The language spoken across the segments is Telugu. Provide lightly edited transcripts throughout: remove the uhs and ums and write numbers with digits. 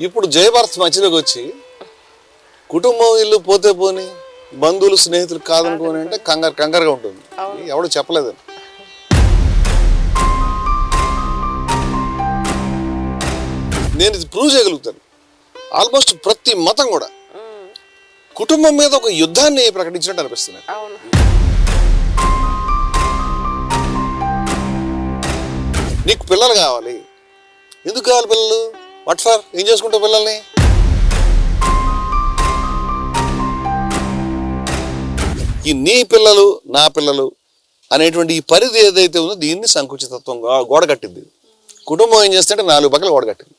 ఇప్పుడు జయభారత్ మధ్యలోకి వచ్చి కుటుంబం ఇల్లు పోతే పోని బంధువులు స్నేహితులు కాదనుకోని అంటే కంగారుగా ఉంటుంది. ఎవడు చెప్పలేదు. నేను ఇది ప్రూవ్ చేయగలుగుతాను. ఆల్మోస్ట్ ప్రతి మతం కూడా కుటుంబం మీద ఒక యుద్ధాన్ని ప్రకటించినట్టు అనిపిస్తుంది. నీకు పిల్లలు కావాలి. ఎందుకు కావాలి పిల్లలు? What for? ఏం చేసుకుంటావు పిల్లల్ని? ఈ నీ పిల్లలు నా పిల్లలు అనేటువంటి ఈ పరిధి ఏదైతే ఉందో దీన్ని సంకుచితత్వంగా గోడ కట్టింది. కుటుంబం ఏం చేస్తుంటే 4 పక్కల గోడ కట్టింది.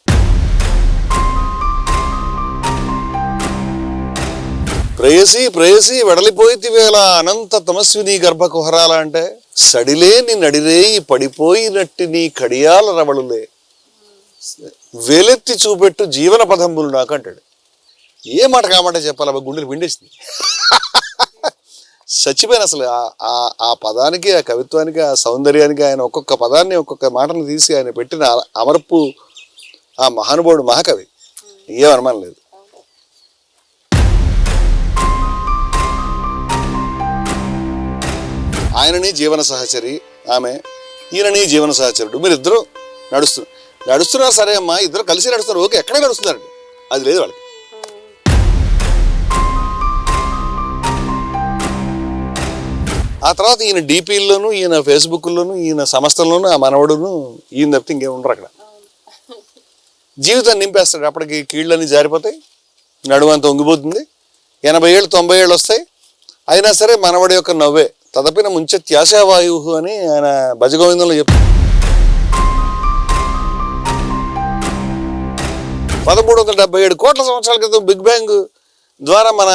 ప్రేయసి ప్రేయసి వెడలిపోయి వేళ అనంత తమస్విని గర్భకుహరాల అంటే సడిలేని నడిరేయి పడిపోయినట్టి నీ కడియాల రవళులే వెలెత్తి చూపెట్టు జీవన పదంబులు నాకు అంటాడు. ఏ మాట కామాట చెప్పాలి, గుండెలు పిండేసింది. చచ్చిపోయిన అసలు ఆ పదానికి, ఆ కవిత్వానికి, ఆ సౌందర్యానికి ఆయన ఒక్కొక్క పదాన్ని ఒక్కొక్క మాటను తీసి ఆయన పెట్టిన అమర్పు ఆ మహానుభావుడు మహాకవి. ఏం అనుమానం లేదు. ఆయనని జీవన సహచరి ఆమె, ఈయనని జీవన సహచరుడు. మీరు ఇద్దరు నడుస్తున్నారు సరే అమ్మా, ఇద్దరు కలిసి నడుస్తున్నారు, ఓకే. ఎక్కడ నడుస్తున్నారండి? అది లేదు వాళ్ళకి. ఆ తర్వాత ఈయన డీపీల్లోనూ, ఈయన ఫేస్బుక్లోనూ, ఈయన సంస్థల్లోనూ ఆ మనవడును ఈయన తప్పితే ఇంకేం ఉండరు అక్కడ. జీవితాన్ని నింపేస్తాడు. అప్పటికి కీళ్ళన్నీ జారిపోతాయి, నడుమంతా వంగిపోతుంది, 80 ఏళ్ళు 90 ఏళ్ళు వస్తాయి. అయినా సరే మనవడి యొక్క నవ్వే తదపిన ముంచె త్యాశావాయు అని ఆయన భజగోవిందంలో చెప్పారు. 1377 కోట్ల సంవత్సరాల క్రితం బిగ్ బ్యాంగ్ ద్వారా మన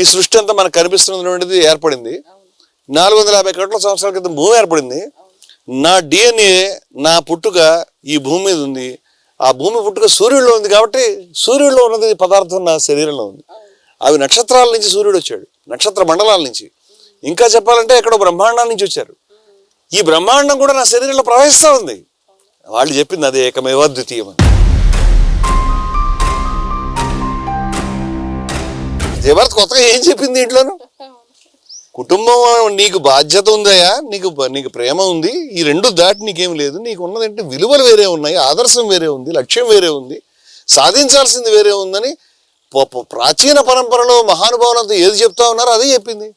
ఈ సృష్టి అంతా మనకు కనిపిస్తున్నటువంటిది ఏర్పడింది. 450 కోట్ల సంవత్సరాల క్రితం భూమి ఏర్పడింది. నా డిఎన్ఏ, నా పుట్టుక ఈ భూమి మీద ఉంది. ఆ భూమి పుట్టుక సూర్యుడిలో ఉంది కాబట్టి సూర్యుడిలో ఉన్నది పదార్థం నా శరీరంలో ఉంది. అవి నక్షత్రాల నుంచి సూర్యుడు వచ్చాడు, నక్షత్ర మండలాల నుంచి. ఇంకా చెప్పాలంటే ఎక్కడో బ్రహ్మాండం నుంచి వచ్చారు. ఈ బ్రహ్మాండం కూడా నా శరీరంలో ప్రవహిస్తూ ఉంది. వాళ్ళు చెప్పింది అదే ఏకమేవ ద్వితీయం అని. జయభారత్ కొత్తగా ఏం చెప్పింది ఇంట్లోనూ? కుటుంబం నీకు బాధ్యత ఉందయా, నీకు ప్రేమ ఉంది, ఈ రెండు దాటి నీకేం లేదు. నీకు ఉన్నదంటే విలువలు వేరే ఉన్నాయి, ఆదర్శం వేరే ఉంది, లక్ష్యం వేరే ఉంది, సాధించాల్సింది వేరే ఉందని ప్రాచీన పరంపరలో మహానుభావులంతా ఏది చెప్తా ఉన్నారో అదే చెప్పింది.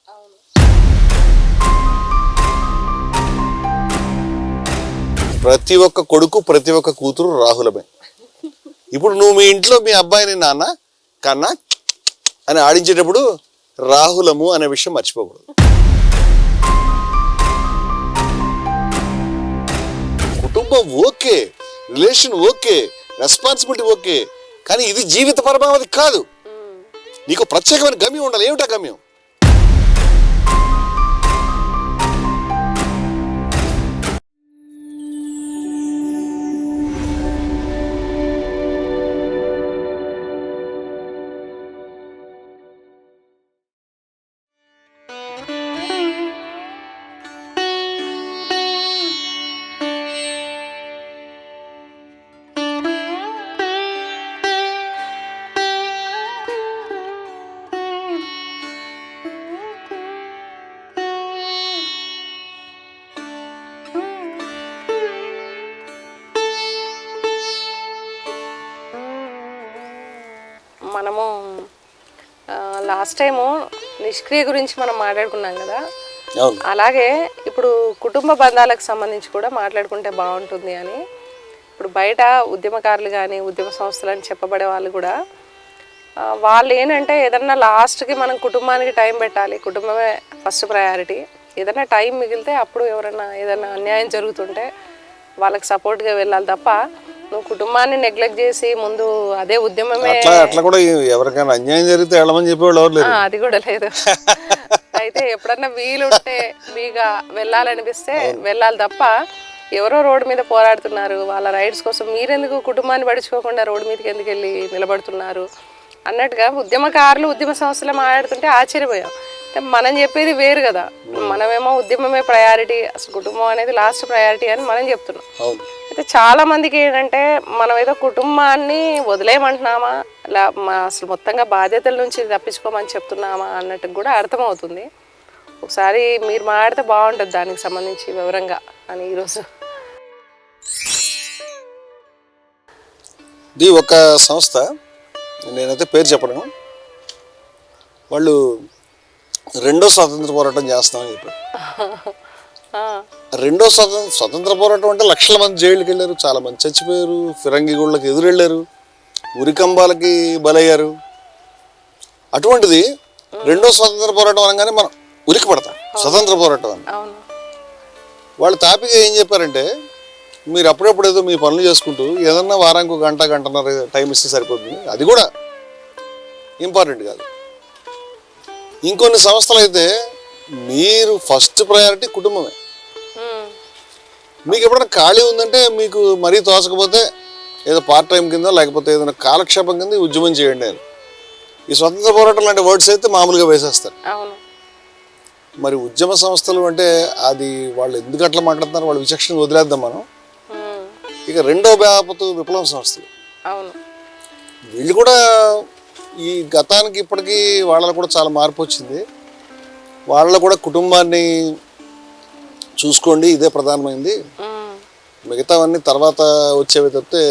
ప్రతి ఒక్క కొడుకు, ప్రతి ఒక్క కూతురు రాహులమే. ఇప్పుడు నువ్వు మీ ఇంట్లో మీ అబ్బాయిని నాన్న కన్నా అని ఆడించేటప్పుడు రాహులము అనే విషయం మర్చిపోకూడదు. కుటుంబం okay, relation okay, responsibility okay, కానీ ఇది జీవిత పరమావధి కాదు. నీకు ప్రత్యేకమైన గమ్యం ఉండాలి. ఏమిటా గమ్యం? మనము లాస్ట్ టైము నిష్క్రియ గురించి మనం మాట్లాడుకున్నాం కదా, అలాగే ఇప్పుడు కుటుంబ బంధాలకు సంబంధించి కూడా మాట్లాడుకుంటే బాగుంటుంది అని. ఇప్పుడు బయట ఉద్యమకారులు కానీ ఉద్యమ సంస్థలు అని చెప్పబడే వాళ్ళు కూడా వాళ్ళు ఏంటంటే ఏదన్నా లాస్ట్కి మనం కుటుంబానికి టైం పెట్టాలి, కుటుంబమే ఫస్ట్ ప్రయారిటీ. ఏదైనా టైం మిగిలితే అప్పుడు ఎవరైనా ఏదైనా అన్యాయం జరుగుతుంటే వాళ్ళకి సపోర్ట్గా వెళ్ళాలి తప్ప నువ్వు కుటుంబాన్ని నెగ్లెక్ట్ చేసి ముందు అదే ఉద్యమమే. అట్లా కూడా ఎవరికైనా అన్యాయం జరిగితే వెళ్ళమని చెప్పేవాళ్ళు ఎవరు లేరు. అది కూడా లేదు. అయితే ఎప్పుడన్నా వీలుంటే మీగా వెళ్ళాలనిపిస్తే వెళ్ళాలి తప్ప ఎవరో రోడ్డు మీద పోరాడుతున్నారు వాళ్ళ రైట్స్ కోసం మీరెందుకు కుటుంబాన్ని పడుచుకోకుండా రోడ్డు మీదకి ఎందుకు వెళ్ళి నిలబడుతున్నారు అన్నట్టుగా ఉద్యమకారులు ఉద్యమ సంస్థలు మాట్లాడుతుంటే ఆశ్చర్యపోయాం. మనం చెప్పేది వేరు కదా, మనమేమో ఉద్యమమే ప్రయారిటీ, అసలు కుటుంబం అనేది లాస్ట్ ప్రయారిటీ అని మనం చెప్తున్నాం. అయితే చాలా మందికి ఏంటంటే మనం ఏదో కుటుంబాన్ని వదిలేయమంటున్నామా అసలు మొత్తంగా బాధ్యతల నుంచి తప్పించుకోమని చెప్తున్నామా అన్నట్టు కూడా అర్థమవుతుంది. ఒకసారి మీరు మాట్లాడితే బాగుంటుంది దానికి సంబంధించి వివరంగా అని ఈరోజు. ఇది ఒక సంస్థ, నేనైతే పేరు చెప్పను, వాళ్ళు రెండో స్వాతంత్ర పోరాటం చేస్తామని చెప్పారు. రెండో స్వతంత్ర పోరాటం అంటే లక్షల మంది జైలుకి వెళ్ళారు, చాలా మంది చచ్చిపోయారు, ఫిరంగి గుళ్ళకి ఎదురెళ్ళారు, ఉరికంబాలకి బలయ్యారు. అటువంటిది రెండో స్వతంత్ర పోరాటం అనగానే మనం ఉలికి పడతాం స్వతంత్ర పోరాటం అని. వాళ్ళు తాపిగా ఏం చెప్పారంటే, మీరు అప్పుడప్పుడు ఏదో మీ పనులు చేసుకుంటూ ఏదన్నా వారానికి గంటన్నర టైం ఇస్తే సరిపోతుంది, అది కూడా ఇంపార్టెంట్ కాదు. ఇంకొన్ని సంస్థలు అయితే మీరు ఫస్ట్ ప్రయారిటీ కుటుంబమే. మీకు ఎప్పుడైనా ఖాళీ ఉందంటే, మీకు మరీ తోచకపోతే ఏదో పార్ట్ టైం కింద లేకపోతే ఏదైనా కాలక్షేపం కింద ఉద్యమం చేయండి అని. ఈ స్వతంత్ర పోరాటం లాంటి వర్డ్స్ అయితే మామూలుగా వేసేస్తారు. మరి ఉద్యమ సంస్థలు అంటే అది వాళ్ళు ఎందుకు అట్లా మాట్లాడుతున్నారు, వాళ్ళ విచక్షణ వదిలేద్దాం మనం. ఇక రెండో బాపతు విప్లవ సంస్థలు, వీళ్ళు కూడా ఈ గతానికి ఇప్పటికీ వాళ్ళలో కూడా చాలా మార్పు వచ్చింది. వాళ్ళలో కూడా కుటుంబాన్ని చూసుకోండి, ఇదే ప్రధానమైంది, మిగతావన్నీ తర్వాత వచ్చేవి తప్పితే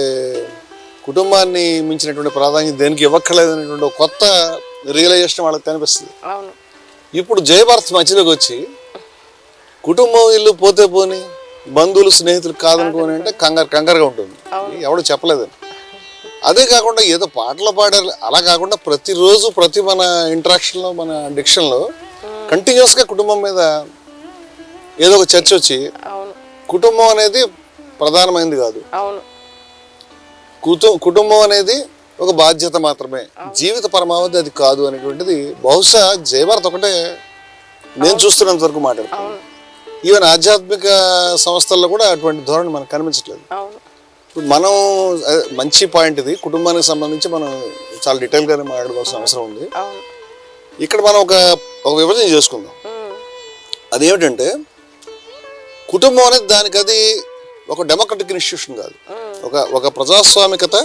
కుటుంబాన్ని మించినటువంటి ప్రాధాన్యత దేనికి ఇవ్వక్కర్లేదు అనేటువంటి ఒక కొత్త రియలైజేషన్ వాళ్ళకి కనిపిస్తుంది. ఇప్పుడు జయభారత్ మధ్యలోకి వచ్చి కుటుంబం ఇల్లు పోతే పోని, బంధువులు స్నేహితులు కాదనుకోని అంటే కంగారుగా ఉంటుంది, ఎవడు చెప్పలేదని. అదే కాకుండా ఏదో పాటలు పాడారు అలా కాకుండా ప్రతిరోజు ప్రతి మన ఇంటరాక్షన్లో మన డిక్షన్లో కంటిన్యూస్గా కుటుంబం మీద ఏదో ఒక చర్చ వచ్చి, కుటుంబం అనేది ప్రధానమైనది కాదు, కుటుంబం అనేది ఒక బాధ్యత మాత్రమే, జీవిత పరమావధి అది కాదు అనేటువంటిది బహుశా జయభారత్ ఒకటే నేను చూస్తున్నంత వరకు మాట్లాడుతాను. ఈవెన్ ఆధ్యాత్మిక సంస్థల్లో కూడా అటువంటి ధోరణి మనకు కనిపించట్లేదు. ఇప్పుడు మనం మంచి పాయింట్ ఇది, కుటుంబానికి సంబంధించి మనం చాలా డీటెయిల్గానే మాట్లాడుకోవాల్సిన అవసరం ఉంది. ఇక్కడ మనం ఒక విభజన చేసుకుందాం. అదేమిటంటే, కుటుంబం అనేది దానికి అది ఒక డెమోక్రటిక్ ఇన్స్టిట్యూషన్ కాదు, ఒక ప్రజాస్వామికత,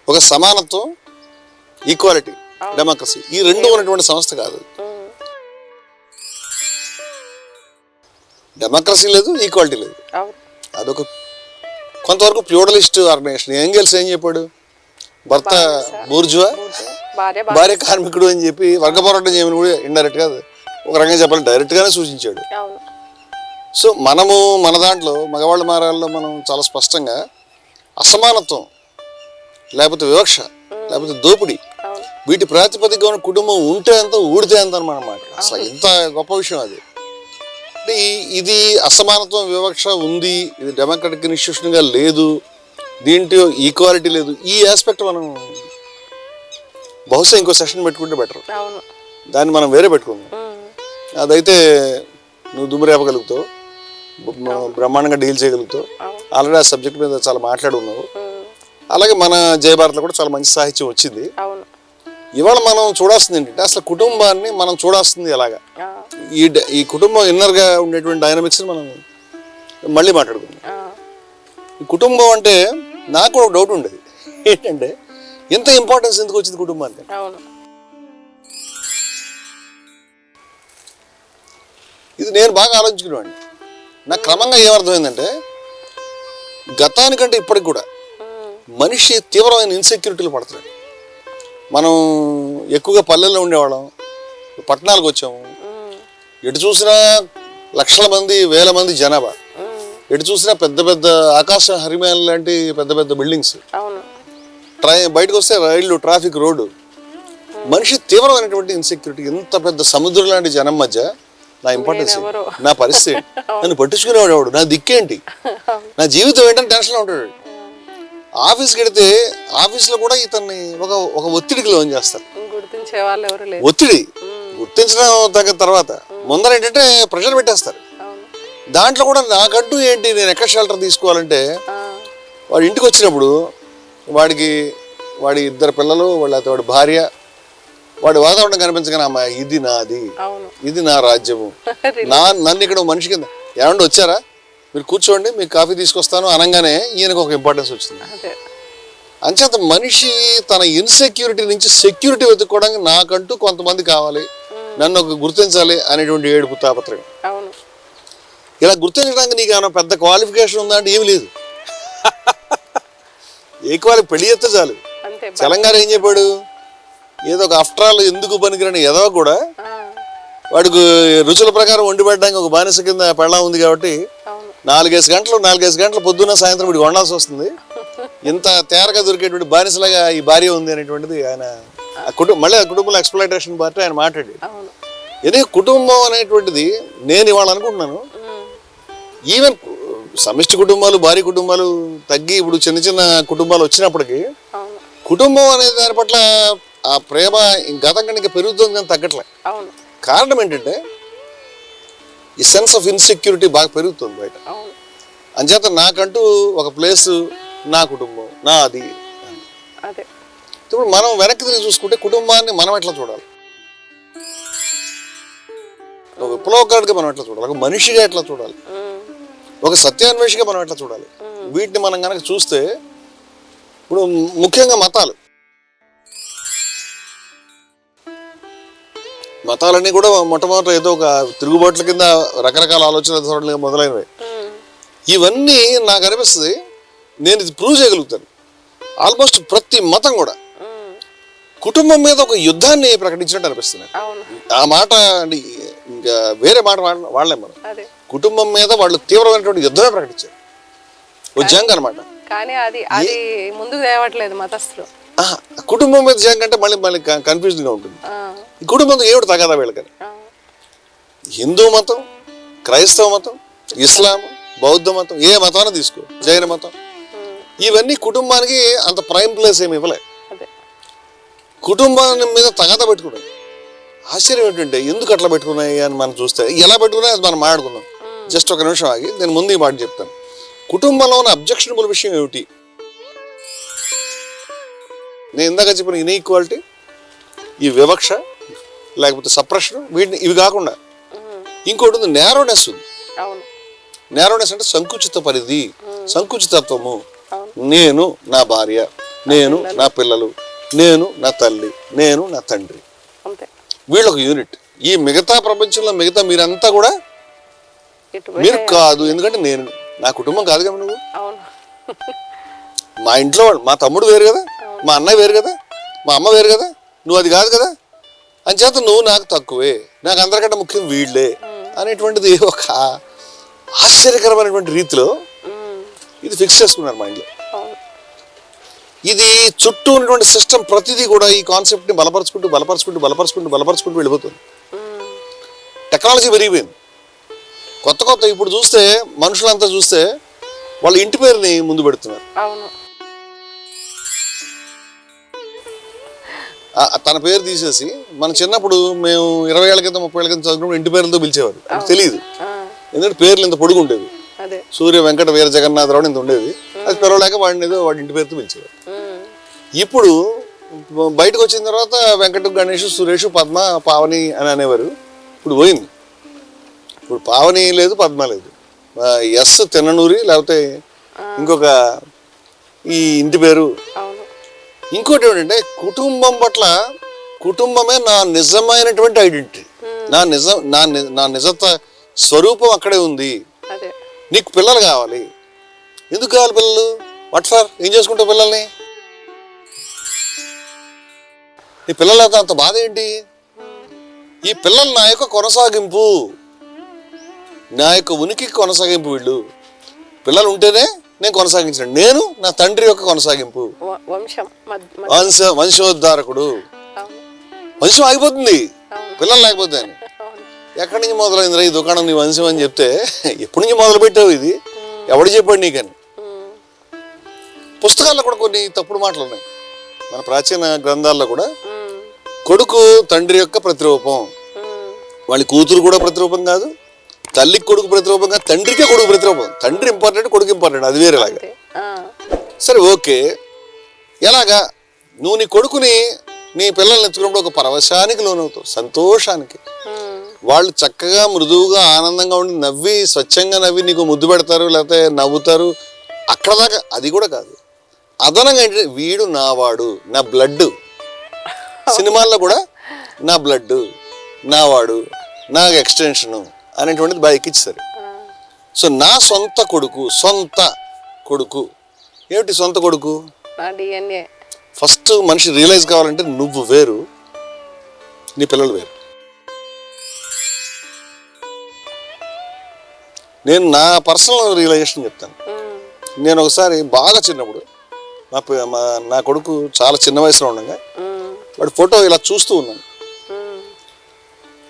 ఒక సమానత్వం, ఈక్వాలిటీ, డెమోక్రసీ, ఈ రెండు ఉన్నటువంటి సంస్థ కాదు. డెమోక్రసీ లేదు, ఈక్వాలిటీ లేదు, అదొక కొంతవరకు ప్యూడలిస్ట్ ఆర్గనైజేషన్. ఎంగెల్స్ ఏం చెప్పాడు, భర్త బూర్జువా, భార్య కార్మికుడు అని చెప్పి వర్గ పోరాటం చేయమని కూడా ఇండైరెక్ట్గా, ఒక రకంగా చెప్పాలి డైరెక్ట్గానే సూచించాడు. సో మనము మన దాంట్లో మగవాళ్ళ మారాల్లో మనం చాలా స్పష్టంగా అసమానత్వం, లేకపోతే వివక్ష, లేకపోతే దోపిడీ, వీటి ప్రాతిపదికగా ఉన్న కుటుంబం ఉంటే అంత ఊడితే అంత అన్నమాట. అసలు ఎంత గొప్ప విషయం అది. అంటే ఇది అసమానత్వం, వివక్ష ఉంది, ఇది డెమోక్రటిక్ ఇన్స్టిట్యూషన్గా లేదు, దీంట్లో ఈక్వాలిటీ లేదు. ఈ ఆస్పెక్ట్ మనం బహుశా ఇంకో సెషన్ పెట్టుకుంటే బెటర్, దాన్ని మనం వేరే పెట్టుకుందాం. అదైతే నువ్వు దుమ్మురేపగలుగుతావు, బ్రహ్మాండంగా డీల్ చేయగలుగుతావు, ఆల్రెడీ ఆ సబ్జెక్ట్ మీద చాలా మాట్లాడున్నావు. అలాగే మన జయభారత్లో కూడా చాలా మంచి సాహిత్యం వచ్చింది. ఇవాళ మనం చూడాల్సింది ఏంటంటే, అసలు కుటుంబాన్ని మనం చూడాల్సింది ఎలాగా, ఈ కుటుంబం ఇన్నర్గా ఉండేటువంటి డైనమిక్స్ని మనం మళ్ళీ మాట్లాడుకుందాం. ఈ కుటుంబం అంటే నాకు ఒక డౌట్ ఉండేది ఏంటంటే, ఎంత ఇంపార్టెన్స్ ఎందుకు వచ్చింది కుటుంబానికి. ఇది నేను బాగా ఆలోచించుకునేవాడిని. నాకు క్రమంగా ఏమర్థమైందంటే, గతానికంటే ఇప్పటికి కూడా మనిషి తీవ్రమైన ఇన్సెక్యూరిటీలు పడుతున్నాడు. మనం ఎక్కువగా పల్లెల్లో ఉండేవాళ్ళం, పట్టణాలకు వచ్చాము, ఎటు చూసినా లక్షల మంది, వేల మంది జనాభా, ఎటు చూసినా పెద్ద పెద్ద ఆకాశ హరిమేల లాంటి పెద్ద పెద్ద బిల్డింగ్స్, బయటకు వస్తే రైళ్లు, ట్రాఫిక్, రోడ్డు. మనిషి తీవ్రమైనటువంటి ఇన్సెక్యూరిటీ. ఇంత పెద్ద సముద్రం లాంటి జనం మధ్య నా ఇంపార్టెన్స్, నా పరిస్థితి, నన్ను పట్టించుకునేవాడు ఎవడు, నా దిక్కేంటి, నా జీవితం ఏంటని టెన్షన్లో ఉంటాడు. ఆఫీస్కి వెళితే ఆఫీస్లో కూడా ఇతన్ని ఒక ఒత్తిడికి లోన్ చేస్తారు. ఒత్తిడి గుర్తించడం తగ్గ తర్వాత ముందర ఏంటంటే ప్రెషర్ పెట్టేస్తారు. దాంట్లో కూడా నాకంటూ ఏంటి, నేను ఎక్కడ షెల్టర్ తీసుకోవాలంటే, వాడి ఇంటికి వచ్చినప్పుడు వాడి ఇద్దరు పిల్లలు, వాడి భార్య, వాడి వాతావరణం కనిపించగానే అమ్మా ఇది నాది, ఇది నా రాజ్యము, నన్ను ఇక్కడ మనిషి కింద ఏమంటే వచ్చారా, మీరు కూర్చోండి, మీకు కాఫీ తీసుకొస్తాను అనగానే ఈయనకు ఒక ఇంపార్టెన్స్ వచ్చింది. అదే అంచేత మనిషి తన ఇన్సెక్యూరిటీ నుంచి సెక్యూరిటీ వెతుక్కోవడానికి నాకంటూ కొంతమంది కావాలి, నన్ను ఒక గుర్తించాలి అనేటువంటి ఏడుపు తాపత్రయం. అవును. ఇలా గుర్తించడానికి నీకు ఏమైనా పెద్ద క్వాలిఫికేషన్ ఉందా అంటే ఏమి లేదు. పెళ్లి చేస్తే చాలు. అంతే. తెలంగాణ ఏం చెప్పాడు, ఏదో ఒక ఆఫ్టర్ ఆల్ ఎందుకు పనికిరాని ఎదవ కూడా వాడికి రుచుల ప్రకారం వండి పెట్టడానికి ఒక బానిస కింద పెళ్ళం ఉంది కాబట్టి 4-5 గంటలు పొద్దున్న సాయంత్రం వీడికి వండాల్సి వస్తుంది. ఇంత తేరగా దొరికేటువంటి బానిసలాగా ఈ భార్య ఉంది అనేటువంటిది ఆయన మళ్ళీ ఆ కుటుంబంలో ఎక్స్‌ప్లాయిటేషన్ పార్టీ ఆయన మాట్లాడి. ఎందుకంటే కుటుంబం అనేటువంటిది నేను ఇవాళ అనుకుంటున్నాను, ఈవెన్ సమిష్టి కుటుంబాలు, భారీ కుటుంబాలు తగ్గి ఇప్పుడు చిన్న చిన్న కుటుంబాలు వచ్చినప్పటికీ కుటుంబం అనే దాని పట్ల ఆ ప్రేమ గతం కంటే ఇంకా పెరుగుతుంది కానీ తగ్గట్లే. కారణం ఏంటంటే ఈ సెన్స్ ఆఫ్ ఇన్సెక్యూరిటీ బాగా పెరుగుతుంది బయట. అంచేత నాకంటూ ఒక ప్లేస్, నా కుటుంబం, నా అది. ఇప్పుడు మనం వెనక్కి తిరిగి చూసుకుంటే కుటుంబాన్ని మనం ఎట్లా చూడాలి, ఒక విప్లవకారుడిగా మనం ఎట్లా చూడాలి, ఒక మనిషిగా ఎట్లా చూడాలి, ఒక సత్యాన్వేషిగా మనం ఎట్లా చూడాలి, వీటిని మనం కనుక చూస్తే ఇప్పుడు ముఖ్యంగా మతాలన్నీ కూడా మొట్టమొదటి ఏదో ఒక తిరుగుబాట్ల కింద రకరకాల ఆలోచన మొదలైనవి. ఇవన్నీ నాకు అనిపిస్తుంది, నేను ఇది ప్రూవ్ చేయగలుగుతాను. ఆల్మోస్ట్ ప్రతి మతం కూడా కుటుంబం మీద ఒక యుద్ధాన్ని ప్రకటించినట్టు అనిపిస్తుంది. ఆ మాట ఇంకా వేరే మాట వాడలేం మనం. కుటుంబం మీద వాళ్ళు తీవ్రమైనటువంటి యుద్ధమే ప్రకటించారు, జంగ్ అనమాట. కానీ అది ముందుకు తేవట్లేదు మతస్థులు. కుటుంబం మీద జంగ్ అంటే మళ్ళీ కన్ఫ్యూజన్ గా ఉంటుంది. ఈ కుటుంబం ఏమిటి తగదా వీళ్ళకని. హిందూ మతం, క్రైస్తవ మతం, ఇస్లాం, బౌద్ధ మతం, ఏ మతాన్ని తీసుకో, జైన మతం, ఇవన్నీ కుటుంబానికి అంత ప్రైమ్ ప్లేస్ ఏమి ఇవ్వలే. కుటుంబాన్ని మీద తగాదా పెట్టుకున్నాయి. ఆశ్చర్యం ఏంటంటే ఎందుకు అట్లా పెట్టుకున్నాయి అని మనం చూస్తే, ఎలా పెట్టుకున్నాయి అది మనం మాట్లాడుకుందాం. జస్ట్ ఒక నిమిషం ఆగి నేను ముందు ఈ మాట చెప్తాను. కుటుంబంలో ఉన్న అబ్జెక్షనబుల్ విషయం ఏమిటి? నేను ఇందాక చెప్పిన ఇన్ఈక్వాలిటీ, ఈ వివక్ష, లేకపోతే సప్రెషన్, ఇవి కాకుండా ఇంకోటి ఉంది, నేరోనెస్ ఉంది. నేరోనెస్ అంటే సంకుచిత పరిధి, సంకుచితత్వము. నేను నా భార్య, నేను నా పిల్లలు, నేను నా తల్లి, నేను నా తండ్రి, వీళ్ళొక యూనిట్. ఈ మిగతా ప్రపంచంలో మిగతా మీరంతా కూడా మీరు కాదు. ఎందుకంటే నేను, నా కుటుంబం కాదు కదా నువ్వు. మా ఇంట్లో వాళ్ళు, మా తమ్ముడు వేరు కదా, మా అన్నయ్య వేరు కదా, మా అమ్మ వేరు కదా, నువ్వు అది కాదు కదా, అంచేత నువ్వు నాకు తక్కువే, నాకు అందరికంటే ముఖ్యం వీళ్ళే అనేటువంటిది ఒక ఆశ్చర్యకరమైనటువంటి రీతిలో ఇది ఫిక్స్ చేసుకున్నారు మైండ్లో. ఇది చుట్టూ ఉన్నటువంటి సిస్టమ్ ప్రతిదీ కూడా ఈ కాన్సెప్ట్ని బలపరుచుకుంటూ వెళ్ళిపోతుంది. టెక్నాలజీ పెరిగిపోయింది. కొత్త ఇప్పుడు చూస్తే మనుషులంతా చూస్తే వాళ్ళ ఇంటి పేరుని ముందు పెడుతున్నారు. తన పేరు తీసేసి, మన చిన్నప్పుడు మేము 20 ఏళ్ల కింద 30 ఏళ్ల కింద చదువుకున్నప్పుడు ఇంటి పేర్లతో పిలిచేవారు. తెలియదు, ఎందుకంటే పేర్లు ఇంత పొడుగు ఉండేవి. సూర్య వెంకట వీర జగన్నాథరావు ఇంత ఉండేది. అది పిలవలేక వాడిని ఏదో వాడి ఇంటి పేరుతో పిలిచేవారు. ఇప్పుడు బయటకు వచ్చిన తర్వాత వెంకట, గణేష్, సురేష్, పద్మ, పావని అని అనేవారు. ఇప్పుడు పోయింది. ఇప్పుడు పావని లేదు, పద్మ లేదు, ఎస్ తిన్ననూరి, లేకపోతే ఇంకొక ఈ ఇంటి పేరు. ఇంకోటి ఏంటంటే కుటుంబం పట్ల, కుటుంబమే నా నిజమైనటువంటి ఐడెంటిటీ, నా నిజత స్వరూపం అక్కడే ఉంది. నీకు పిల్లలు కావాలి, ఎందుకు కావాలి పిల్లలు? What for? ఏం చేసుకుంటావు పిల్లల్ని? నీ పిల్లలతో అంత బాధ ఏంటి? ఈ పిల్లలు నా యొక్క కొనసాగింపు, నా యొక్క ఉనికి కొనసాగింపు. వీళ్ళు పిల్లలు ఉంటేనే నేను కొనసాగించాను. నేను నా తండ్రి యొక్క కొనసాగింపు, వంశోద్ధారకుడు. వంశం ఆగిపోతుంది పిల్లలు లేకపోతే. ఎక్కడి నుంచి మొదలైందిరా ఈ దుకాణం నీ వంశం అని చెప్తే, ఎప్పటి నుంచి మొదలు పెట్టావు ఇది, ఎవడు చెప్పాడు నీకని. పుస్తకాల్లో కూడా కొన్ని తప్పుడు మాటలు ఉన్నాయి. మన ప్రాచీన గ్రంథాల్లో కూడా కొడుకు తండ్రి యొక్క ప్రతిరూపం, వాళ్ళ కూతురు కూడా ప్రతిరూపం కాదు, తల్లికి కొడుకు ప్రతిరూపం కాదు, తండ్రికే కొడుకు ప్రతిరూపం. తండ్రి ఇంపార్టెంట్, కొడుకు ఇంపార్టెంట్, అది వేరేలాగా. సరే ఓకే, ఎలాగా నువ్వు నీ కొడుకుని, నీ పిల్లల్ని ఎత్తుకున్నప్పుడు ఒక పరవశానికి లోనవుతావు, సంతోషానికి. వాళ్ళు చక్కగా మృదువుగా ఆనందంగా ఉండి నవ్వి స్వచ్ఛంగా నవ్వి నీకు ముద్దు పెడతారు, లేకపోతే నవ్వుతారు. అక్కడ దాకా అది కూడా కాదు. అదనంగా ఏంటంటే వీడు నావాడు, నా బ్లడ్. సినిమాల్లో కూడా నా బ్లడ్, నావాడు, నాకు ఎక్స్టెన్షను అనేటువంటిది బాగా ఎక్కించారు. సో నా సొంత కొడుకు ఏమిటి సొంత కొడుకు? DNA. ఫస్ట్ మనిషి రియలైజ్ కావాలంటే నువ్వు వేరు, నీ పిల్లలు వేరు. నేను నా పర్సనల్ రియలైజేషన్ చెప్తాను. నేను ఒకసారి బాగా చిన్నప్పుడు నా కొడుకు చాలా చిన్న వయసులో ఉండగా వాడి ఫోటో ఇలా చూస్తూ ఉన్నాను.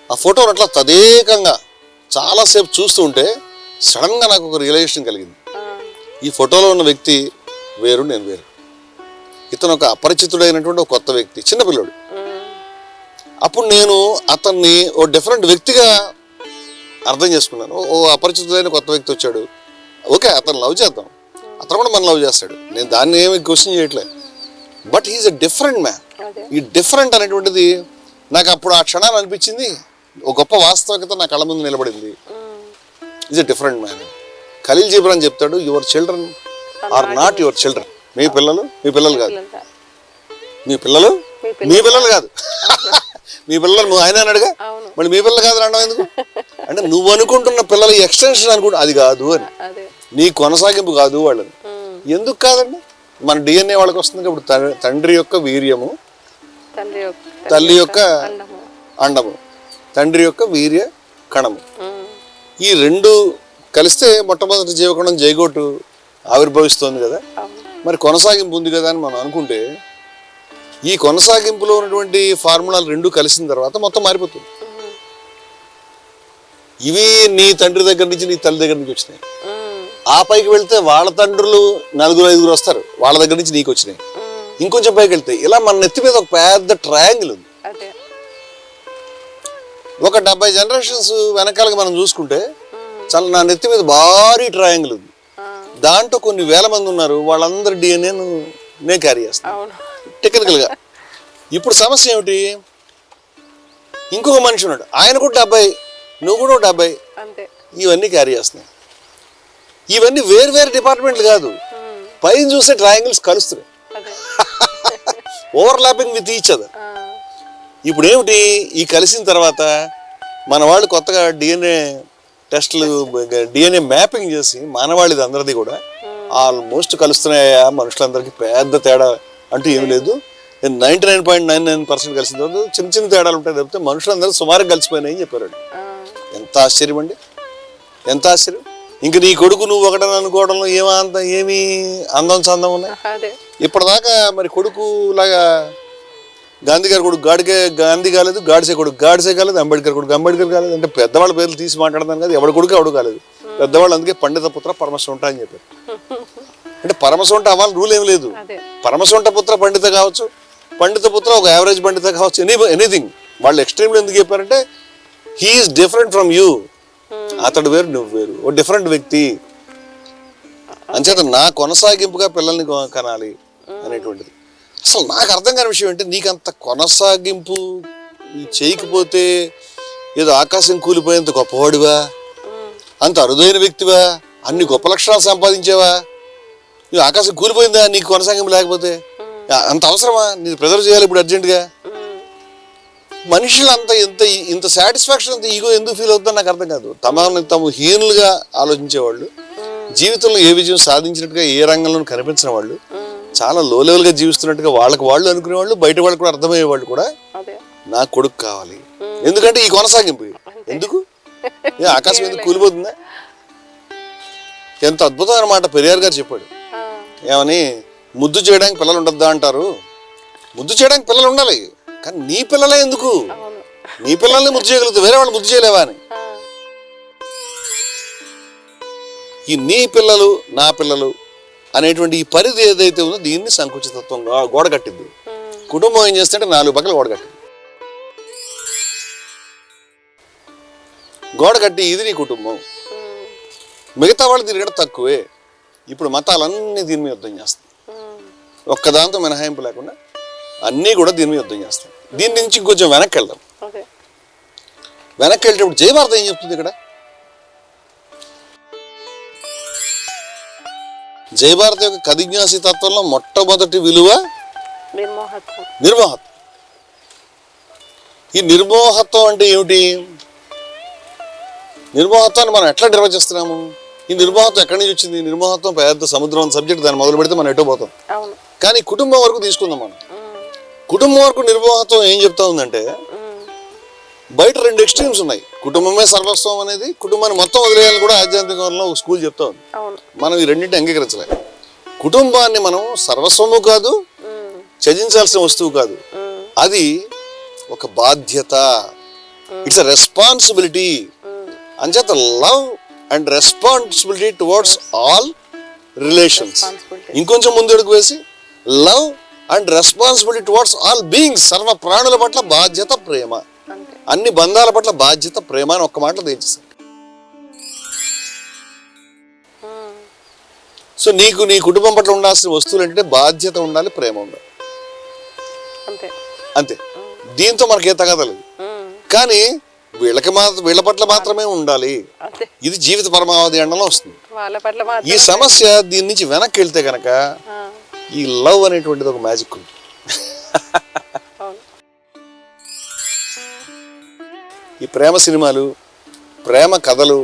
ఆ ఫోటోని అట్లా తదేకంగా చాలాసేపు చూస్తూ ఉంటే సడన్గా నాకు ఒక రియలైజేషన్ కలిగింది. ఈ ఫోటోలో ఉన్న వ్యక్తి వేరు, నేను వేరు. ఇతను ఒక అపరిచితుడైనటువంటి ఒక కొత్త వ్యక్తి, చిన్నపిల్లడు. అప్పుడు నేను అతన్ని ఓ డిఫరెంట్ వ్యక్తిగా అర్థం చేసుకున్నాను. ఓ అపరిచితుడైన కొత్త వ్యక్తి వచ్చాడు, ఓకే అతను లవ్ చేద్దాం, అతను కూడా మనం లవ్ చేస్తాడు, నేను దాన్ని ఏమి క్వశ్చన్ చేయట్లేదు. But he's a different man. ఈ డిఫరెంట్ అనేటువంటిది నాకు అప్పుడు ఆ క్షణాన్ని అనిపించింది. ఒక గొప్ప వాస్తవికత నా కళ్ళ ముందు నిలబడింది. Is a different man. Khalil Gibran చెప్తాడు, your children are not your children. మీ పిల్లలు కాదు, మీ పిల్లలు కాదు. మీ పిల్లలు నువ్వు ఆయన అన్నాడుగా, మళ్ళీ మీ పిల్లలు కాదు అనడం ఎందుకు? అంటే నువ్వు అనుకుంటున్న పిల్లల ఎక్స్టెన్షన్ అనుకుంటా అది కాదు అని, నీ కొనసాగింపు కాదు వాళ్ళని. ఎందుకు కాదండి? మన DNA వాళ్ళకి వస్తుంది. ఇప్పుడు తండ్రి యొక్క వీర్యము, తల్లి యొక్క అండము, తండ్రి యొక్క వీర్య కణము, ఈ రెండు కలిస్తే మొట్టమొదటి జీవకణం జైగోటు ఆవిర్భవిస్తోంది కదా. మరి కొనసాగింపు ఉంది కదా అని మనం అనుకుంటే, ఈ కొనసాగింపులో ఉన్నటువంటి ఫార్ములాలు రెండు కలిసిన తర్వాత మొత్తం మారిపోతుంది. ఇవి నీ తండ్రి దగ్గర నుంచి నీ తల్లి దగ్గర నుంచి వచ్చినాయి. ఆ పైకి వెళ్తే వాళ్ళ తండ్రులు 4-5 వస్తారు, వాళ్ళ దగ్గర నుంచి నీకు వచ్చినాయి. ఇంకొంచెం పైకి వెళ్తే ఇలా మన నెత్తి మీద ఒక పెద్ద ట్రయాంగిల్ ఉంది. ఒక 70 జనరేషన్స్ వెనకాలకి మనం చూసుకుంటే చాలా నా నెత్తి మీద భారీ ట్రయాంగిల్ ఉంది. దాంట్లో కొన్ని వేల మంది ఉన్నారు, వాళ్ళందరి DNA నేను క్యారీ చేస్తాను టెక్నికల్గా. ఇప్పుడు సమస్య ఏమిటి? ఇంకొక మనిషి ఉన్నాడు, ఆయన కూడా 70, నువ్వు కూడా 70, ఇవన్నీ క్యారీ చేస్తున్నాయి. ఇవన్నీ వేరు వేరు డిపార్ట్మెంట్లు కాదు, పైన చూస్తే ట్రయాంగిల్స్ కలుస్తున్నాయి, ఓవర్లాపింగ్ విత్ ఈచ్ అదర్. ఇప్పుడు ఏమిటి, ఈ కలిసిన తర్వాత మన వాళ్ళు కొత్తగా DNA టెస్టులు, DNA మ్యాపింగ్ చేసి మానవాళిది అందరిది కూడా ఆల్మోస్ట్ కలుస్తున్నాయా, మనుషులందరికీ పెద్ద తేడా అంటూ ఏమి లేదు. 99.99% కలిసిన తర్వాత చిన్న చిన్న తేడాలు ఉంటాయి తప్పితే మనుషులందరూ సుమారుగా కలిసిపోయినాయని చెప్పారు. ఎంత ఆశ్చర్యం అండి, ఎంత ఆశ్చర్యం. ఇంక నీ కొడుకు నువ్వు ఒకటని అనుకోవడంలో ఏమి అందం చందం ఉన్నాయి. ఇప్పటిదాకా మరి కొడుకు లాగా గాంధీ గారి కొడుకు గాంధీ కాలేదు, గాడ్సే కొడుకు గాడ్సే కాలేదు, అంబేద్కర్ కొడుకు అంబేద్కర్ కాలేదు. అంటే పెద్దవాళ్ళ పేర్లు తీసి మాట్లాడదాను కదా, ఎవడి కొడుకు ఎవడు కాలేదు. పెద్దవాళ్ళు అందుకే పండిత పుత్ర పరమశొంఠ అని చెప్పారు. అంటే పరమశొంఠ అవ్వాలి రూల్ ఏం లేదు. పరమశొంఠ పుత్ర పండిత కావచ్చు, పండిత పుత్ర ఒక యావరేజ్ పండిత కావచ్చు, ఎనీథింగ్. వాళ్ళు ఎక్స్ట్రీమ్లో ఎందుకు చెప్పారంటే హీఈస్ డిఫరెంట్ ఫ్రమ్ యూ. అతడు వేరు, నువ్వు వేరు, ఓ డిఫరెంట్ వ్యక్తి. అంచేత నా కొనసాగింపుగా పిల్లల్ని కనాలి అనేటువంటిది. అసలు నాకు అర్థం కాని విషయం ఏంటి, నీకంత కొనసాగింపు చేయకపోతే ఏదో ఆకాశం కూలిపోయేంత గొప్పవాడివా, అంత అరుదైన వ్యక్తివా, అన్ని గొప్ప లక్షణాలు సంపాదించావా? నువ్వు ఆకాశం కూలిపోయిందా నీకు కొనసాగింపు లేకపోతే? అంత అవసరమా? నీకు ప్రిజర్వ్ చేయాలి ఇప్పుడు అర్జెంటుగా? మనుషులు ఇంత సాటిస్ఫాక్షన్, అంత ఈగో ఎందుకు ఫీల్ అవుతుందో నాకు అర్థం కాదు. తమ హీనులుగా ఆలోచించేవాళ్ళు, జీవితంలో ఏ విజయం సాధించినట్టుగా ఏ రంగంలో కనిపించిన వాళ్ళు, చాలా లో లెవెల్గా జీవిస్తున్నట్టుగా వాళ్ళకి వాళ్ళు అనుకునేవాళ్ళు, బయట వాళ్ళకి కూడా అర్థమయ్యేవాళ్ళు కూడా నా కొడుకు కావాలి. ఎందుకంటే ఈ కొనసాగింపు ఎందుకు, ఆకాశం ఎందుకు కూలిపోతుందా? ఎంత అద్భుతమైన మాట పెరియార్ గారు చెప్పాడు. ఏమని, ముద్దు చేయడానికి పిల్లలు ఉండద్దా అంటారు. ముద్దు చేయడానికి పిల్లలు ఉండాలి, కానీ నీ పిల్లలే ఎందుకు? నీ పిల్లల్ని ముద్దు చేయగలుగుతావు, వేరే వాళ్ళు ముద్దు చేయలేవా అని. ఈ నీ పిల్లలు నా పిల్లలు అనేటువంటి ఈ పరిధి ఏదైతే ఉందో దీన్ని సంకుచితత్వంగా గోడ కట్టింది. కుటుంబం ఏం చేస్తే 4 పక్కల గోడ కట్టింది. గోడ కట్టి ఇది నీ కుటుంబం, మిగతా వాళ్ళు తిరగడం తక్కువే. ఇప్పుడు మతాలన్నీ దీని మీద యుద్ధం చేస్తాయి, ఒక్కదాంతో మినహాయింపు లేకుండా అన్నీ కూడా దీని మీద యుద్ధం చేస్తాయి. దీని నుంచి కొంచెం వెనక్కి వెళ్దాం. వెనక్కి వెళ్ళేటప్పుడు జయభారతం ఏం చెప్తుంది ఇక్కడ? జయభారత యొక్క కదిజ్ఞాసి తత్వంలో మొట్టమొదటి విలువ నిర్మోహత్వం. ఈ నిర్మోహత్వం అంటే ఏమిటి? నిర్మోహత్వాన్ని మనం ఎట్లా నిర్వచిస్తున్నాము? ఈ నిర్మోహత్వం ఎక్కడి నుంచి వచ్చింది? నిర్మోహత్వం పెద్ద సముద్రం సబ్జెక్ట్, దాన్ని మొదలు పెడితే మనం ఎటో పోతాం. కానీ కుటుంబం వరకు తీసుకుందాం మనం. కుటుంబం వరకు నిర్మోహత్వం ఏం చెప్తా ఉందంటే, బయట 2 ఎక్స్ట్రీమ్స్ ఉన్నాయి. కుటుంబమే సర్వస్వం అనేది, కుటుంబాన్ని మొత్తం వదిలేయాలని కూడా ఆధ్యాత్మిక వల్ల ఒక స్కూల్ చెప్తా ఉంది. మనం ఈ రెండింటిని అంగీకరించలేదు. కుటుంబాన్ని మనం సర్వస్వము కాదు, త్యజించాల్సిన వస్తువు కాదు, అది ఒక బాధ్యత. It's a responsibility. అంచేత love and responsibility towards all relations. ఇంకొంచెం ముందు అడుగు వేసి love and responsibility towards all beings. సర్వ ప్రాణుల పట్ల బాధ్యత, ప్రేమ. అన్ని బంధాల పట్ల బాధ్యత, ప్రేమ అని ఒక్క మాటలో తెచ్చేసాడు. సో నీకు నీ కుటుంబం పట్ల ఉండాల్సిన వస్తువులు అంటే బాధ్యత ఉండాలి, ప్రేమ ఉండాలి, అంతే. దీంతో మనకి ఏ తగదలేదు. కానీ వీళ్ళ పట్ల మాత్రమే ఉండాలి, ఇది జీవిత పరమావధి అండంలో వస్తుంది. ఈ సమస్య దీని నుంచి వెనక్కి వెళ్తే కనుక ఈ లవ్ అనేటువంటిది ఒక మ్యాజిక్ ఉంది. ఈ ప్రేమ సినిమాలు, ప్రేమ కథలు,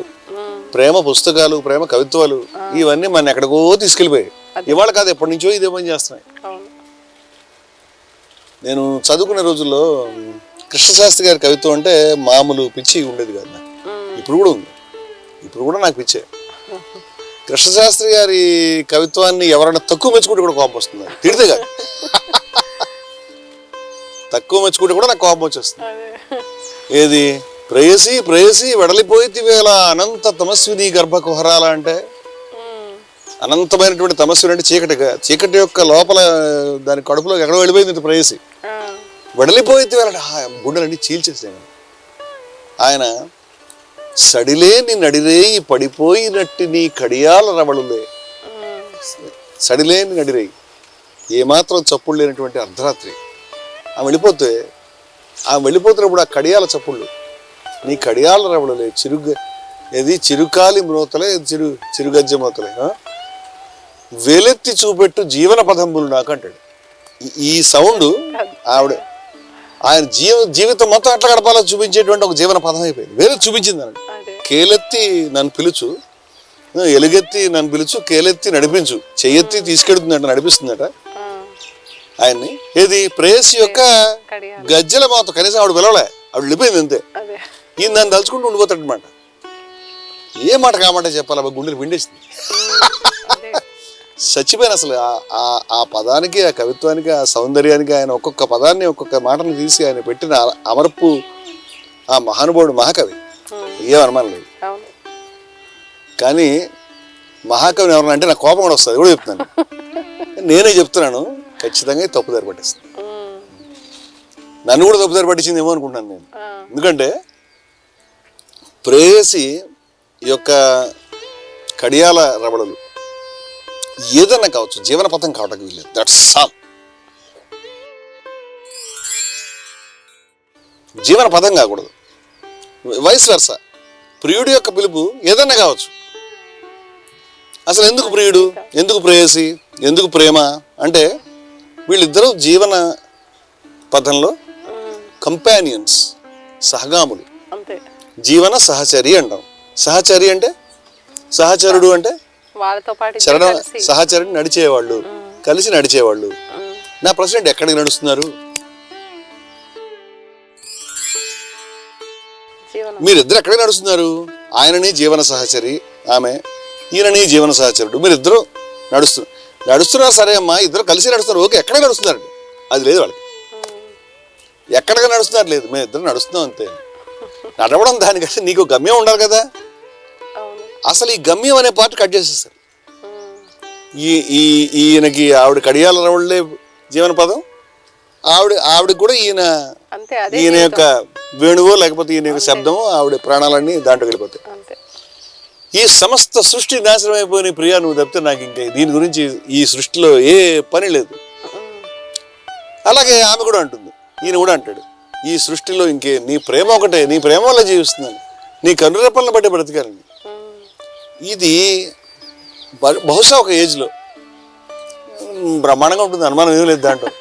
ప్రేమ పుస్తకాలు, ప్రేమ కవిత్వాలు ఇవన్నీ మన ఎక్కడికో తీసుకెళ్ళిపోయాయి. ఇవాళ కాదు, ఎప్పటి నుంచో ఇదే పని చేస్తున్నాయి. నేను చదువుకునే రోజుల్లో కృష్ణశాస్త్రి గారి కవిత్వం అంటే మామూలు పిచ్చి ఉండేది కాదు నాకు. ఇప్పుడు కూడా ఉంది, ఇప్పుడు కూడా నాకు పిచ్చే. కృష్ణశాస్త్రి గారి కవిత్వాన్ని ఎవరైనా తక్కువ మెచ్చుకుంటే కూడా కోపం వస్తుంది. తిడితే కాదు, తక్కువ మెచ్చుకుంటే కూడా నాకు కోపం వచ్చేస్తుంది. ఏది ప్రేయసి ప్రేయసి వెడలిపోయి వేళ అనంత తమస్విని గర్భకుహరాల అంటే, అనంతమైనటువంటి తమస్సు అంటే చీకటి యొక్క లోపల దాని కడుపులో ఎక్కడో వెళ్ళిపోయింది ప్రేయసి. వెడలిపోయి వేళ గుండెలన్నీ చీల్చేసాను. ఆయన సడిలేని నడిరేయి పడిపోయినట్టు నీ కడియాల రవళులే. సడిలేని నడిరేయి, ఏమాత్రం చప్పుడు లేనటువంటి అర్ధరాత్రి. ఆమె వెళ్ళిపోతున్నప్పుడు ఆ కడియాల చప్పుళ్ళు, నీ కడియాల రవళులే, చిరుకాలి మ్రోతలే, చిరుగజ్జ మోతలే, వేలెత్తి చూపెట్టు జీవన పదంబులు నాకు అంటాడు. ఈ సౌండ్ ఆయన జీవితం మొత్తం ఎట్లా గడపాలో చూపించేటువంటి ఒక జీవన పదం అయిపోయింది. వేరే చూపించింది అన్నాడు. కేలెత్తి నన్ను పిలుచు, ఎలుగెత్తి నన్ను పిలుచు, కేలెత్తి నడిపించు, చెయ్యెత్తి తీసుకెడుతుందట, నడిపిస్తుందట ఆయన్ని. ఏది ప్రేయసి యొక్క గజ్జల మోత. కనీసం ఆవిడ పిలవలే, ఆవిడ వెళ్ళిపోయింది అంతే. ఈయన దాన్ని తలుచుకుంటూ ఉండిపోతాడు అనమాట. ఏ మాట కామాట చెప్పాలి, గుండెలు పిండేసింది. చచ్చిపోయిన అసలు ఆ పదానికి, ఆ కవిత్వానికి, ఆ సౌందర్యానికి ఆయన ఒక్కొక్క పదాన్ని, ఒక్కొక్క మాటను తీసి ఆయన పెట్టిన అమర్పు, ఆ మహానుభావుడు మహాకవి, ఏం అనుమానం లేదు. కానీ మహాకవిని ఎవరన్నా అంటే నాకు కోపం కూడా వస్తుంది, కూడా చెప్తున్నాను. నేనే చెప్తున్నాను, ఖచ్చితంగా తప్పుదారి పట్టిస్తుంది. నన్ను కూడా తప్పుదారి పట్టించింది ఏమో అనుకుంటున్నాను నేను. ఎందుకంటే ప్రేయసి యొక్క కడియాల రవళలు ఏదన్నా కావచ్చు, జీవన పథం కావడానికి వీల్లేదు. That's all. జీవన పథం కాకూడదు, వైస్ వర్స. ప్రియుడి యొక్క పిలుపు ఏదన్నా కావచ్చు. అసలు ఎందుకు ప్రియుడు, ఎందుకు ప్రేయసి, ఎందుకు ప్రేమ అంటే వీళ్ళిద్దరూ జీవన పథంలో కంపానియన్స్, సహగాములు, జీవన సహచరి అంటాం. సహచరి అంటే, సహచరుడు అంటే సహచరుడు, నడిచేవాళ్ళు, కలిసి నడిచేవాళ్ళు. నా ప్రశ్న ఎక్కడికి నడుస్తున్నారు? మీరిద్దరు ఎక్కడికి నడుస్తున్నారు? ఆయనని జీవన సహచరి, ఆమె ఈయనని జీవన సహచరుడు. మీరిద్దరు నడుస్తున్నారు సరే అమ్మా, ఇద్దరు కలిసి నడుస్తున్నారు, ఓకే. ఎక్కడ నడుస్తున్నారు? అది లేదు వాళ్ళకి. ఎక్కడికి నడుస్తున్నారు లేదు, మేము ఇద్దరు నడుస్తున్నాం అంతే. నడవడం దానికంటే నీకు గమ్యం ఉండాలి కదా. అసలు ఈ గమ్యం అనే పార్ట్ కట్ చేసేస్తారు. ఈయనకి ఆవిడ కడియాల రవళ్ళే జీవన పదం, ఆవిడకి కూడా ఈయన యొక్క వేణువో లేకపోతే ఈయన యొక్క శబ్దమో, ఆవిడ ప్రాణాలన్నీ దాంట్లో వెళ్ళిపోతాయి. ఈ సమస్త సృష్టి నాశనం అయిపోయిన ప్రియా నువ్వు తప్పితే నాకు ఇంకా దీని గురించి ఈ సృష్టిలో ఏ పని లేదు. అలాగే ఆమె కూడా అంటుంది, ఈయన కూడా అంటాడు, ఈ సృష్టిలో ఇంకే నీ ప్రేమ ఒకటే, నీ ప్రేమ వల్ల జీవిస్తున్నాను, నీ కనురెప్పలను బట్టి బ్రతికాను. ఇది బహుశా ఒక ఏజ్లో బ్రహ్మాండంగా ఉంటుంది, అనుమానం ఏం లేదు దాంట్లో.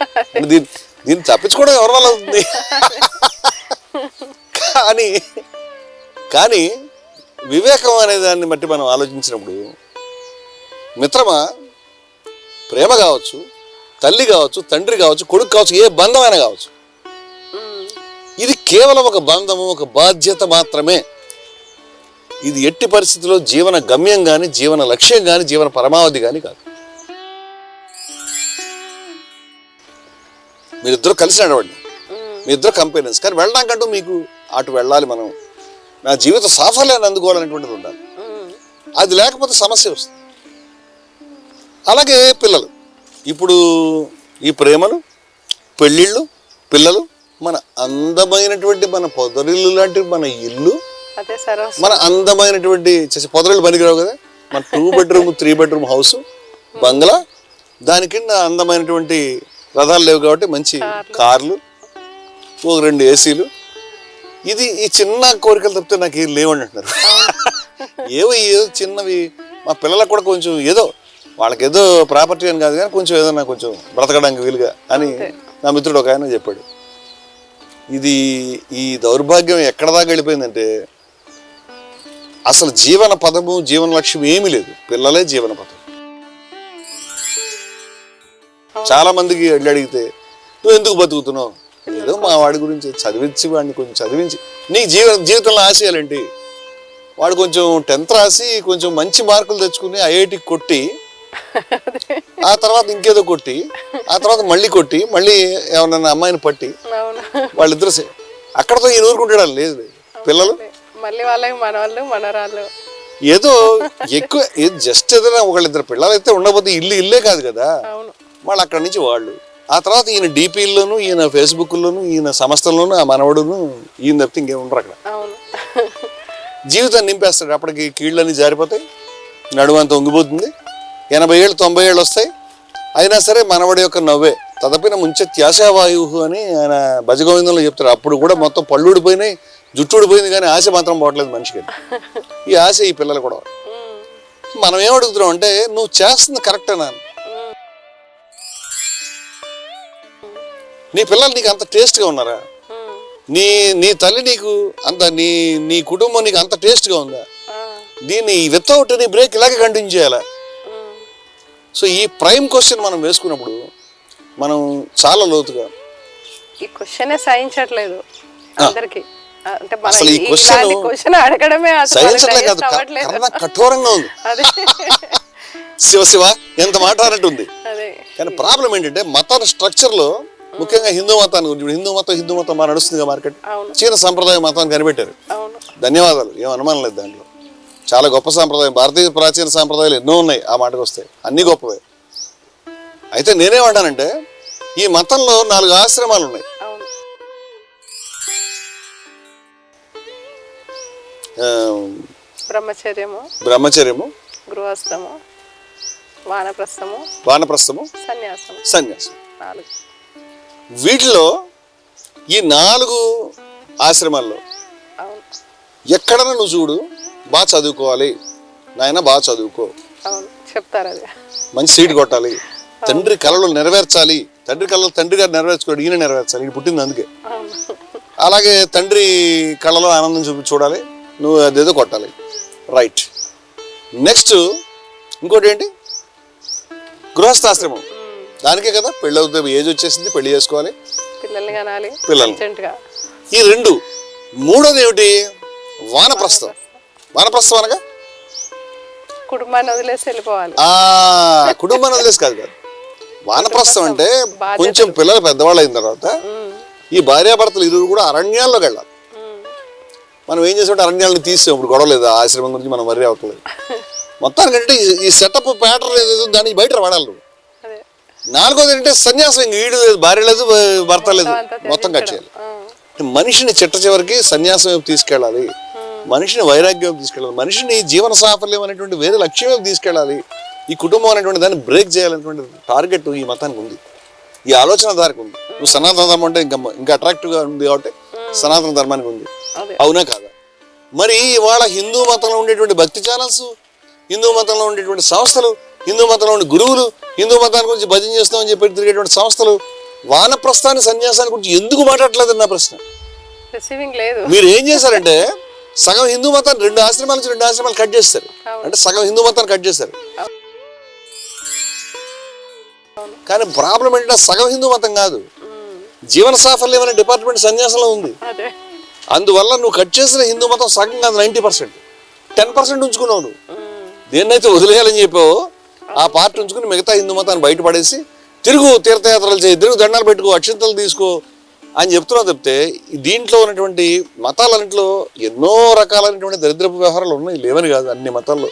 దీన్ని తప్పించుకోవడం ఎవరి వల్ల అవుతుంది? కానీ వివేకం అనే దాన్ని బట్టి మనం ఆలోచించినప్పుడు, మిత్రమా, ప్రేమ కావచ్చు, తల్లి కావచ్చు, తండ్రి కావచ్చు, కొడుకు కావచ్చు, ఏ బంధమైనా కావచ్చు, ఇది కేవలం ఒక బంధము, ఒక బాధ్యత మాత్రమే. ఇది ఎట్టి పరిస్థితుల్లో జీవన గమ్యం కానీ, జీవన లక్ష్యం కానీ, జీవన పరమావధి కానీ కాదు. మీరిద్దరు కలిసి నడవండి, మీ ఇద్దరు కంపెనీస్, కానీ వెళ్ళడానికంటూ మీకు అటు వెళ్ళాలి. మనం నా జీవిత సాఫల్యాన్ని అందుకోవాలనేటువంటిది ఉండాలి. అది లేకపోతే సమస్య వస్తుంది. అలాగే పిల్లలు, ఇప్పుడు ఈ ప్రేమలు, పెళ్ళిళ్ళు, పిల్లలు, మన అందమైనటువంటి మన పొదరిల్లు లాంటి మన ఇల్లు, మన అందమైనటువంటి పొదరిల్లు పనికిరావు కదా, మన 2 bedroom 3 bedroom హౌస్, బంగ్లా, దాని కింద అందమైనటువంటి రథాలు లేవు కాబట్టి మంచి కార్లు, ఒక 2 ఏసీలు. ఇది ఈ చిన్న కోరికలు తప్పితే నాకు ఏం లేవండి అంటున్నారు. ఏదో చిన్నవి. మా పిల్లలకు కూడా కొంచెం ఏదో, వాళ్ళకి ఏదో ప్రాపర్టీ అని కాదు కానీ కొంచెం ఏదన్నా కొంచెం బ్రతకడానికి వీలుగా అని నా మిత్రుడు ఒక ఆయన చెప్పాడు. ఇది ఈ దౌర్భాగ్యం ఎక్కడ దాకా వెళ్ళిపోయిందంటే, అసలు జీవన పదము, జీవన లక్ష్యం ఏమీ లేదు, పిల్లలే జీవన పదం. చాలా మందికి అడిగితే, నువ్వు ఎందుకు బతుకుతున్నావు? ఏదో మా వాడి గురించి చదివించి, వాడిని కొంచెం చదివించి, నీ జీవితంలో ఆశయాలేంటి? వాడు కొంచెం 10th రాసి కొంచెం మంచి మార్కులు తెచ్చుకుని ఐఐటికి కొట్టి, ఆ తర్వాత ఇంకేదో కొట్టి, ఆ తర్వాత మళ్ళీ కొట్టి, మళ్ళీ ఏమన్నా అమ్మాయిని పట్టి, వాళ్ళిద్దరు అక్కడతో ఈయన ఊరుకుంటాడు. లేదు, పిల్లలు ఏదో ఎక్కువ, జస్ట్ ఏదైనా ఒకళ్ళిద్దరు పిల్లలు అయితే ఉండకపోతే ఇల్లే కాదు కదా. వాళ్ళు అక్కడి నుంచి వాళ్ళు, ఆ తర్వాత ఈయన డీపీల్లోనూ, ఈయన ఫేస్బుక్లోను, ఈయన సంస్థల్లోనూ ఆ మనవడును, ఈయన తప్పితే ఇంకేం ఉండరు అక్కడ. జీవితాన్ని నింపేస్తాడు. అప్పటికి కీళ్ళన్నీ జారిపోతాయి, నడుమంత వంగిపోతుంది, 80 ఏళ్ళు 90 ఏళ్ళు వస్తాయి. అయినా సరే మనవడి యొక్క నవ్వే తదపిన ముంచె త్యాశావాయు అని ఆయన భజగోవిందంలో చెప్తారు. అప్పుడు కూడా మొత్తం పళ్ళు ఊడిపోయినాయి, జుట్టు ఊడిపోయింది, కానీ ఆశ మాత్రం పోవట్లేదు మనిషికి. ఈ ఆశ ఈ పిల్లలు కూడా. మనం ఏం అడుగుతున్నాం అంటే, నువ్వు చేస్తుంది కరెక్టేనా? నీ పిల్లలు నీకు అంత టేస్ట్గా ఉన్నారా? నీ తల్లి నీకు అంత, నీ కుటుంబం నీకు అంత టేస్ట్గా ఉందా? దీన్ని వితౌట్ నీ బ్రేక్ ఇలాగే కంటిన్యూ చేయాలా? సో ఈ ప్రైమ్ క్వశ్చన్ మనం వేసుకున్నప్పుడు మనం చాలా లోతుగా, ఈ క్వశ్చనే సహించట్లేదు అందరికి. అసలు ఈ క్వశ్చన్ అడగడమే సహించట్లే కాదు, కఠోరంగా ఉంది. శివ ఎంత మాట అన్నట్టుంది. కానీ ప్రాబ్లం ఏంటంటే, మత స్ట్రక్చర్ లో ముఖ్యంగా హిందూ మతాన్ని గురించి, హిందూ మతం బాగా నడుస్తుంది మార్కెట్. చీన సంప్రదాయ మతాన్ని కనిపెట్టారు. ధన్యవాదాలు, ఏం అనుమానం లేదు దాంట్లో. చాలా గొప్ప సాంప్రదాయం, భారతీయ ప్రాచీన సాంప్రదాయాలు ఎన్నో ఉన్నాయి. ఆ మాటకు వస్తాయి, అన్ని గొప్పవే. అయితే నేనేమంటానంటే, ఈ మతంలో 4 ఆశ్రమాలు ఉన్నాయి. బ్రహ్మచర్యము, గృహస్థము, వానప్రస్థము, సన్యాసం. వీటిలో ఈ 4 ఆశ్రమాల్లో ఎక్కడన్నా నువ్వు చూడు, బాగా చదువుకోవాలి నాయన, బాగా చదువుకో చెప్తారు, అది మంచి సీట్ కొట్టాలి, తండ్రి కళలు నెరవేర్చాలి, తండ్రి కళలు తండ్రి గారు నెరవేర్చుకోడు, ఈయన నెరవేర్చాలి, ఈయన పుట్టింది అందుకే. అలాగే తండ్రి కళలో ఆనందం చూడాలి, నువ్వు అదేదో కొట్టాలి. రైట్. నెక్స్ట్ ఇంకోటి ఏంటి? గృహస్థాశ్రమం. దానికే కదా పెళ్ళి అవుతుంది, ఏజ్ వచ్చేసింది, పెళ్లి చేసుకోవాలి, పిల్లలు. ఈ 2. మూడోది ఏమిటి? వానప్రస్థం. వానప్రస్థం అనగా కుటుంబాన్ని వదిలేసి వెళ్ళిపోవాలి. కుటుంబాన్ని వదిలేసి కాదు. వానప్రస్థం అంటే కొంచెం పిల్లలు పెద్దవాళ్ళు అయిన తర్వాత ఈ భార్యాభర్తలు ఇరువురు కూడా అరణ్యాల్లోకి వెళ్ళాలి. మనం ఏం చేసామంటే అరణ్యాలను తీసాం. ఇప్పుడు గొడవలేదు, ఆశ్రమం గురించి మనం మరీ అవ్వట్లేదు. మొత్తానికంటే ఈ సెటప్ ప్యాటర్న్ ఏదో దానికి బయట వాడాలి నువ్వు. 4వది ఏంటంటే సన్యాసం. ఇంక ఈడు లేదు, భార్య లేదు, భర్త లేదు, మొత్తం కట్ చేయాలి. మనిషిని చిట్ట చివరికి సన్యాసం వైపు తీసుకెళ్ళాలి, మనిషిని వైరాగ్యం వైపు తీసుకెళ్ళాలి, మనిషిని జీవన సాఫల్యం అనేటువంటి వేరే లక్ష్యం వైపు తీసుకెళ్ళాలి. ఈ కుటుంబం అనేటువంటి దాన్ని బ్రేక్ చేయాలనేటువంటి టార్గెట్ ఈ మతానికి ఉంది. ఈ ఆలోచన ధారకు ఉంది. నువ్వు సనాతన ధర్మం అంటే ఇంకా అట్రాక్టివ్గా ఉంది కాబట్టి సనాతన ధర్మానికి ఉంది. అవునా కాదా? మరి ఇవాళ హిందూ మతంలో ఉండేటువంటి భక్తి ఛానల్స్, హిందూ మతంలో ఉండేటువంటి సంస్థలు, హిందూ మతంలో ఉండే గురువులు, హిందూ మతాన్ని గురించి భజన చేస్తామని చెప్పి తిరిగేటువంటి సంస్థలు వానప్రస్థాని సన్యాసాన్ని గురించి ఎందుకు మాట్లాడలేదు నా ప్రశ్న. మీరు ఏం చేశారంటే సగం హిందూ మతాన్ని 2 ఆశ్రమాల నుంచి 2 ఆశ్రమాలు కట్ చేస్తారు. అంటే సగం హిందూ మతాన్ని కట్ చేస్తారు. కానీ ప్రాబ్లం ఏంటంటే సగం హిందూ మతం కాదు, జీవన సాఫల్యం అనే డిపార్ట్మెంట్ సన్యాసంలో ఉంది. అందువల్ల నువ్వు కట్ చేసిన హిందూ మతం సగం కాదు, 90%, 10% ఉంచుకున్నావు. నువ్వు దేన్నైతే వదిలేయాలని చెప్పావో ఆ పార్ట్ ఉంచుకుని మిగతా హిందూ మతాన్ని బయటపడేసి తిరుగు తీర్థయాత్రలు చేయి, తిరుగు దండాలు పెట్టుకో, అక్షంతలు తీసుకో అని చెప్తున్నావు. చెప్తే దీంట్లో ఉన్నటువంటి మతాలన్నింటిలో ఎన్నో రకాలైనటువంటి దరిద్రపు వ్యవహారాలు ఉన్నాయి, లేవని కాదు. అన్ని మతాల్లో,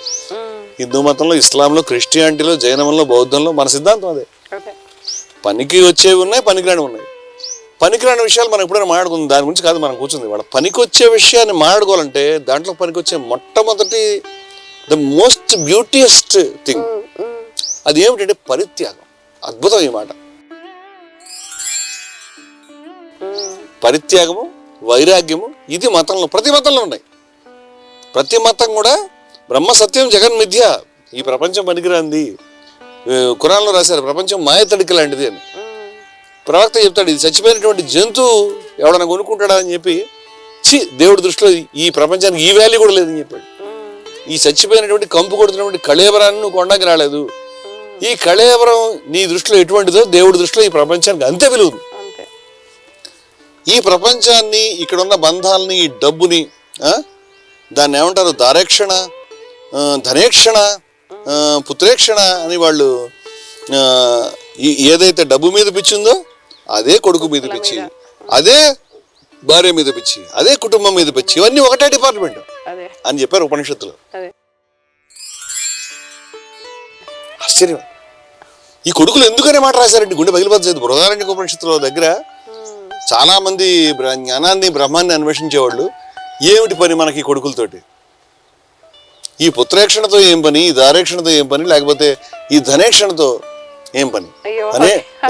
హిందూ మతంలో, ఇస్లాంలో, క్రిస్టియానిటీలో, జైనంలో, బౌద్ధంలో మన సిద్ధాంతం అదే. పనికి వచ్చేవి ఉన్నాయి, పనికిరాని ఉన్నాయి. పనికిరాని విషయాలు మనం ఎప్పుడైనా మాట్లాడుకుందాం, దాని గురించి కాదు మనం కూర్చుంది. వాళ్ళ పనికి వచ్చే విషయాన్ని మాట్లాడుకోవాలంటే దాంట్లో పనికి వచ్చే మొట్టమొదటి ద మోస్ట్ బ్యూటియస్ట్ థింగ్ అది ఏమిటంటే పరిత్యాగం. అద్భుతం ఈ మాట. పరిత్యాగము, వైరాగ్యము, ఇది మతంలో ప్రతి మతంలో ఉన్నాయి. ప్రతి మతం కూడా బ్రహ్మ సత్యం జగన్ మిథ్య, ఈ ప్రపంచం పనికిరాంది. ఖురాన్లో రాశారు ప్రపంచం మాయతడికి లాంటిది అని. ప్రవక్త చెప్తాడు ఇది చచ్చిపోయినటువంటి జంతువు ఎవడన్నా కొనుక్కుంటాడా అని చెప్పి, దేవుడి దృష్టిలో ఈ ప్రపంచానికి ఈ వాల్యూ కూడా లేదని చెప్పాడు. ఈ చచ్చిపోయినటువంటి కంపు కొడుతున్నటువంటి కళేబరాన్ని నువ్వు కొండకి రాలేదు. ఈ కళేబరం నీ దృష్టిలో ఎటువంటిదో దేవుడి దృష్టిలో ఈ ప్రపంచానికి అంతే విలువ. ఈ ప్రపంచాన్ని, ఇక్కడ ఉన్న బంధాలని, ఈ డబ్బుని, దాన్ని ఏమంటారు దారేక్షణ, ధనేక్షణ, పుత్రేక్షణ అని వాళ్ళు ఏదైతే డబ్బు మీద పిచ్చిందో అదే కొడుకు మీద పిచ్చి, అదే భార్య మీద పిచ్చి, అదే కుటుంబం మీద పిచ్చి, ఇవన్నీ ఒకటే డిపార్ట్మెంట్ అని చెప్పారు ఉపనిషత్తులో. ఆశ్చర్యం. ఈ కొడుకులు ఎందుకనే మాట రాశారండి, గుండె పగిలిపోతుంది. బృహదారణ్యక ఉపనిషత్తులో దగ్గర చాలా మంది జ్ఞానాన్ని, బ్రహ్మాన్ని అన్వేషించేవాళ్ళు ఏమిటి పని మనకి ఈ కొడుకులతోటి, ఈ పుత్రేక్షణతో ఏం పని, ఈ దారేక్షణతో ఏం పని, లేకపోతే ఈ ధనేక్షణతో ఏం పని,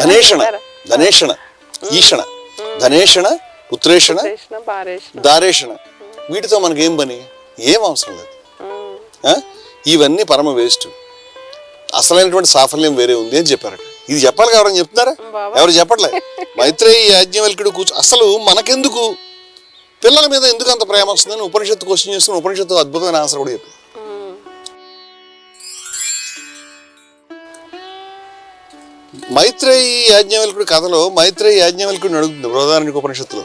ధనేషణ, ఈషణ, ధనేషణ, పుత్రేషణ, దారేషణ, వీటితో మనకేం పని, ఏం అవసరం లేదు. ఇవన్నీ పరమ వేస్ట్. అసలైనటువంటి సాఫల్యం వేరే ఉంది అని చెప్పారట. ఇది చెప్పాలి ఎవరైనా చెప్తున్నారా? ఎవరు చెప్పట్లే. మైత్రేయి యాజ్ఞవల్క్యుడు అసలు మనకెందుకు, పిల్లల మీద ఎందుకు అంత ప్రేమ వస్తుందని ఉపనిషత్తు క్వశ్చన్ చేస్తున్న ఉపనిషత్తు అద్భుతమైన ఆన్సర్ కూడా చెప్పి, మైత్రేయి యాజ్ఞవల్క్యుడి కథలో మైత్రేయి యాజ్ఞవల్క్యుడిని అడుగుతుంది బృహదారణ్యక ఉపనిషత్తులో.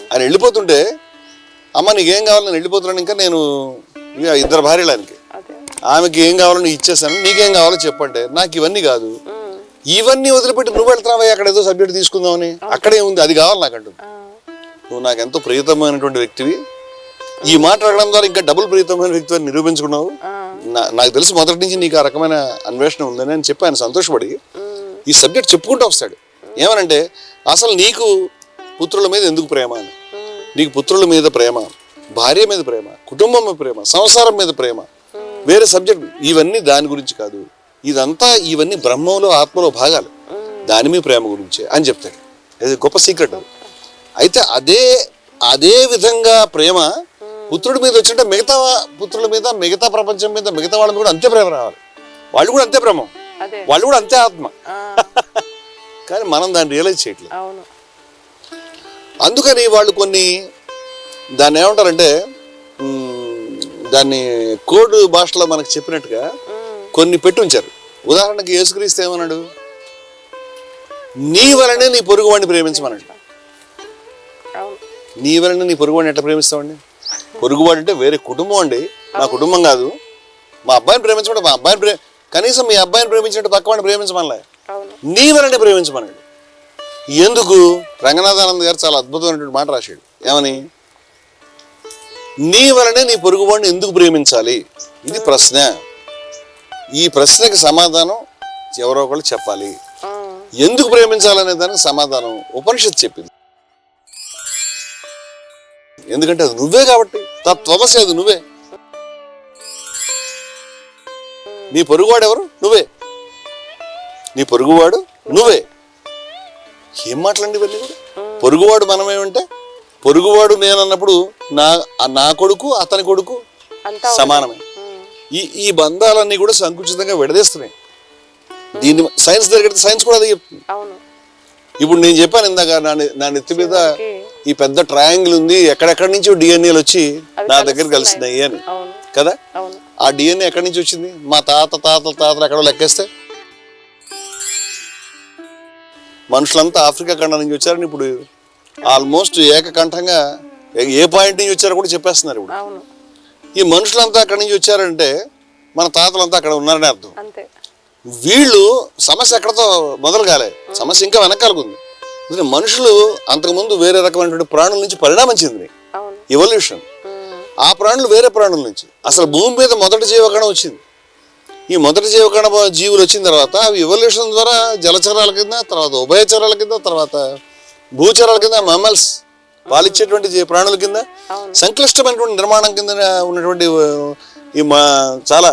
ఆయన వెళ్ళిపోతుంటే, అమ్మ నీకేం కావాలి, నేను వెళ్ళిపోతున్నాను, ఇంకా నేను 2 భార్యలు ఆయనకి, ఆమెకి ఏం కావాలో నేను ఇచ్చేసాను, నీకేం కావాలో చెప్పంటే, నాకు ఇవన్నీ కాదు, ఇవన్నీ వదిలిపెట్టి నువ్వు వెళ్తున్నావా అక్కడ ఏదో సబ్జెక్ట్ తీసుకుందామని, అక్కడే ఉంది, అది కావాలి నాకు అంటుంది. నువ్వు నాకు ఎంతో ప్రియతమైనటువంటి వ్యక్తివి, ఈ మాట అడగడం ద్వారా ఇంకా డబుల్ ప్రియతమైన వ్యక్తి అని నిరూపించుకున్నావు. నాకు తెలుసు మొదటి నుంచి నీకు ఆ రకమైన అన్వేషణ ఉందని అని చెప్పి ఆయన సంతోషపడి ఈ సబ్జెక్ట్ చెప్పుకుంటూ వస్తాడు. ఏమనంటే అసలు నీకు పుత్రుల మీద ఎందుకు ప్రేమ అని, నీకు పుత్రుల మీద ప్రేమ, భార్య మీద ప్రేమ, కుటుంబం మీద ప్రేమ, సంసారం మీద ప్రేమ, వేరే సబ్జెక్ట్, ఇవన్నీ దాని గురించి కాదు, ఇదంతా ఇవన్నీ బ్రహ్మంలో, ఆత్మలో భాగాలు, దాని మీద ప్రేమ గురించే అని చెప్తాడు. ఇది గొప్ప సీక్రెట్. అయితే అదే విధంగా ప్రేమ పుత్రుడి మీద వచ్చింటే మిగతా పుత్రుల మీద, మిగతా ప్రపంచం మీద, మిగతా వాళ్ళ మీద కూడా అంతే ప్రేమ రావాలి. వాళ్ళు కూడా అంతే బ్రహ్మం, వాళ్ళు కూడా అంతే ఆత్మ. కానీ మనం దాన్ని రియలైజ్ చేయట్లేదు. అందుకని వాళ్ళు కొన్ని దాన్ని ఏమంటారంటే, దాన్ని కోడ్ భాషలో మనకు చెప్పినట్టుగా కొన్ని పెట్టి ఉంచారు. ఉదాహరణకి యేసుక్రీస్తు ఏమన్నాడు, నీ వలనే నీ పొరుగువాడిని ప్రేమించమన్నాడు. నీ వలనే నీ పొరుగువాడిని ఎట్లా ప్రేమిస్తామండి? పొరుగువాడు అంటే వేరే కుటుంబం అండి, నా కుటుంబం కాదు. మా అబ్బాయిని ప్రేమించమంటే మా అబ్బాయిని కనీసం మీ అబ్బాయిని ప్రేమించినట్టు పక్కవాడిని ప్రేమించమనలే, నీ వలనే ప్రేమించమన్నాడు. ఎందుకు? రంగనాథానంద్ గారు చాలా అద్భుతమైనటువంటి మాట రాశాడు. ఏమని? నీ వలనే నీ పొరుగువాడిని ఎందుకు ప్రేమించాలి? ఇది ప్రశ్న. ఈ ప్రశ్నకి సమాధానం ఎవరో ఒకళ్ళు చెప్పాలి. ఎందుకు ప్రేమించాలనే దానికి సమాధానం ఉపనిషత్తు చెప్పింది. ఎందుకంటే అది నువ్వే కాబట్టి, తత్వమసి, అది నువ్వే. నీ పొరుగువాడు ఎవరు? నువ్వే. నీ పొరుగువాడు నువ్వే. ఏం మాట్లాడండి ఇవన్నీ కూడా? పొరుగువాడు మనమేమంటే పొరుగువాడు నేను అన్నప్పుడు నా కొడుకు అతని కొడుకు సమానమే. ఈ బంధాలన్నీ కూడా సంకుచితంగా విడదీస్తున్నాయి. దీన్ని సైన్స్ దగ్గర సైన్స్ కూడా అదే చెప్తుంది. ఇప్పుడు నేను చెప్పాను ఇందాక నా నెత్తి మీద ఈ పెద్ద ట్రయాంగిల్ ఉంది, ఎక్కడెక్కడి నుంచో డిఎన్ఏలు వచ్చి నా దగ్గర కలిసినాయి అని కదా. ఆ డిఎన్ఏ ఎక్కడి నుంచి వచ్చింది? మా తాతలు ఎక్కడో లెక్కేస్తే మనుషులంతా ఆఫ్రికా ఖండం నుంచి వచ్చారని ఇప్పుడు ఆల్మోస్ట్ ఏకకంఠంగా ఏ పాయింట్ నుంచి వచ్చారో కూడా చెప్పేస్తున్నారు. ఇప్పుడు ఈ మనుషులంతా అక్కడి నుంచి వచ్చారంటే మన తాతలంతా అక్కడ ఉన్నారని అర్థం. వీళ్ళు సమస్య ఎక్కడతో మొదలు కాలే, సమస్య ఇంకా వెనకాలకుంది. మనుషులు అంతకుముందు వేరే రకమైనటువంటి ప్రాణుల నుంచి పరిణామం చెందినాయి, ఎవల్యూషన్. ఆ ప్రాణులు వేరే ప్రాణుల నుంచి. అసలు భూమి మీద మొదటి జీవకణం వచ్చింది. ఈ మొదటి జీవకణ జీవులు వచ్చిన తర్వాత అవి ఎవల్యూషన్ ద్వారా జలచరాల కింద, తర్వాత ఉభయచరాల కింద, తర్వాత భూచరాల కింద, మమ్మల్స్ పాలిచ్చేటువంటి ప్రాణుల కింద, సంక్లిష్టమైనటువంటి నిర్మాణం కింద ఉన్నటువంటి ఈ చాలా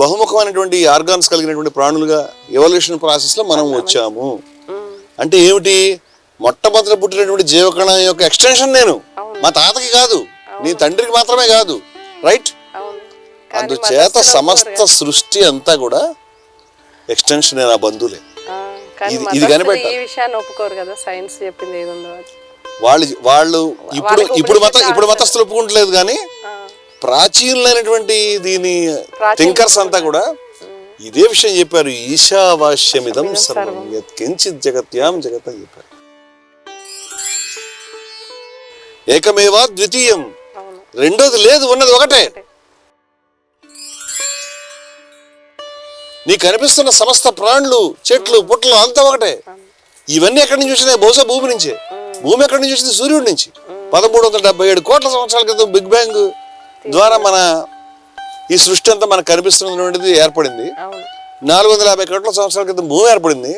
బహుముఖమైనటువంటి ఆర్గాన్స్ కలిగినటువంటి ప్రాణులుగా ఎవల్యూషన్ ప్రాసెస్లో మనం వచ్చాము. అంటే ఏమిటి? మొట్టమొదటి పుట్టినటువంటి జీవకణం యొక్క ఎక్స్టెన్షన్ నేను, మా తాతకి కాదు, నీ తండ్రికి మాత్రమే కాదు, రైట్? అందుచేత సమస్త సృష్టి అంతా కూడా ఎక్స్టెన్షన్ నా బంధువులే. ఇది కనిపెట్టాలి. వాళ్ళు ఇప్పుడు మతస్థులు ఒప్పుకుంటలేదు, కానీ ప్రాచీనులైనటువంటి దీని థింకర్స్ అంతా కూడా ఇదే విషయం చెప్పారు. ఈశావాస్యమిదం సర్వం యత్కించిత్ జగత్యాం జగత్ అని చెప్పారు. ఏకమేవా ద్వితీయం, రెండోది లేదు, ఉన్నది ఒకటే. నీకు కనిపిస్తున్న సమస్త ప్రాణులు, చెట్లు, పుట్టలు అంతా ఒకటే. ఇవన్నీ ఎక్కడి నుంచి వచ్చినాయి? బహుశా భూమి నుంచే. భూమి ఎక్కడి నుంచి వచ్చింది? సూర్యుడి నుంచి. 1377 కోట్ల సంవత్సరాల క్రితం బిగ్ బ్యాంగ్ ద్వారా మన ఈ సృష్టి అంతా మనకు కనిపిస్తున్నటువంటిది ఏర్పడింది. 450 కోట్ల సంవత్సరాల క్రితం భూమి ఏర్పడింది.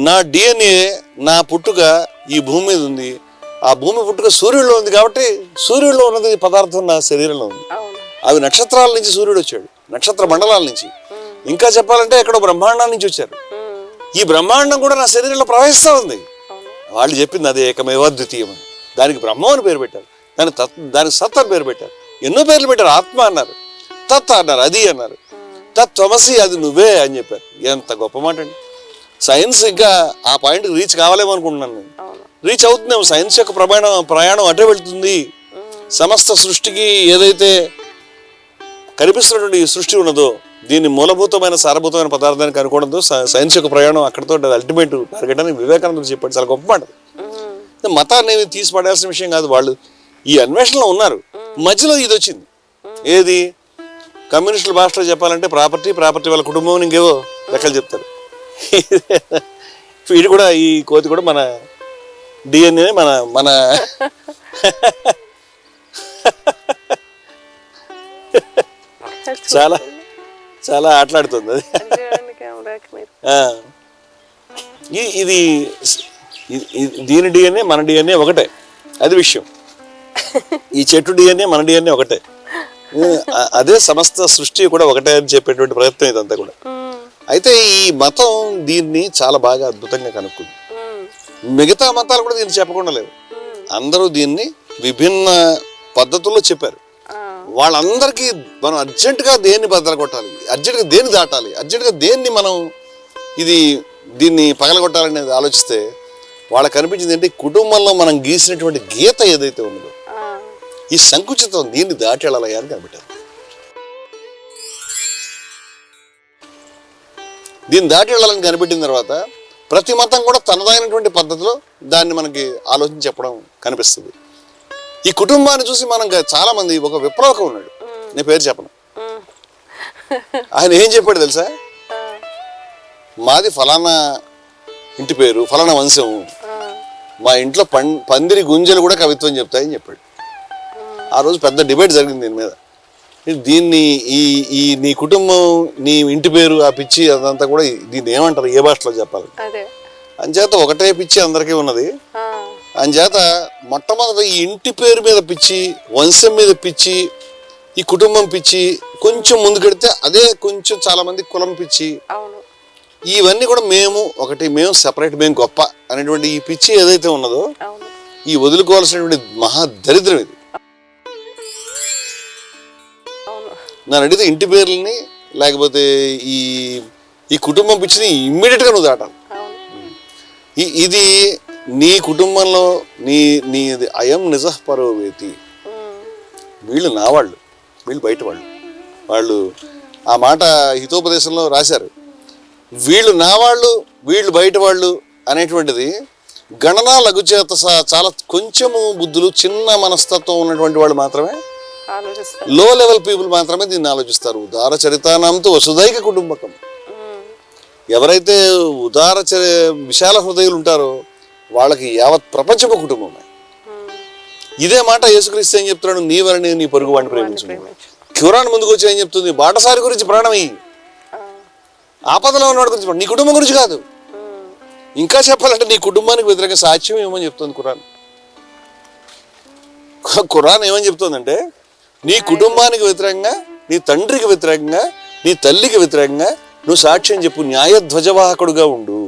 నా డిఎన్ఏ, నా పుట్టుక ఈ భూమి మీద ఉంది. ఆ భూమి పుట్టుక సూర్యుడిలో ఉంది కాబట్టి సూర్యుడిలో ఉన్నది పదార్థం నా శరీరంలో ఉంది. అవి నక్షత్రాల నుంచి సూర్యుడు వచ్చాడు, నక్షత్ర మండలాల నుంచి. ఇంకా చెప్పాలంటే ఎక్కడో బ్రహ్మాండం నుంచి వచ్చారు. ఈ బ్రహ్మాండం కూడా నా శరీరంలో ప్రవహిస్తూ ఉంది. వాళ్ళు చెప్పింది అదే ఏకమేవా ద్వితీయం అని. దానికి బ్రహ్మం అని పేరు పెట్టారు, దానికి సత్ అని పేరు పెట్టారు, ఎన్నో పేర్లు పెట్టారు. ఆత్మ అన్నారు, తత్ అన్నారు, అది అన్నారు, తత్వమసి, అది నువ్వే అని చెప్పారు. ఎంత గొప్ప మాట అండి. సైన్స్ ఇంకా ఆ పాయింట్కి రీచ్ కావాలేమో అనుకుంటున్నాను నేను. రీచ్ అవుతుందేమో. సైన్స్ యొక్క ప్రయాణం అటే వెళ్తుంది. సమస్త సృష్టికి ఏదైతే కనిపిస్తున్నటువంటి సృష్టి ఉన్నదో, దీన్ని మూలభూతమైన సారభూతమైన పదార్థాన్ని కనుక్కోవడంతో సైన్స్ యొక్క ప్రయాణం అక్కడతో అల్టిమేట్ టార్గెట్ అని వివేకానందుడు చెప్పాడు. చాలా గొప్ప మాట. మతాన్ని తీసి పడాల్సిన విషయం కాదు. వాళ్ళు ఈ అన్వేషణలో ఉన్నారు. మధ్యలో ఇది వచ్చింది. ఏది? కమ్యూనిస్టుల భాషలో చెప్పాలంటే ప్రాపర్టీ వాళ్ళ కుటుంబం, ఇంకేవో లెక్కలు చెప్తారు. వీడు కూడా, ఈ కోతి కూడా మన డిఎన్ఏ, మన చాలా చాలా ఆటలాడుతుంది అది. ఇది దీని డిఎన్ఏ మన డిఎన్ఏ ఒకటే, అది విషయం. ఈ చెట్టు డిఎన్ఏ మన డిఎన్ఏ ఒకటే. అదే సమస్త సృష్టి కూడా ఒకటే అని చెప్పేటువంటి ప్రయత్నం ఇదంతా కూడా. అయితే ఈ మతం దీన్ని చాలా బాగా అద్భుతంగా కనుక్కుంది. మిగతా మతాలు కూడా దీన్ని చెప్పకుండా లేవు. అందరూ దీన్ని విభిన్న పద్ధతుల్లో చెప్పారు. వాళ్ళందరికీ మనం అర్జెంటుగా దేన్ని బద్దలు కొట్టాలి, అర్జెంటుగా దేన్ని దాటాలి, అర్జెంటుగా దేన్ని మనం దీన్ని పగలగొట్టాలనేది ఆలోచిస్తే వాళ్ళకి కనిపించింది ఏంటి? కుటుంబంలో మనం గీసినటువంటి గీత ఏదైతే ఉన్నదో, ఈ సంకుచితం, దీన్ని దాటి వెళ్ళాలి అని కనిపెట్టారు. దీన్ని దాటి వెళ్ళాలని కనిపెట్టిన తర్వాత ప్రతి మతం కూడా తనదైనటువంటి పద్ధతిలో దాన్ని మనకి ఆలోచించి చెప్పడం కనిపిస్తుంది. ఈ కుటుంబాన్ని చూసి మనం చాలా మంది, ఒక విప్లవకం ఉన్నాడు, నేను పేరు చెప్పను, ఆయన ఏం చెప్పాడు తెలుసా? మాది ఫలానా ఇంటి పేరు, ఫలానా వంశం, మా ఇంట్లో పందిరి గుంజలు కూడా కవిత్వం చెప్తాయని చెప్పాడు. ఆ రోజు పెద్ద డిబేట్ జరిగింది దీని మీద. దీన్ని ఈ నీ కుటుంబం, నీ ఇంటి పేరు, ఆ పిచ్చి అదంతా కూడా దీన్ని ఏమంటారు, ఏ భాషలో చెప్పాలి? అంచేత ఒకటే పిచ్చి అందరికీ ఉన్నది. అంచేత మొట్టమొదటి ఈ ఇంటి పేరు మీద పిచ్చి, వంశం మీద పిచ్చి, ఈ కుటుంబం పిచ్చి, కొంచెం ముందుకెడితే అదే కొంచెం చాలా మంది కులం పిచ్చి, ఇవన్నీ కూడా మేము సెపరేట్, మేము గొప్ప అనేటువంటి ఈ పిచ్చి ఏదైతే ఉన్నదో అవును ఈ వదులుకోవాల్సినటువంటి మహా దరిద్రం ఇది. అవును నన్ను అడిగితే ఇంటి పేర్లని లేకపోతే ఈ ఈ కుటుంబం పిచ్చిని ఇమ్మీడియట్గా నువ్వు దాటాలి. అవును ఇది నీ కుటుంబంలో నీ అయం నిజ పరోవేతి. వీళ్ళు నా వాళ్ళు, వీళ్ళు బయట వాళ్ళు ఆ మాట హితోపదేశంలో రాశారు. వీళ్ళు నా వాళ్ళు, వీళ్ళు బయట వాళ్ళు అనేటువంటిది గణన లఘుచేత చాలా కొంచెము బుద్ధులు, చిన్న మనస్తత్వం ఉన్నటువంటి వాళ్ళు మాత్రమే, ఆలోచిస్తారు. లో లెవెల్ పీపుల్ మాత్రమే దీన్ని ఆలోచిస్తారు. ఉదార చరితానాంతో వసుదైక కుటుంబకం. ఎవరైతే విశాల హృదయులు ఉంటారో వాళ్ళకి యావత్ ప్రపంచపు కుటుంబమే. ఇదే మాట యేసుక్రీస్తు ఏం చెప్తున్నాడు, నీ వలని నీ పొరుగు వాడిని ప్రేమించు. ఖురాన్ ముందుకు వచ్చి ఏం చెప్తుంది, బాటసారి గురించి ప్రాణం ఇయ్యి, ఆపదలో ఉన్నవాడి గురించి, నీ కుటుంబం గురించి కాదు. ఇంకా చెప్పాలంటే నీ కుటుంబానికి వ్యతిరేకంగా సాక్ష్యం ఏమని చెప్తుంది ఖురాన్. ఖురాన్ ఏమని చెప్తుందంటే నీ కుటుంబానికి వ్యతిరేకంగా, నీ తండ్రికి వ్యతిరేకంగా, నీ తల్లికి వ్యతిరేకంగా నువ్వు సాక్ష్యం చెప్పు, న్యాయ ధ్వజవాహకుడుగా ఉండు,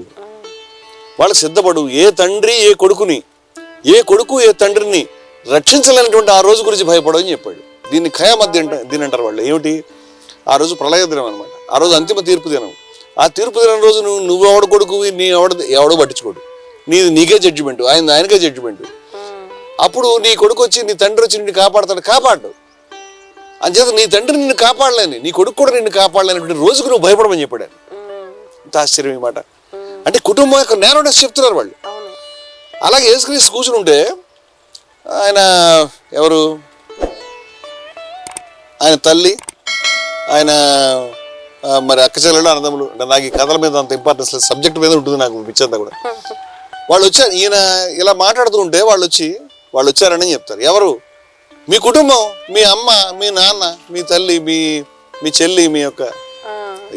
వాళ్ళకి సిద్ధపడు. ఏ తండ్రి ఏ కొడుకుని, ఏ కొడుకు ఏ తండ్రిని రక్షించలేనటువంటి ఆ రోజు గురించి భయపడని చెప్పాడు. దీన్ని ఖయామత్ దీని అంటారు వాళ్ళు. ఏమిటి? ఆ రోజు ప్రళయ దినం అనమాట. ఆ రోజు అంతిమ తీర్పు దినం. ఆ తీర్పు దినం రోజు నువ్వు ఎవడ కొడుకువి, ఎవడో పట్టించుకోడు, నీకే జడ్జిమెంట్, ఆయనకే జడ్జిమెంట్. అప్పుడు నీ కొడుకు వచ్చి, నీ తండ్రి వచ్చి నిన్ను కాపాడు. అంచేత నీ తండ్రి నిన్ను కాపాడలేని, నీ కొడుకు కూడా నిన్ను కాపాడలేనటువంటి రోజుకు నువ్వు భయపడమని చెప్పాడు. ఇంత ఆశ్చర్యం ఈ మాట. అంటే కుటుంబం యొక్క నేరోనెస్ చెప్తున్నారు వాళ్ళు. అలాగే యేసుక్రీస్తు కూర్చుని ఉంటే ఆయన ఎవరు, ఆయన తల్లి, ఆయన మరి అక్క చెల్లెలు అన్నదమ్ములు. అంటే నాకు ఈ కథల మీద అంత ఇంపార్టెన్స్ లేదు, సబ్జెక్ట్ మీద ఉంటుంది నాకు పిచ్చంతా కూడా. వాళ్ళు వచ్చారు, ఈయన ఇలా మాట్లాడుతూ ఉంటే వాళ్ళు వచ్చారని చెప్తారు. ఎవరు? మీ కుటుంబం, మీ అమ్మ, మీ నాన్న, మీ తల్లి, మీ చెల్లి, మీ యొక్క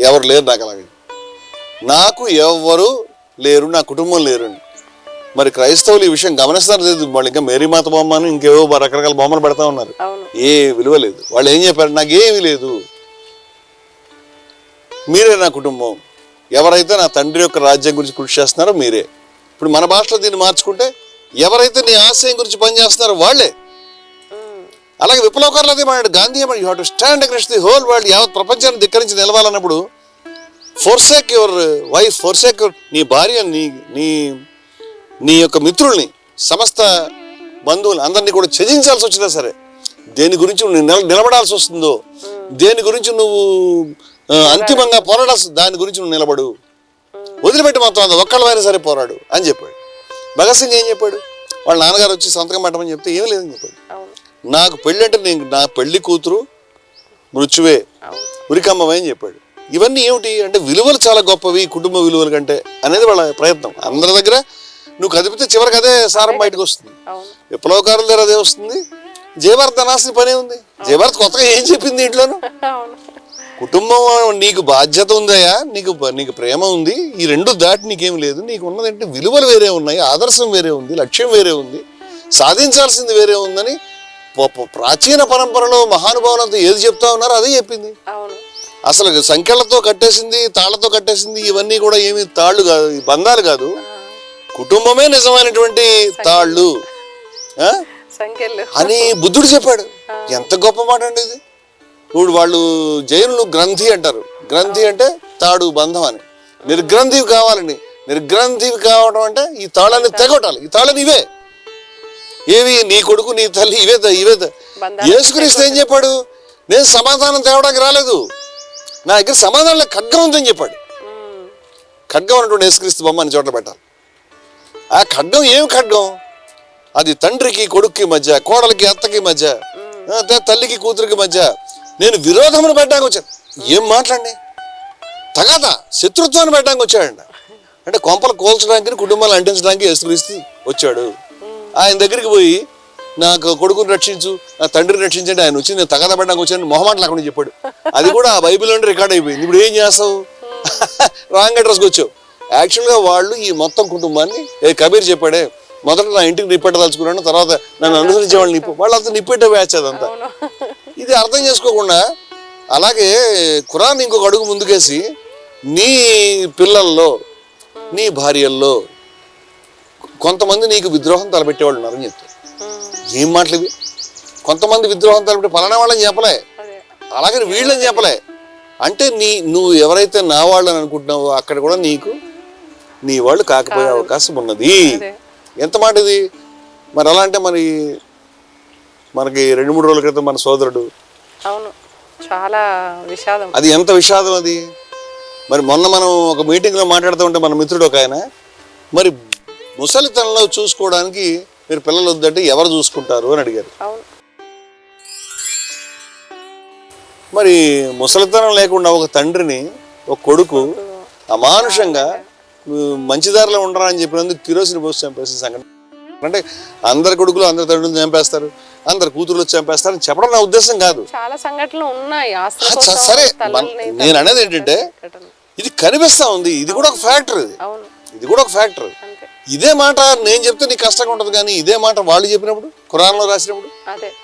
ఎవరు లేరు నాకు. అలాగే నాకు ఎవరు లేరు, నా కుటుంబం లేరు. మరి క్రైస్తవులు ఈ విషయం గమనిస్తారు లేదు. వాళ్ళు ఇంకా మేరీమాత బొమ్మను ఇంకేవో రకరకాల బొమ్మలు పెడతా ఉన్నారు. ఏ విలువ లేదు. వాళ్ళు ఏం చెప్పారు, నాకేమీ లేదు, మీరే నా కుటుంబం. ఎవరైతే నా తండ్రి యొక్క రాజ్యం గురించి కృషి చేస్తున్నారో మీరే. ఇప్పుడు మన భాషలో దీన్ని మార్చుకుంటే ఎవరైతే నీ ఆశయం గురించి పనిచేస్తున్నారో వాళ్ళే. అలాగే విప్లవకారులు అదే మాట్లాడు. గాంధీ ఏమన్నా, you have to stand against the whole world. యావత్ ప్రపంచాన్ని ధిక్కరించి నిలవాలన్నప్పుడు ఫోర్సేక్ యువర్ వైఫ్, ఫోర్సేక్ నీ భార్య, నీ యొక్క మిత్రుల్ని, సమస్త బంధువులు అందరినీ కూడా త్యజించాల్సి వచ్చినా సరే, దేని గురించి నువ్వు నిలబడాల్సి వస్తుందో, దేని గురించి నువ్వు అంతిమంగా పోరాడాల్సి, దాని గురించి నువ్వు నిలబడు, వదిలిపెట్టి మొత్తం అంత ఒక్కళ్ళమైనా సరే పోరాడు అని చెప్పాడు. భగత్ సింగ్ ఏం చెప్పాడు, వాళ్ళ నాన్నగారు వచ్చి సంతకం పెట్టమని చెప్తే ఏం లేదని చెప్పాడు. నాకు పెళ్ళి అంటే నా పెళ్లి కూతురు మృత్యువే, ఉరికమ్మవే అని చెప్పాడు. ఇవన్నీ ఏమిటి అంటే విలువలు చాలా గొప్పవి కుటుంబ విలువల కంటే అనేది వాళ్ళ ప్రయత్నం. అందరి దగ్గర నువ్వు కదిపితే చివరికి అదే సారం బయటకు వస్తుంది. విప్లవకారుల దగ్గర అదే వస్తుంది. జయభారత్ అనాల్సిన పనే ఉంది. జయభారత్ కొత్తగా ఏం చెప్పింది ఇంట్లోనూ, కుటుంబం నీకు బాధ్యత ఉందయా, నీకు ప్రేమ ఉంది, ఈ రెండు దాటి నీకేం లేదు. నీకు ఉన్నదంటే విలువలు వేరే ఉన్నాయి, ఆదర్శం వేరే ఉంది, లక్ష్యం వేరే ఉంది, సాధించాల్సింది వేరే ఉందని ప్రాచీన పరంపరలో మహానుభావులంతా ఏది చెప్తా ఉన్నారో అదే చెప్పింది. అసలు సంఖ్యలతో కట్టేసింది, తాళ్లతో కట్టేసింది. ఇవన్నీ కూడా ఏమి తాళ్ళు కాదు, బంధాలు కాదు, కుటుంబమే నిజమైనటువంటి తాళ్ళు అని బుద్ధుడు చెప్పాడు. ఎంత గొప్ప మాట అండి ఇది. ఇప్పుడు వాళ్ళు జైనులు గ్రంథి అంటారు. గ్రంథి అంటే తాడు, బంధం అని. నిర్గ్రంథివి కావాలండి. నిర్గ్రంథివి కావడం అంటే ఈ తాళ్ళని తెగొట్టాలి. ఈ తాళ్ళని ఇవే ఏవి, నీ కొడుకు, నీ తల్లి, ఇవే. యేసుక్రీస్తు ఏం చెప్పాడు, నేను సమాధానం తేవడానికి రాలేదు, నా దగ్గర సమాధానం ఖడ్గం ఉందని చెప్పాడు. ఖడ్గం అన్నటువంటి యేసుక్రీస్తు బొమ్మ అని చోట్ల పెట్టాలి. ఆ ఖడ్గం ఏమి ఖడ్గం? అది తండ్రికి కొడుక్కి మధ్య, కోడలికి అత్తకి మధ్య, తల్లికి కూతురికి మధ్య నేను విరోధమును పెట్టడానికి వచ్చాను. ఏం మాట్లాడి తగాద శత్రుత్వాన్ని పెట్టడానికి వచ్చాడండి. అంటే కొంపలు కోల్చడానికి, కుటుంబాలు అంటించడానికి యేసుక్రీస్తు వచ్చాడు. ఆయన దగ్గరికి పోయి నాకు కొడుకుని రక్షించు, నా తండ్రిని రక్షించండి, ఆయన వచ్చి నేను తగాద పెట్టడానికి వచ్చాను మొహమాట లేకుండా చెప్పాడు. అది కూడా ఆ బైబిల్లోనే రికార్డ్ అయిపోయింది. ఇప్పుడు ఏం చేస్తావు, రాంగ్ అడ్రస్కి వచ్చావు. యాక్చువల్గా వాళ్ళు ఈ మొత్తం కుటుంబాన్ని కబీర్ చెప్పాడే, మొదట నా ఇంటికి నిప్పెట్టదలుచుకున్నాను, తర్వాత నన్ను అనుసరించే వాళ్ళు వాళ్ళంతా నిప్పెట్టే వ్యాచ్ అదంతా. ఇది అర్థం చేసుకోకుండా అలాగే ఖురాన్ ఇంకొక అడుగు ముందుకేసి నీ పిల్లల్లో నీ భార్యల్లో కొంతమంది నీకు విద్రోహం తలపెట్టేవాళ్ళు ఉన్నారని చెప్తారు. ఏం మాటలు ఇవి? కొంతమంది విద్రోహం తలపెట్టి పలానా వాళ్ళని చెప్పలే, అలాగని వీళ్ళని చెప్పలే. అంటే నువ్వు ఎవరైతే నా వాళ్ళని అనుకుంటున్నావో అక్కడ కూడా నీకు నీ వాళ్ళు కాకపోయే అవకాశం ఉన్నది. ఎంత మాట ఇది? మరి అలా అంటే మరి మనకి 2-3 రోజుల క్రితం మన సోదరుడు, అవును, చాలా విషాదం. అది ఎంత విషాదం అది. మరి మొన్న మనం ఒక మీటింగ్లో మాట్లాడుతూ ఉంటే మన మిత్రుడు ఒక ఆయన, మరి ముసలితనంలో చూసుకోవడానికి మీరు పిల్లలు వద్దంటే ఎవరు చూసుకుంటారు అని అడిగారు. మరి ముసలితనం లేకుండా ఒక తండ్రిని ఒక కొడుకు అమానుషంగా మంచి దారిలో ఉండరా అని చెప్పినందుకు కిరోసిన్ పోసి చంపేసిన సంఘటన. అంటే అందరి కొడుకులు అందరి తండ్రులు చంపేస్తారు, అందరి కూతుర్లు చంపేస్తారు అని చెప్పడం నా ఉద్దేశం కాదు. చాలా సంఘటనలు ఉన్నాయి. సరే, నేను అనేది ఏంటంటే ఇది కనిపిస్తా ఉంది, ఇది కూడా ఒక ఫ్యాక్టర్, ఇది కూడా ఒక ఫ్యాక్టర్. ఇదే మాట నేను చెప్తే నీకు కష్టంగా ఉంటుంది, కానీ ఇదే మాట వాళ్ళు చెప్పినప్పుడు, ఖురాన్లో రాసినప్పుడు,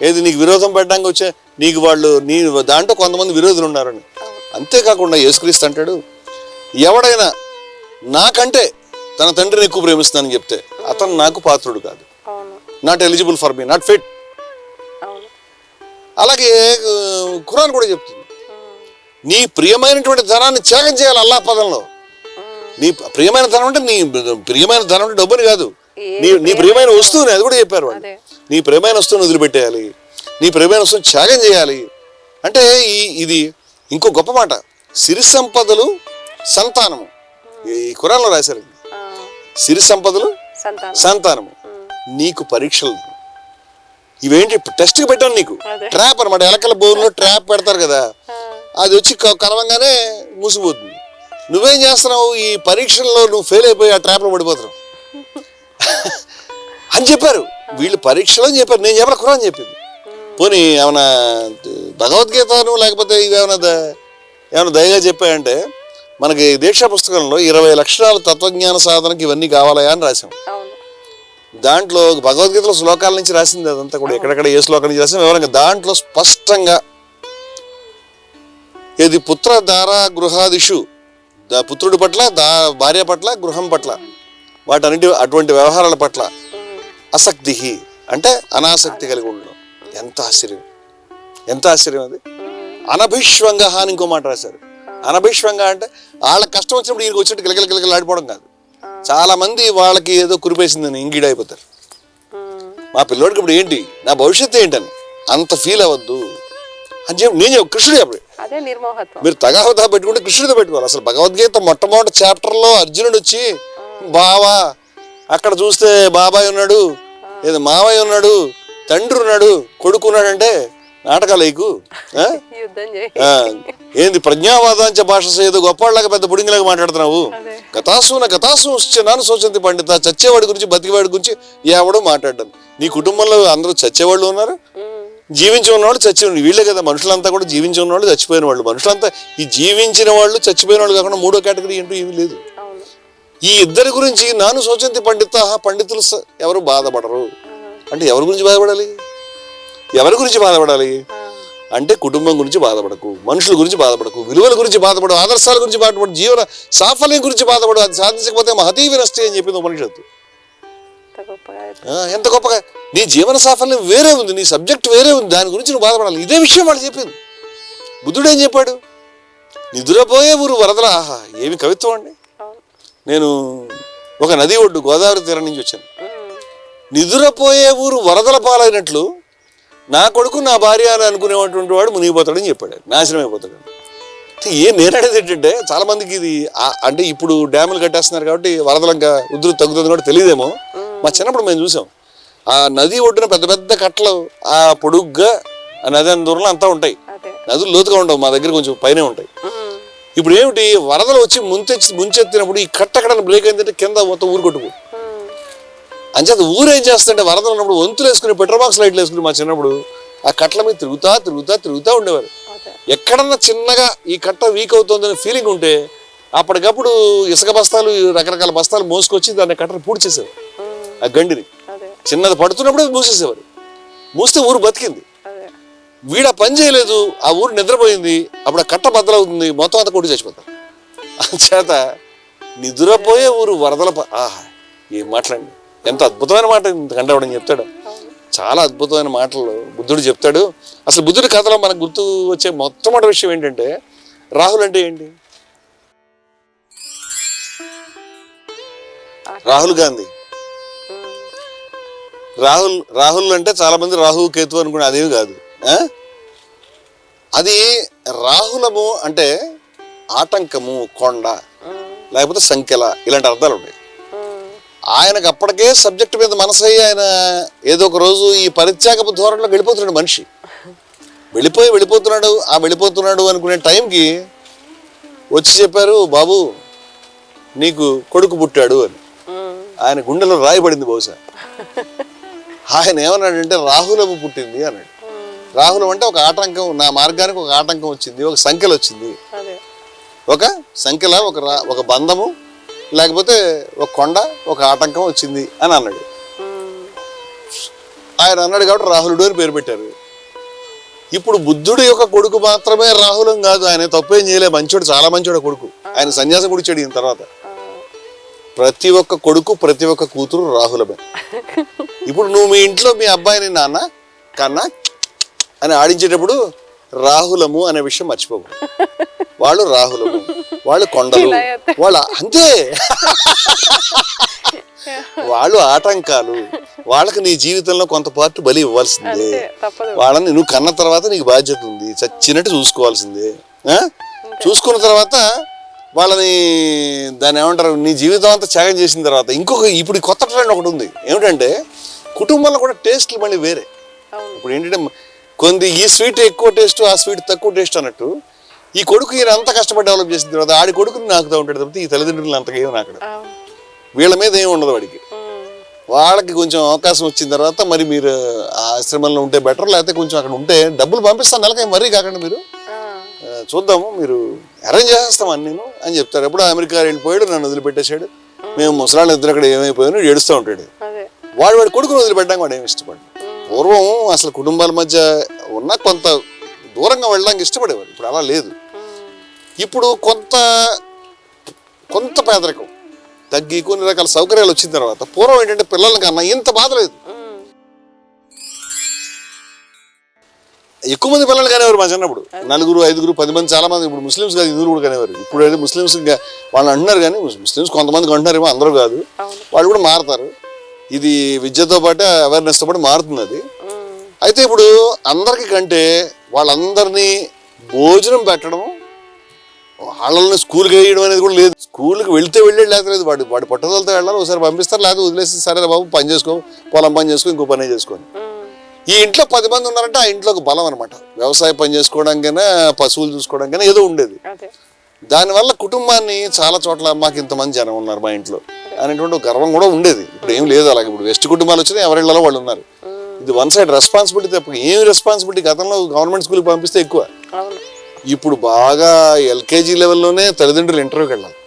ఏది నీకు విరోధం పెట్టడానికి వచ్చే నీకు వాళ్ళు నీ దాంట్లో కొంతమంది విరోధులు ఉన్నారని. అంతేకాకుండా యేసుక్రీస్తు అంటాడు, ఎవడైనా నాకంటే తన తండ్రిని ఎక్కువ ప్రేమిస్తానని చెప్తే అతను నాకు పాత్రుడు కాదు, not eligible for me, not fit. అలాగే ఖురాన్ కూడా చెప్తుంది, నీ ప్రియమైనటువంటి ధనాన్ని త్యాగం చేయాలి అల్లాహ్ పదంలో. నీ ప్రియమైన ధనం అంటే నీ ప్రియమైన ధనం అంటే డబ్బుని కాదు, నీ ప్రియమైన వస్తువుని, అది కూడా చెప్పారు వాళ్ళు. నీ ప్రియమైన వస్తువుని వదిలిపెట్టేయాలి, నీ ప్రియమైన వస్తువుని త్యాగం చేయాలి. అంటే ఇది ఇంకో గొప్ప మాట, సిరి సంపదలు సంతానము, ఈ ఖురాన్లో రాశారు. సిరి సంపదలు సంతానము, నీకు పరీక్షలు, ఇవేంటి టెస్ట్కి పెట్టాను నీకు, ట్రాప్ అనమాట. ఎలకల బోన్లో ట్రాప్ పెడతారు కదా, అది వచ్చి కరవంగానే మూసిపోతుంది. నువ్వేం చేస్తున్నావు, ఈ పరీక్షల్లో నువ్వు ఫెయిల్ అయిపోయి ఆ ట్రాప్లో పడిపోతున్నావు అని చెప్పారు వీళ్ళు. పరీక్షలు అని చెప్పారు, నేను చెప్పిన ఖురాన్ చెప్పింది. పోనీ ఏమైనా భగవద్గీతను లేకపోతే ఇవేమైనా దయగా చెప్పాయంటే, మనకి దీక్షా పుస్తకంలో 20 లక్షణాలు తత్వజ్ఞాన సాధనకి ఇవన్నీ కావాలయా అని రాసాం. దాంట్లో భగవద్గీతలో శ్లోకాల నుంచి రాసింది అదంతా కూడా, ఎక్కడెక్కడ ఏ శ్లోకాల నుంచి రాసాం వివరంగా. దాంట్లో స్పష్టంగా ఇది పుత్ర దారా గృహాదిషు, పుత్రుడి పట్ల, భార్య పట్ల, గృహం పట్ల, వాటన్నిటి అటువంటి వ్యవహారాల పట్ల ఆసక్తి అంటే అనాసక్తి కలిగి ఉండడం. ఎంత ఆశ్చర్యం, ఎంత ఆశ్చర్యం అది. అనభిష్వంగ అని ఇంకో మాట రాశారు. అనభిష్వంగ అంటే వాళ్ళకి కష్టం వచ్చినప్పుడు ఈయనకి వచ్చినట్టు గిలగిల ఆడిపోవడం కాదు. చాలా మంది వాళ్ళకి ఏదో కురిపేసిందని ఇంగిడైపోతారు. మా పిల్లోడికి ఇప్పుడు ఏంటి, నా భవిష్యత్తు ఏంటని అంత ఫీల్ అవ్వద్దు అని చెప్పి నేను కృష్ణుడు చెప్పడు. మీరు తగాహత పెట్టుకుంటే కృష్ణుడితో పెట్టుకోవాలి. అసలు భగవద్గీత మొట్టమొదటి చాప్టర్లో అర్జునుడు వచ్చి, బావా అక్కడ చూస్తే బాబాయ్ ఉన్నాడు, ఏదో మావయ్య ఉన్నాడు, తండ్రి ఉన్నాడు, కొడుకు ఉన్నాడంటే నాటకాలు లేకు ఏంది ప్రజ్ఞావాదాంచ భాష ఏదో గొప్పవాళ్ళగా పెద్ద పుడింగిలాగా మాట్లాడుతున్నావు. గతాసు నాను శోచంతి పండిత, చచ్చేవాడి గురించి బతికేవాడి గురించి ఎవడో మాట్లాడ్డాను. నీ కుటుంబంలో అందరూ చచ్చేవాళ్ళు ఉన్నారు, జీవించి ఉన్నవాళ్ళు చచ్చిపోయిన వీళ్ళే కదా. మనుషులంతా కూడా జీవించి ఉన్నవాళ్ళు చచ్చిపోయిన వాళ్ళు. మనుషులంతా ఈ జీవించిన వాళ్ళు చచ్చిపోయిన వాళ్ళు కాకుండా మూడో కేటగిరీ ఏంటో ఏమీ లేదు. ఈ ఇద్దరి గురించి నాను శోచంతి పండిత, పండితులు ఎవరు బాధపడరు అంటే ఎవరి గురించి బాధపడాలి, ఎవరి గురించి బాధపడాలి అంటే కుటుంబం గురించి బాధపడకు, మనుషుల గురించి బాధపడకు, విలువల గురించి బాధపడు, ఆదర్శాల గురించి బాధపడు, జీవన సాఫల్యం గురించి బాధపడు. అది సాధించకపోతే మహతీ వినష్టి అని చెప్పింది ఉపనిషత్తు. ఎంత గొప్పగా నీ జీవన సాఫల్యం వేరే ఉంది, నీ సబ్జెక్ట్ వేరే ఉంది, దాని గురించి నువ్వు బాధపడాలి. ఇదే విషయం వాళ్ళు చెప్పింది. బుద్ధుడు ఏం చెప్పాడు, నిద్రపోయే ఊరు వరదల. ఆహా, ఏమి కవిత్వం అండి. నేను ఒక నది ఒడ్డు గోదావరి తీరం నుంచి వచ్చాను. నిద్రపోయే ఊరు వరదల పాలైనట్లు నా కొడుకు నా భార్య అని అనుకునేటువంటి వాడు మునిగిపోతాడని చెప్పాడు, నాశనం అయిపోతాడు. నేను అనేది ఏంటంటే, చాలా మందికి ఇది అంటే ఇప్పుడు డ్యాములు కట్టేస్తున్నారు కాబట్టి వరదలు ఇంకా ఉధృతి తగ్గుతుంది కూడా తెలియదేమో. మా చిన్నప్పుడు మేము చూసాం, ఆ నది ఒడ్డున పెద్ద పెద్ద కట్టలు ఆ పొడుగ్గా ఆ నది అంత దూరంలో అంతా ఉంటాయి. నదులు లోతుగా ఉండవు, మా దగ్గర కొంచెం పైనే ఉంటాయి. ఇప్పుడు ఏమిటి, వరదలు వచ్చి ముంచెత్తినప్పుడు ఈ కట్ట కట్టలు బ్రేక్ అయిందంటే కింద మొత్తం ఊరు కొట్టుకు. అంచేత ఊరు ఏం చేస్తుంటే వరదలు ఉన్నప్పుడు వంతులు వేసుకుని, పెట్రోల్ బాక్స్ లైట్లు వేసుకుని మా చిన్నప్పుడు ఆ కట్టల మీద తిరుగుతా ఉండేవారు. ఎక్కడన్నా చిన్నగా ఈ కట్ట వీక్ అవుతుందని ఫీలింగ్ ఉంటే అప్పటికప్పుడు ఇసుక బస్తాలు, రకరకాల బస్తాలు మోసుకొచ్చి దాన్ని కట్టను పూడ్చేసేవారు. ఆ గండిని చిన్నది పడుతున్నప్పుడు మూసేసేవారు. మూస్తే ఊరు బతికింది. వీడ పని చేయలేదు, ఆ ఊరు నిద్రపోయింది, అప్పుడు ఆ కట్ట బద్దలవుతుంది, మొత్తం అంతా కొట్టి చచ్చిపోతారు. చేత నిదురపోయే ఊరు వరదల ఆహా ఏం మాట్లాడండి, ఎంత అద్భుతమైన మాట ఇంతకంటే అవడం చెప్తాడు. చాలా అద్భుతమైన మాటలు బుద్ధుడు చెప్తాడు. అసలు బుద్ధుడి కథలో మనకు గుర్తు వచ్చే మొట్టమొదటి విషయం ఏంటంటే రాహుల్ అంటే ఏంటి? రాహుల్ గాంధీ. రాహుల్ అంటే చాలా మంది రాహు కేతు అనుకునే, అదేమి కాదు. అది రాహులము అంటే ఆటంకము, కొండ, లేకపోతే సంఖ్యల, ఇలాంటి అర్థాలు ఉంటాయి. ఆయనకు అప్పటికే సబ్జెక్ట్ మీద మనసు అయ్యి ఆయన ఏదో ఒక రోజు ఈ పరిత్యాగపు ధోరణిలో వెళ్ళిపోతున్నాడు మనిషి. వెళ్ళిపోతున్నాడు అనుకునే టైంకి వచ్చి చెప్పారు, బాబు నీకు కొడుకు పుట్టాడు అని. ఆయన గుండెలో రాయబడింది బహుశా. ఆయన ఏమన్నాడంటే రాహులము పుట్టింది అన్నాడు. రాహులం అంటే ఒక ఆటంకం, నా మార్గానికి ఒక ఆటంకం వచ్చింది, ఒక సంఖ్యలు వచ్చింది, ఒక సంఖ్యల ఒక బంధము, లేకపోతే ఒక కొండ, ఒక ఆటంకం వచ్చింది అని అన్నాడు. ఆయన అన్నాడు కాబట్టి రాహులుడు అని పేరు పెట్టారు. ఇప్పుడు బుద్ధుడు యొక్క కొడుకు మాత్రమే రాహులం కాదు, ఆయన తప్పేం చేయలే, మంచోడు, చాలా మంచోడు కొడుకు. ఆయన సన్యాసం కూడా ఇచ్చాడు. ఈయన తర్వాత ప్రతి ఒక్క కొడుకు, ప్రతి ఒక్క కూతురు రాహులమే. ఇప్పుడు నువ్వు మీ ఇంట్లో మీ అబ్బాయిని నాన్న కన్నా అని ఆడించేటప్పుడు రాహులము అనే విషయం మర్చిపోకు. వాళ్ళు రాహులము, వాళ్ళు కొండలు, వాళ్ళు అంతే, వాళ్ళు ఆటంకాలు. వాళ్ళకి నీ జీవితంలో కొంత పార్ట్ బలి ఇవ్వాల్సిందే. వాళ్ళని నువ్వు కన్న తర్వాత నీకు బాధ్యత ఉంది, చచ్చినట్టు చూసుకోవాల్సిందే. చూసుకున్న తర్వాత వాళ్ళని దాన్ని ఏమంటారు, నీ జీవితం అంతా త్యాగం చేసిన తర్వాత ఇప్పుడు కొత్త ట్రెండ్ ఒకటి ఉంది. ఏమిటంటే కుటుంబంలో కూడా టేస్ట్లు మళ్ళీ వేరే. ఇప్పుడు ఏంటంటే ఈ స్వీట్ ఎక్కువ టేస్ట్, ఆ స్వీట్ తక్కువ టేస్ట్ అన్నట్టు ఈ కొడుకు ఈయన అంత కష్టపడి డెవలప్ చేసిన తర్వాత ఆడి కొడుకుని నాకుతూ ఉంటాడు తప్పితే ఈ తల్లిదండ్రులు అంతగా ఏమి నాకడు. వీళ్ళ మీద ఏమి ఉండదు వాడికి. వాళ్ళకి కొంచెం అవకాశం వచ్చిన తర్వాత మరి మీరు ఆశ్రమంలో ఉంటే బెటర్, లేకపోతే కొంచెం అక్కడ ఉంటే డబ్బులు పంపిస్తాను నెలకి, మరీ కాకుండా మీరు చూద్దాము, మీరు అరేంజ్ చేసేస్తాం అని నేను అని చెప్తారు. ఎప్పుడు అమెరికా వెళ్ళిపోయాడు, నన్ను వదిలిపెట్టేశాడు, మేము ముసలాళ్ళ ఇద్దరు అక్కడ ఏమైపోయాను ఏడుస్తూ ఉంటాడు. వాడి కొడుకుని వదిలిపెట్టడానికి వాడు ఏమి ఇష్టపడ్డాడు. పూర్వం అసలు కుటుంబాల మధ్య ఉన్న కొంత దూరంగా వెళ్ళడానికి ఇష్టపడేవారు, ఇప్పుడు అలా లేదు. ఇప్పుడు కొంత పేదరికం తగ్గి కొన్ని రకాల సౌకర్యాలు వచ్చిన తర్వాత పూర్వం ఏంటంటే పిల్లల కన్నా ఇంత బాధ లేదు. ఎక్కువ మంది పిల్లలు కానివారు మా చిన్నప్పుడు, 4, 5, 10 మంది, చాలా మంది. ఇప్పుడు ముస్లిమ్స్ కాదు, హిందువులు కూడా కానివారు. ఇప్పుడు అయితే ముస్లిమ్స్ వాళ్ళు అంటున్నారు, కానీ ముస్లిమ్స్ కొంతమందికి అంటున్నారేమో, అందరూ కాదు, వాళ్ళు కూడా మారుతారు. ఇది విద్యతో పాటు అవేర్నెస్తో పాటు మారుతుంది అది. అయితే ఇప్పుడు అందరికి కంటే వాళ్ళందరినీ భోజనం పెట్టడం, వాళ్ళని స్కూల్కి వేయడం అనేది కూడా లేదు. స్కూల్కి వెళ్తే వెళ్ళేది లేదు, వాడి పట్టుదలతో వెళ్ళాలి. ఒకసారి పంపిస్తారు, లేకపోతే వదిలేసి సరే బాబు పని చేసుకో, పొలం పని చేసుకో, ఇంకో పని చేసుకోని. ఈ ఇంట్లో 10 మంది ఉన్నారంటే ఆ ఇంట్లో ఒక బలం అనమాట. వ్యవసాయ పని చేసుకోవడానికైనా, పశువులు చూసుకోవడానికైనా ఏదో ఉండేది. దానివల్ల కుటుంబాన్ని చాలా చోట్ల మాకు ఇంతమంది జనం ఉన్నారు మా ఇంట్లో అనేటువంటి ఒక గర్వం కూడా ఉండేది. ఇప్పుడు ఏం లేదు అలాగే. ఇప్పుడు వెస్ట్ కుటుంబాలు వచ్చినాయి, ఎవరిళ్ళలో వాళ్ళు ఉన్నారు. ఇది వన్ సైడ్ రెస్పాన్సిబిలిటీ తప్ప ఏమి రెస్పాన్సిబిలిటీ. గతంలో గవర్నమెంట్ స్కూల్కి పంపిస్తే ఎక్కువ. ఇప్పుడు బాగా ఎల్కేజీ లెవెల్లోనే తల్లిదండ్రులు ఇంటర్వ్యూకి వెళ్ళాలి.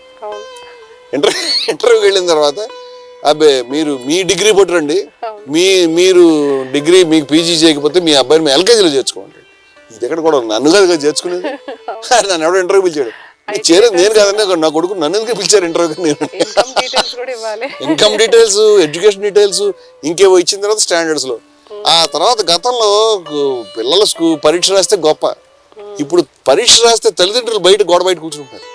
ఇంటర్వ్యూకి వెళ్ళిన తర్వాత అబ్బే మీరు మీ డిగ్రీ పట్టురండి, మీరు డిగ్రీ మీకు పీజీ చేయకపోతే మీ అబ్బాయిని మీ ఎల్కేజీలో చేర్చుకోండి. ఇది ఎక్కడ కూడా నన్ను కాదు చేర్చుకునేది. నన్ను ఎవడో ఇంటర్వ్యూ పిలిచాడు, చేరేది నేను కాదండి, నా కొడుకు నన్ను ఎందుకు పిలిచారు ఇంటర్వ్యూకి. నేను ఇన్కమ్ డీటెయిల్స్, ఎడ్యుకేషన్ డీటెయిల్స్ ఇంకేవో ఇచ్చిన తర్వాత స్టాండర్డ్స్లో. ఆ తర్వాత గతంలో పిల్లల పరీక్ష రాస్తే గొప్ప, ఇప్పుడు పరీక్ష రాస్తే తల్లిదండ్రులు గోడ బయట కూర్చుంటారు.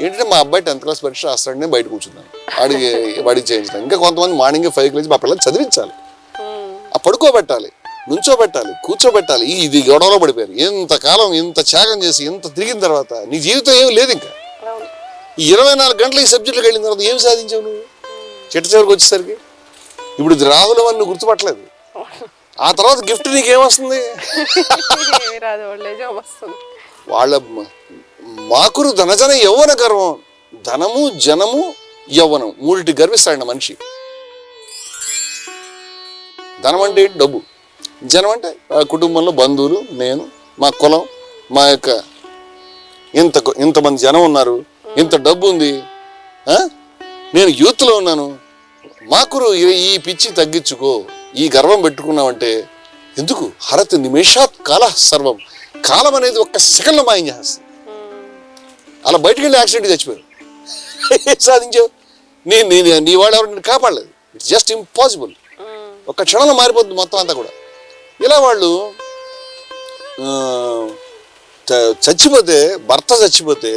ఏంటంటే మా అబ్బాయి 10th క్లాస్ పరీక్ష రాస్తాడు, నేను బయట కూర్చున్నాను, వాడికి చేయించాను. ఇంకా కొంతమంది మార్నింగ్ 5 లేచి మా పిల్లలు చదివించాలి, పడుకోబెట్టాలి, నుంచోబెట్టాలి, కూర్చోబెట్టాలి. ఇది గొడవలో పడిపోయారు. ఇంతకాలం ఇంత త్యాగం చేసి ఇంత తిరిగిన తర్వాత నీ జీవితం ఏమి లేదు. ఇంకా ఈ 24 గంటలు ఈ సబ్జెక్టులకు వెళ్ళిన తర్వాత ఏమి సాధించావు నువ్వు చిట్ట చివరికి వచ్చేసరికి? ఇప్పుడు ఇది రాహుల్ అని నువ్వు గుర్తుపట్టలేదు. ఆ తర్వాత గిఫ్ట్ నీకేమొస్తుంది? వాళ్ళ మాకురు ధనజన యవ్వన గర్వం. ధనము, జనము, యవ్వనం మూడిటి గర్విస్తాడు మనిషి. ధనం అంటే డబ్బు, జనం అంటే కుటుంబంలో బంధువులు, నేను, మా కులం, మా యొక్క ఇంతమంది జనం ఉన్నారు, ఇంత డబ్బు ఉంది, నేను యూత్లో ఉన్నాను. మాకురు ఈ పిచ్చి తగ్గించుకో. ఈ గర్వం పెట్టుకున్నావంటే ఎందుకు? హరత్ నిమేషాత్ కాల సర్వం. కాలం అనేది ఒక్క సెకండ్లో మాయం చేస్తుంది. అలా బయటకు వెళ్ళి యాక్సిడెంట్ చచ్చిపోయారు. ఏం సాధించావు? నీ వాళ్ళు ఎవరు నేను కాపాడలేదు. It's just impossible. ఒక్క క్షణంలో మారిపోతుంది మొత్తం అంతా కూడా. ఇలా వాళ్ళు చచ్చిపోతే, భర్త చచ్చిపోతే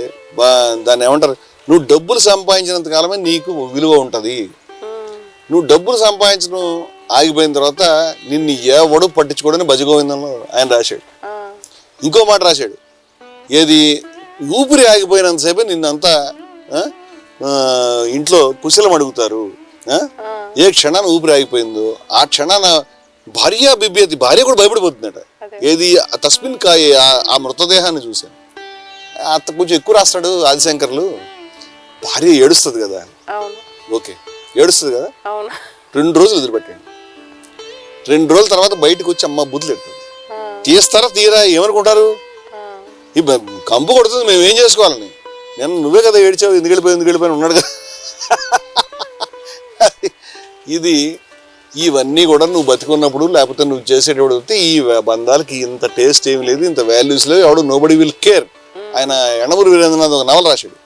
దాన్ని ఏమంటారు, నువ్వు డబ్బులు సంపాదించినంత కాలమే నీకు విలువ ఉంటుంది. నువ్వు డబ్బులు సంపాదించడం ఆగిపోయిన తర్వాత నిన్ను ఎవడు పట్టించుకోవడానికి భజగోవిందంలో ఆయన రాశాడు. ఇంకో మాట రాశాడు, ఏది ఊపిరి ఆగిపోయినంతసేపు నిన్నంతా ఇంట్లో కుశలం అడుగుతారు. ఏ క్షణాన్ని ఊపిరి ఆగిపోయిందో ఆ క్షణాన భార్య బిబ్బేది, భార్య కూడా భయపడిపోతుందట. ఏది తస్మిన్ కాయ, ఆ మృతదేహాన్ని చూశాను. అంత కొంచెం ఎక్కువ రాస్తాడు ఆదిశంకర్లు. భార్య ఏడుస్తుంది కదా, ఓకే ఏడుస్తుంది కదా, 2 రోజులు వదిలిపెట్టాడు. 2 రోజుల తర్వాత బయటకు వచ్చి అమ్మ బుద్ధులు ఎడుతుంది. తీస్తారా తీరా ఏమనుకుంటారు, ఈ కంపు కొడుతుంది, మేము ఏం చేసుకోవాలని. నేను నువ్వే కదా ఏడ్చావు, ఎందుకు వెళ్ళిపోయి ఉన్నాడు కదా. ఇది ఇవన్నీ కూడా నువ్వు బతికున్నప్పుడు, లేకపోతే నువ్వు చేసేటప్పుడు ఈ బంధాలకి ఇంత టేస్ట్ ఏమి లేదు, ఇంత వాల్యూస్ లేవు. ఎవడు నోబడి విల్ కేర్. ఆయన యండమూరి వీరేంద్రనాథ్ ఒక నవల రాశాడు.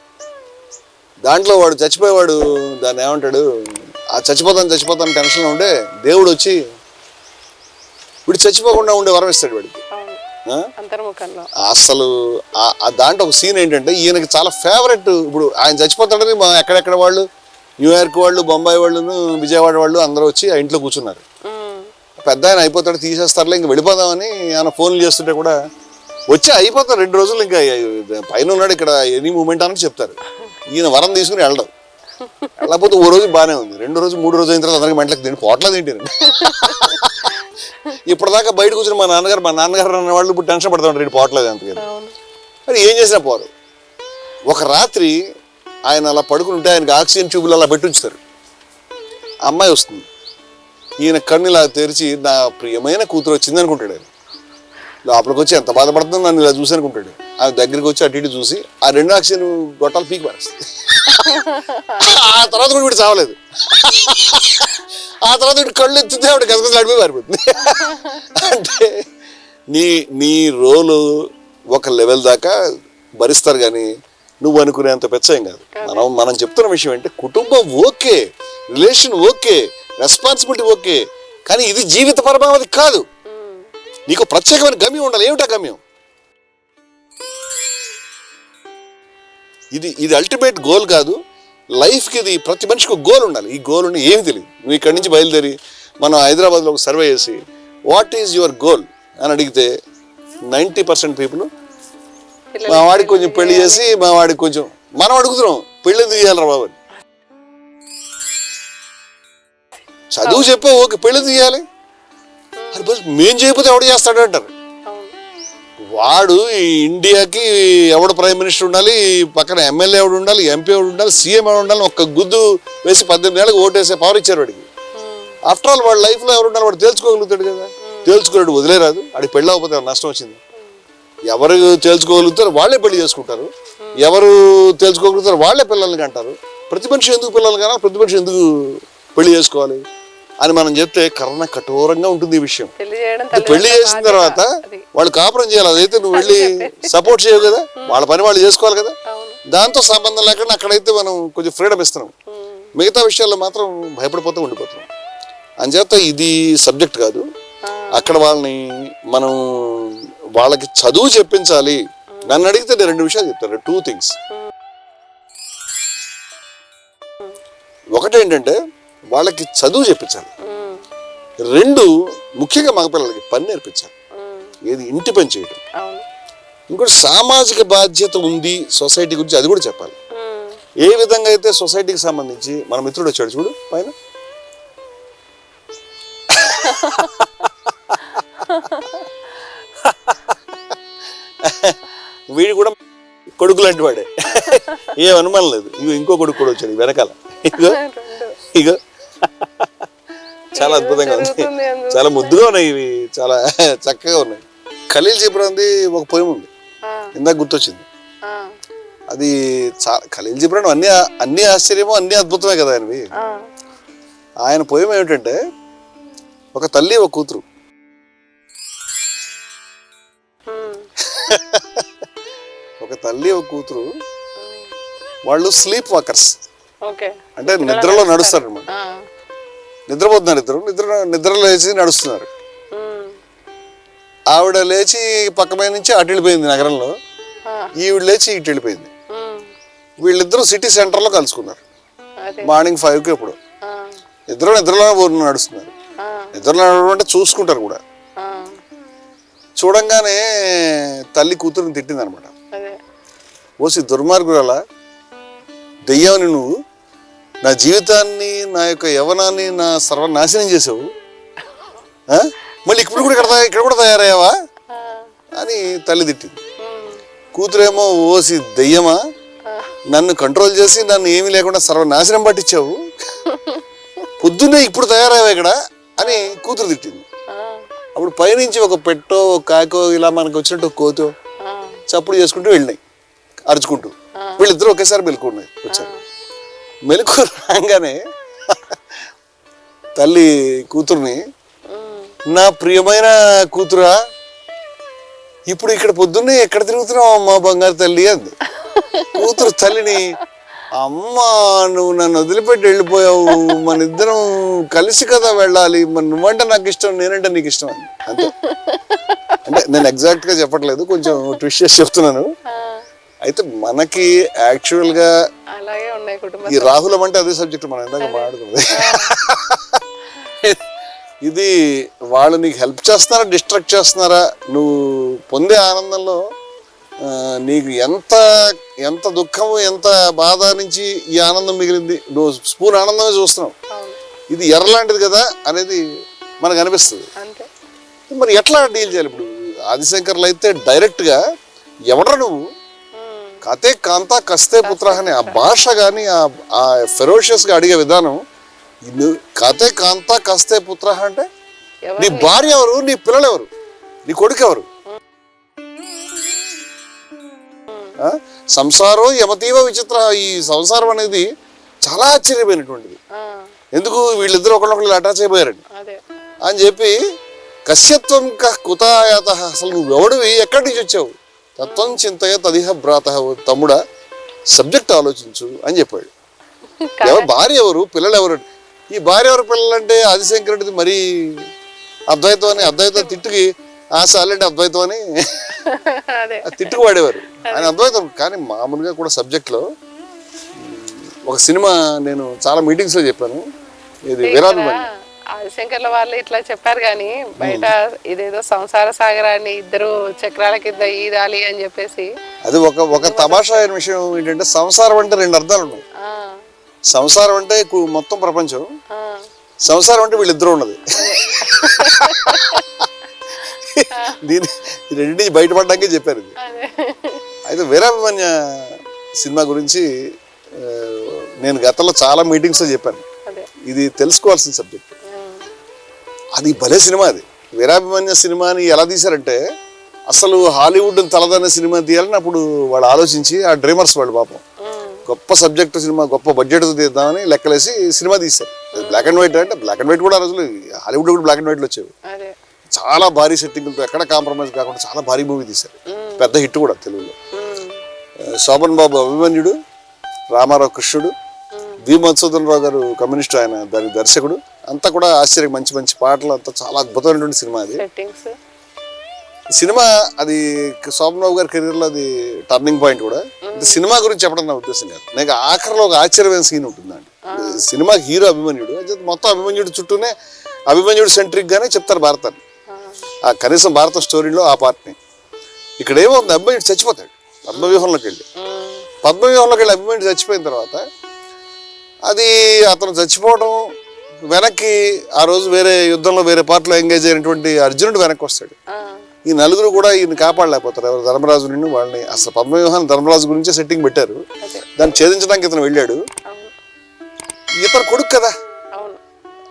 దాంట్లో వాడు చచ్చిపోయేవాడు, దాన్ని ఏమంటాడు, ఆ చచ్చిపోతాను టెన్షన్లో ఉండే దేవుడు వచ్చి వీడు చచ్చిపోకుండా ఉండే వరం ఇస్తాడు వాడికి. అసలు దాంట్లో ఒక సీన్ ఏంటంటే, ఈయనకి చాలా ఫేవరెట్. ఇప్పుడు ఆయన చచ్చిపోతాడని మా ఎక్కడెక్కడ వాళ్ళు, న్యూయార్క్ వాళ్ళు, బొంబాయి వాళ్ళను, విజయవాడ వాళ్ళు అందరూ వచ్చి ఆ ఇంట్లో కూర్చున్నారు. పెద్ద ఆయన అయిపోతాడు, తీసేస్తారులే ఇంక వెళ్ళిపోదామని ఆయన ఫోన్లు చేస్తుంటే కూడా వచ్చి అయిపోతారు 2 రోజులు, ఇంకా పైన ఉన్నాడు ఇక్కడ ఎనీ మూమెంట్ అని చెప్తారు. ఈయన వరం తీసుకుని వెళ్ళడం. వెళ్ళకపోతే ఓ రోజు బాగానే ఉంది, 2 రోజు 3 రోజు అయిన తర్వాత అందరికి మెంటలకు తిండి పోట్లా తింటారు. ఇప్పటిదాకా బయట కూర్చుని మా నాన్నగారు అన్న వాళ్ళు ఇప్పుడు టెన్షన్ పడుతూ ఉంటారు, పోవట్లేదు అంతగా. మరి ఏం చేసినా పోరు. ఒక రాత్రి ఆయన అలా పడుకుని ఉంటే ఆయనకి ఆక్సిజన్ ట్యూబులు అలా పెట్టి ఉంచుతారు. అమ్మాయి వస్తుంది, ఈయన కన్ను ఇలా తెరిచి నా ప్రియమైన కూతురు వచ్చింది అనుకుంటాడు. ఆయన లోపలికి వచ్చి ఎంత బాధపడుతుందో నన్ను ఇలా చూసి అనుకుంటాడు. ఆయన దగ్గరికి వచ్చి అటు ఇటు చూసి ఆ 2 ఆక్సిజన్ గొట్టాలు పీకి పారేస్తుంది. ఆ తర్వాత కూడా వీడు చావలేదు. ఆ తర్వాత వీడు కళ్ళు ఎత్తితే ఆవిడ గసగసలు అడిపోయి పారిపోతుంది. అంటే నీ రోలు ఒక లెవెల్ దాకా భరిస్తారు, కానీ నువ్వు అనుకునేంత పెచ్చం కాదు. మనం చెప్తున్న విషయం ఏంటంటే, కుటుంబం okay, relation okay, responsibility okay, కానీ ఇది జీవిత పరమావధి కాదు. నీకు ప్రత్యేకమైన గమ్యం ఉండాలి. ఏమిటా గమ్యం? ఇది అల్టిమేట్ గోల్ కాదు. లైఫ్కి ఇది ప్రతి మనిషికి ఒక గోల్ ఉండాలి. ఈ గోల్ ఉండి ఏమి తెలియదు. నువ్వు ఇక్కడి నుంచి బయలుదేరి మనం హైదరాబాద్లో ఒక సర్వే చేసి వాట్ ఈజ్ యువర్ గోల్ అని అడిగితే 90% పీపుల్ మా వాడికి కొంచెం పెళ్లి చేసి, మా వాడికి కొంచెం, మనం అడుగుతున్నాం పెళ్ళి ఎందుకు చేయాలరా బాబు. చదువు చెప్పా ఓకే, పెళ్ళి ఎందుకు చేయాలి? అది బస్ మేం చేయకపోతే ఎవడు చేస్తాడు అంటారు. వాడు ఈ ఇండియాకి ఎవడు ప్రైమ్ మినిస్టర్ ఉండాలి, పక్కన ఎమ్మెల్యే ఎవడు ఉండాలి, ఎంపీ ఎవడు ఉండాలి, సీఎం ఎవడు ఉండాలి, ఒక్క గుద్దు వేసి 18 ఏళ్ళకి ఓటేసే పవర్ ఇచ్చారు వాడికి. ఆఫ్టర్ ఆల్ వాడు లైఫ్లో ఎవరు ఉండాలి వాడు తేల్చుకోగలుగుతాడు కదా. తేల్చుకోలేడు, వదిలేరాదు. వాడికి పెళ్ళి అవ్వకపోతే నష్టం వచ్చింది. ఎవరు తేల్చుకోగలుగుతారు వాళ్ళే పెళ్లి చేసుకుంటారు, ఎవరు తేల్చుకోగలుగుతారు వాళ్ళే పిల్లల్ని కంటారు. ప్రతి మనిషి ఎందుకు పిల్లలు కన్నా, ప్రతి మనిషి ఎందుకు పెళ్లి చేసుకోవాలి అని మనం చెప్తే కర్ణ కఠోరంగా ఉంటుంది ఈ విషయం. పెళ్లి చేసిన తర్వాత వాళ్ళు కాపురం చేయాలి. అదైతే నువ్వు వెళ్ళి సపోర్ట్ చేయవు కదా, వాళ్ళ పని వాళ్ళు చేసుకోవాలి కదా. దాంతో సంబంధం లేకుండా అక్కడైతే మనం కొంచెం ఫ్రీడమ్ ఇస్తున్నాం, మిగతా విషయాల్లో మాత్రం భయపడిపోతూ ఉండిపోతున్నాం. అంచేత ఇది సబ్జెక్ట్ కాదు. అక్కడ మనం వాళ్ళకి చదువు చెప్పించాలి. నన్ను అడిగితే నేను 2 విషయాలు చెప్తాను, 2 థింగ్స్. ఒకటేంటంటే వాళ్ళకి చదువు చెప్పించాలి. 2 ముఖ్యంగా మగపిల్లలకి పని నేర్పించాలి. ఏది ఇంటి పని చేయడం. ఇంకోటి సామాజిక బాధ్యత ఉంది సొసైటీ గురించి, అది కూడా చెప్పాలి. ఏ విధంగా అయితే సొసైటీకి సంబంధించి మన మిత్రుడు వచ్చాడు చూడు పైన, వీడు కూడా కొడుకు లాంటి వాడే, ఏం అనుమానం లేదు. ఇగో ఇంకో కొడుకు కూడా వచ్చాడు వెనకాల. ఇగో చాలా అద్భుతంగా ఉంది, చాలా ముద్దుగా ఉన్నాయి, ఇవి చాలా చక్కగా ఉన్నాయి. ఖలీల్ జిబ్రాన్ది ఒక పోయం ఉంది, ఇందాక గుర్తొచ్చింది. అది ఖలీల్ జిబ్రాన్ అన్ని ఆశ్చర్యమో అన్ని అద్భుతమే కదా ఆయనవి. ఆయన పోయం ఏమిటంటే, ఒక తల్లి ఒక కూతురు, ఒక తల్లి ఒక కూతురు వాళ్ళు స్లీప్ వాకర్స్, ఓకే. అంటే నిద్రలో నడుస్తారు అనమాట. నిద్రపోతున్నారు ఇద్దరు, నిద్ర లేచి నడుస్తున్నారు. ఆవిడ లేచి పక్క మీద నుంచి అటు వెళ్ళిపోయింది నగరంలో, ఈవిడ లేచి ఇటు వెళ్ళిపోయింది. వీళ్ళిద్దరూ సిటీ సెంటర్లో కలుసుకున్నారు మార్నింగ్ 5కి. ఎప్పుడు ఇద్దరు నిద్రలో నడుస్తున్నారు. నిద్రలో నడవడం అంటే చూసుకుంటారు కూడా. చూడంగానే తల్లి కూతురుని తిట్టింది అనమాట. ఓసి దుర్మార్గురాలా, దెయ్యాన్ని నువ్వు, నా జీవితాన్ని, నా యొక్క యవ్వనాన్ని నా సర్వనాశనం చేసావు, మళ్ళీ ఇప్పుడు కూడా ఇక్కడ కూడా తయారయ్యావా అని తల్లి తిట్టింది. కూతురేమో ఓసి దెయ్యమా, నన్ను కంట్రోల్ చేసి నన్ను ఏమీ లేకుండా సర్వనాశనం పట్టించావు, పొద్దున్నే ఇప్పుడు తయారయ్యావా ఇక్కడ అని కూతురు తిట్టింది. అప్పుడు పైనుంచి ఒక పెట్టో ఒక కాకో ఇలా మనకు వచ్చినట్టు కోతో చప్పుడు చేసుకుంటూ వెళ్ళినాయి అరుచుకుంటూ. వీళ్ళిద్దరూ ఒకేసారి మెలుకున్నాయి వచ్చారు. మెలకు రాగానే తల్లి కూతుర్ని, నా ప్రియమైన కూతురా, ఇప్పుడు ఇక్కడ పొద్దున్నే ఎక్కడ తిరుగుతున్నావు అమ్మా బంగారు తల్లి అంది. కూతురు తల్లిని, అమ్మ నువ్వు నన్ను వదిలిపెట్టి వెళ్ళిపోయావు, మన ఇద్దరం కలిసి కదా వెళ్ళాలి, మరి నువ్వంటే నాకు ఇష్టం, నేనంటే నీకు ఇష్టం అని. అంతే. అంటే నేను ఎగ్జాక్ట్ గా చెప్పట్లేదు, కొంచెం ట్విస్ట్ చేసి చెప్తున్నాను. అయితే మనకి యాక్చువల్ గా ఈ రాహులం అంటే అదే సబ్జెక్ట్ మనం ఇందాక మాట్లాడుతుంది. ఇది వాళ్ళు నీకు హెల్ప్ చేస్తున్నారా డిస్ట్రాక్ట్ చేస్తున్నారా, నువ్వు పొందే ఆనందంలో నీకు ఎంత ఎంత దుఃఖము ఎంత బాధ నుంచి ఈ ఆనందం మిగిలింది, నువ్వు స్పూన్ ఆనందమే చూస్తున్నావు, ఇది ఎర్రలాంటిది కదా అనేది మనకు అనిపిస్తుంది. మరి ఎట్లా డీల్ చేయాలి? ఇప్పుడు ఆదిశంకర్లు అయితే డైరెక్ట్గా ఎవడ్రా నువ్వు, కతే కాంతా కస్తే పుత్ర అని ఆ భాష కానీ ఆ ఫెరోషియస్గా అడిగే విధానం, కతే కాంతా కస్తే పుత్ర అంటే నీ భార్య ఎవరు, నీ పిల్లలు ఎవరు, నీ కొడుకు ఎవరు, సంసారో యమతీవ విచిత్ర. ఈ సంసారం అనేది చాలా ఆశ్చర్యమైనటువంటిది. ఎందుకు వీళ్ళిద్దరు ఒకళ్ళొకళ్ళు అటాచ్ అయిపోయారండి అని చెప్పి, కశ్యత్వం కుతాయాత, అసలు నువ్వెవడివి, ఎక్కడి నుంచి వచ్చావు, తత్వం చింతయ తదిహ భ్రాత, తమ్ముడా సబ్జెక్ట్ ఆలోచించు అని చెప్పాడు. ఎవరు భార్య ఎవరు, పిల్లలు ఎవరు? ఈ భార్య ఎవరు పిల్లలు అంటే ఆదిశంకరుడిది మరీ అద్వైతం అని, అద్వైతం తిట్టుకి సాలంటే అద్వైతం అని తిట్టుకు వాడేవారు ఆయన అద్వైతం. కానీ మామూలుగా కూడా సబ్జెక్ట్లో ఒక సినిమా నేను చాలా మీటింగ్స్ లో చెప్పాను, ఇది వీరాభిమాని. ఆదిశంకర్ల వాళ్ళు ఇట్లా చెప్పారు కానీ బయట ఇదేదో సంసార సాగరాన్ని ఇద్దరు చక్రాల కింద ఈదాలి అని చెప్పేసి, అది ఒక తమాషా అయిన విషయం ఏంటంటే, సంసారం అంటే 2 అర్థాలు ఉన్నాయి. సంసారం అంటే మొత్తం ప్రపంచం, సంసారం అంటే వీళ్ళిద్దరూ ఉన్నది. దీని రెండింటి బయటపడడానికే చెప్పారు ఇది. అయితే వీరాభిమన్య సినిమా గురించి నేను గతంలో చాలా మీటింగ్స్లో చెప్పాను, ఇది తెలుసుకోవాల్సిన సబ్జెక్ట్. అది భలే సినిమా. అది వీరాభిమన్య సినిమాని ఎలా తీశారంటే, అసలు హాలీవుడ్ తలదన్న సినిమా తీయాలని అప్పుడు వాళ్ళు ఆలోచించి, ఆ డ్రీమర్స్ వాళ్ళు పాపం గొప్ప సబ్జెక్ట్ సినిమా గొప్ప బడ్జెట్తో తీద్దామని లెక్కలేసి సినిమా తీశారు. బ్లాక్ అండ్ వైట్, అంటే బ్లాక్ అండ్ వైట్ కూడా ఆ రోజులు హాలీవుడ్ కూడా బ్లాక్ అండ్ వైట్లో వచ్చేవి. చాలా భారీ సెట్టింగ్లతో ఎక్కడ కాంప్రమైజ్ కాకుండా చాలా భారీ మూవీ తీశారు, పెద్ద హిట్ కూడా తెలుగులో. శోభన్ బాబు అభిమన్యుడు, రామారావు కృష్ణుడు, వి మధుసూదన్ రావు గారు కమ్యూనిస్ట్, ఆయన దాని దర్శకుడు. అంతా కూడా ఆశ్చర్యం, మంచి మంచి పాటలు, అంతా చాలా అద్భుతమైనటువంటి సినిమా. అది సినిమా, అది శోభన్ బాబు గారి కెరీర్లో అది టర్నింగ్ పాయింట్ కూడా. సినిమా గురించి చెప్పడం నా ఉద్దేశం కాదు, నాకు ఆఖరిలో ఒక ఆశ్చర్యమైన సీన్ ఉంటుందండి. సినిమా హీరో అభిమన్యుడు, మొత్తం అభిమన్యుడు చుట్టూనే అభిమన్యుడు సెంట్రిక్ గానే చెప్తారు భారతాన్ని, ఆ కనీసం భారత స్టోరీలో ఆ పార్ట్ని. ఇక్కడ ఏమవుతుంది, అభిమన్యుడు చచ్చిపోతాడు పద్మవ్యూహంలోకి వెళ్ళి. పద్మవ్యూహంలోకి వెళ్ళి అభిమన్యుడు చచ్చిపోయిన తర్వాత, అది అతను చచ్చిపోవడం వెనక్కి, ఆ రోజు వేరే యుద్ధంలో వేరే పార్టీలో ఎంగేజ్ అయినటువంటి అర్జునుడు వెనక్కి వస్తాడు. ఈ నలుగురు కూడా ఈయన కాపాడలేకపోతారు, ఎవరు ధర్మరాజు నిన్ను వాళ్ళని. అసలు పద్మవ్యూహాన్ని ధర్మరాజు గురించే సెట్టింగ్ పెట్టారు, దాన్ని ఛేదించడానికి ఇతను వెళ్ళాడు. ఇతను కొడుకు కదా,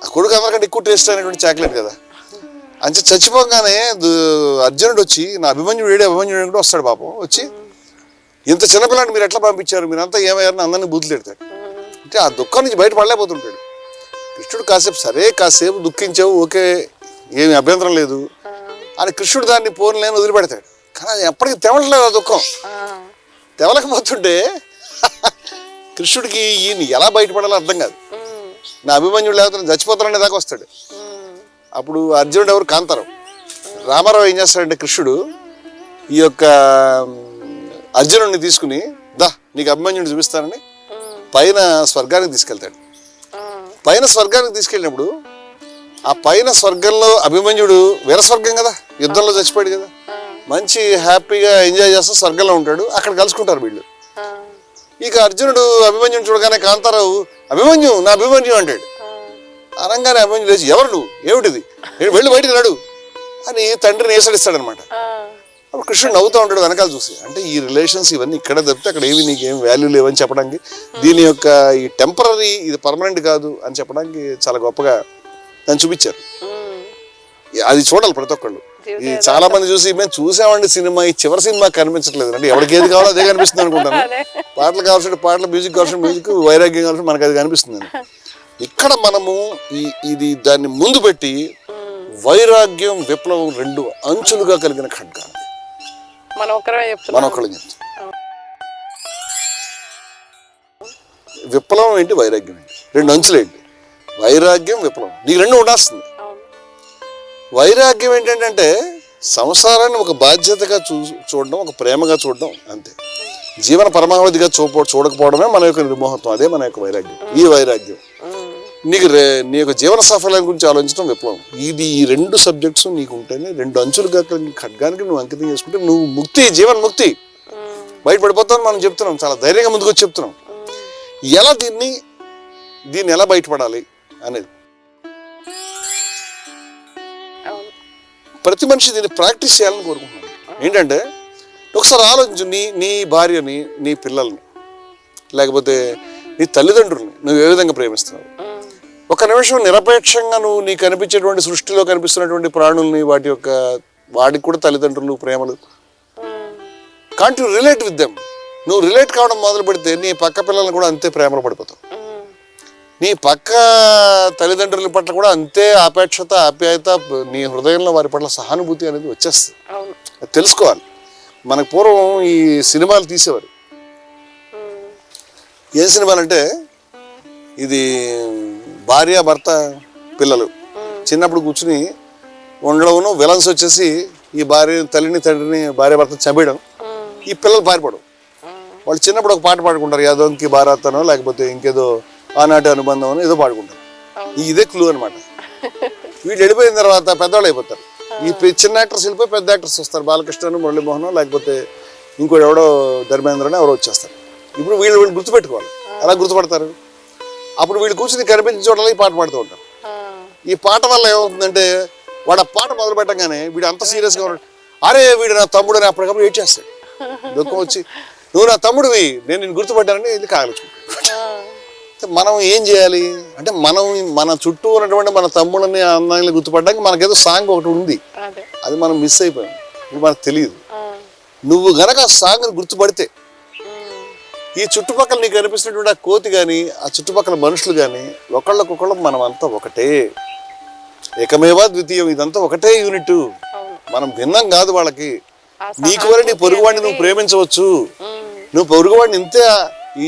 ఆ కొడుకు అందరికంటే ఎక్కువ టేస్ట్ అయినటువంటి చాక్లెట్ కదా. అంచే చచ్చిపోగానే అర్జునుడు వచ్చి, నా అభిమన్యుడు ఏడే, అభిమన్యుడు కూడా వస్తాడు పాపం. వచ్చి, ఇంత చిన్నపిల్లాన్ని మీరు ఎట్లా పంపించారు, మీరంతా ఏమయ్యారని అందరినీ బూతులు పెడతాడు. అంటే ఆ దుఃఖం నుంచి బయటపడలేకపోతుంటాడు కృష్ణుడు. కాసేపు దుఃఖించావు, ఓకే, ఏమి అభ్యంతరం లేదు అని కృష్ణుడు దాన్ని పోన్లేని వదిలిపెడతాడు. కానీ అది ఎప్పటికీ తెవలలేదు, ఆ దుఃఖం తెవలకపోతుంటే కృష్ణుడికి ఈయన ఎలా బయటపడాలో అర్థం కాదు. నా అభిమన్యుడు లేకపోతే నేను చచ్చిపోతాననే దాకా వస్తాడు. అప్పుడు అర్జునుడు ఎవరు? కాంతారావు. రామారావు ఏం చేస్తాడంటే కృష్ణుడు ఈ యొక్క అర్జునుడిని తీసుకుని దా నీకు అభిమన్యుడిని చూపిస్తానని పైన స్వర్గానికి తీసుకెళ్తాడు. పైన స్వర్గానికి తీసుకెళ్ళినప్పుడు ఆ పైన స్వర్గంలో అభిమన్యుడు వీరస్వర్గం కదా, యుద్ధంలో చచ్చిపోయాడు కదా, మంచి హ్యాపీగా ఎంజాయ్ చేస్తూ స్వర్గంలో ఉంటాడు. అక్కడ కలుసుకుంటారు వీళ్ళు. ఇక అర్జునుడు అభిమన్యుని చూడగానే కాంతారావు అభిమన్యు నా అభిమన్యు అంటాడు. అనగానే అభిమన్యు లేచి ఎవరు నువ్వు, ఏమిటిది, వెళ్ళి బయటికి రాడు అని తండ్రిని ఏసడిస్తాడనమాట. అప్పుడు కృష్ణుడు నవ్వుతూ ఉంటాడు వెనకాల చూసి. అంటే ఈ రిలేషన్స్ ఇవన్నీ ఇక్కడ తప్పితే అక్కడ ఏమి నీకేం వాల్యూ లేవని చెప్పడానికి, దీని యొక్క ఈ టెంపరీ ఇది పర్మనెంట్ కాదు అని చెప్పడానికి చాలా గొప్పగా దాన్ని చూపించారు. అది చూడాలి ప్రతి ఒక్కళ్ళు. ఈ చాలా మంది చూసి మేము చూసామండి సినిమా, ఈ చివరి సినిమా కనిపించట్లేదు అంటే ఎవరికి ఏది కావాలో అదే కనిపిస్తుంది అనుకుంటాను. పాటలు కావాల్సిన పాటలు, మ్యూజిక్ కావాల్సిన మ్యూజిక్, వైరాగ్యం కావాల్సిన మనకు అది కనిపిస్తుంది. ఇక్కడ మనము ఇది దాన్ని ముందు పెట్టి వైరాగ్యం విప్లవం రెండు అంచులుగా కలిగిన ఖడ్గాలు మనం ఒక్కళ్ళే చెప్తాం. విప్లవం ఏంటి, వైరాగ్యం ఏంటి, రెండు అంచులు ఏంటి, వైరాగ్యం విప్లవం, నీకు రెండు ఉండాల్సింది. వైరాగ్యం ఏంటంటే సంసారాన్ని ఒక బాధ్యతగా చూడడం, ఒక ప్రేమగా చూడడం, అంతే. జీవన పరమావధిగా చూడకపోవడమే మన యొక్క నిర్మోహత్వం, అదే మన యొక్క వైరాగ్యం. ఈ వైరాగ్యం నీ యొక్క జీవన సాఫల్యం గురించి ఆలోచించడం విప్లవం. ఈ రెండు సబ్జెక్ట్స్ నీకు ఉంటేనే, రెండు అంచులుగా ఖడ్గానికి నువ్వు అంకితం చేసుకుంటే నువ్వు ముక్తి, జీవన ముక్తి, బయటపడిపోతావు. మనం చెప్తున్నాం, చాలా ధైర్యంగా ముందుకు వచ్చి చెప్తున్నాం ఎలా దీన్ని ఎలా బయటపడాలి అనేది. ప్రతి మనిషి దీన్ని ప్రాక్టీస్ చేయాలని కోరుకుంటున్నాను. ఏంటంటే ఒకసారి ఆలోచించు, నీ భార్యని, నీ పిల్లల్ని, లేకపోతే నీ తల్లిదండ్రుల్ని నువ్వు ఏ విధంగా ప్రేమిస్తున్నావు. ఒక నిమిషం నిరపేక్షంగా నువ్వు నీకు కనిపించేటువంటి సృష్టిలో కనిపిస్తున్నటువంటి ప్రాణుల్ని, వాటికి కూడా తల్లిదండ్రులు ప్రేమలు, can't you relate with them. నువ్వు రిలేట్ కావడం మొదలు పెడితే నీ పక్క పిల్లల్ని కూడా అంతే ప్రేమలో పడిపోతావు. నీ పక్క తల్లిదండ్రుల పట్ల కూడా అంతే ఆపేక్షత, ఆప్యాయత, నీ హృదయంలో వారి పట్ల సహానుభూతి అనేది వచ్చేస్తుంది. అది తెలుసుకోవాలి. మనకు పూర్వం ఈ సినిమాలు తీసేవారు. ఏం సినిమాలు అంటే ఇది భార్య భర్త పిల్లలు చిన్నప్పుడు కూర్చుని ఉండడం, విలన్స్ వచ్చేసి ఈ తల్లిని తండ్రిని భార్య భర్త చంపేయడం, ఈ పిల్లలు పారిపోవడం. వాళ్ళు చిన్నప్పుడు ఒక పాట పాడుకుంటారు, యాదోంకి భారతనో లేకపోతే ఇంకేదో ఆనాటి అనుబంధం అని ఏదో పాడుకుంటారు. ఇదే క్లూ అనమాట. వీళ్ళు వెళ్ళిపోయిన తర్వాత పెద్దవాళ్ళు అయిపోతారు. ఈ చిన్న యాక్టర్స్ వెళ్ళిపోయి పెద్ద యాక్టర్స్ వస్తారు. బాలకృష్ణ, మురళీమోహన్, లేకపోతే ఇంకోటి ఎవడో ధర్మేంద్ర అని ఎవరో వచ్చేస్తారు. ఇప్పుడు వీళ్ళు గుర్తుపెట్టుకోవాలి. ఎలా గుర్తుపడతారు? అప్పుడు వీళ్ళు కూర్చుని కనిపించిన చోట్ల ఈ పాట పాడుతూ ఉంటారు. ఈ పాట వల్ల ఏమవుతుందంటే వాడు ఆ పాట మొదలు పెట్టగానే వీడు అంత సీరియస్గా ఉన్నాడు, అరే వీడు నా తమ్ముడు అని అప్పటికప్పుడు ఏడ్ చేస్తాడు. దుఃఖం వచ్చి నువ్వు నా తమ్ముడివి, నేను నిన్ను గుర్తుపట్టానని ఇది కాగలుచుకుంటాడు. మనం ఏం చేయాలి అంటే మన చుట్టూ ఉన్నటువంటి మన తమ్ముళ్ళని అన్నయ్యని గుర్తుపడడానికి మనకేదో సాంగ్ ఒకటి ఉంది, అది మనం మిస్ అయిపోయాం, ఇది మనకు తెలియదు. నువ్వు గనక ఆ సాంగ్ని గుర్తుపడితే ఈ చుట్టుపక్కల నీకు కనిపిస్తున్నటువంటి ఆ కోతి కానీ, ఆ చుట్టుపక్కల మనుషులు కానీ ఒకళ్ళకొకళ్ళు మనం అంతా ఒకటే, ఏకమేవా ద్వితీయం, ఇదంతా ఒకటే యూనిట్. మనం భిన్నం కాదు వాళ్ళకి. నీకు వల్ల నీ పొరుగువాడిని నువ్వు ప్రేమించవచ్చు, నువ్వు పొరుగువాడిని ఇంతే,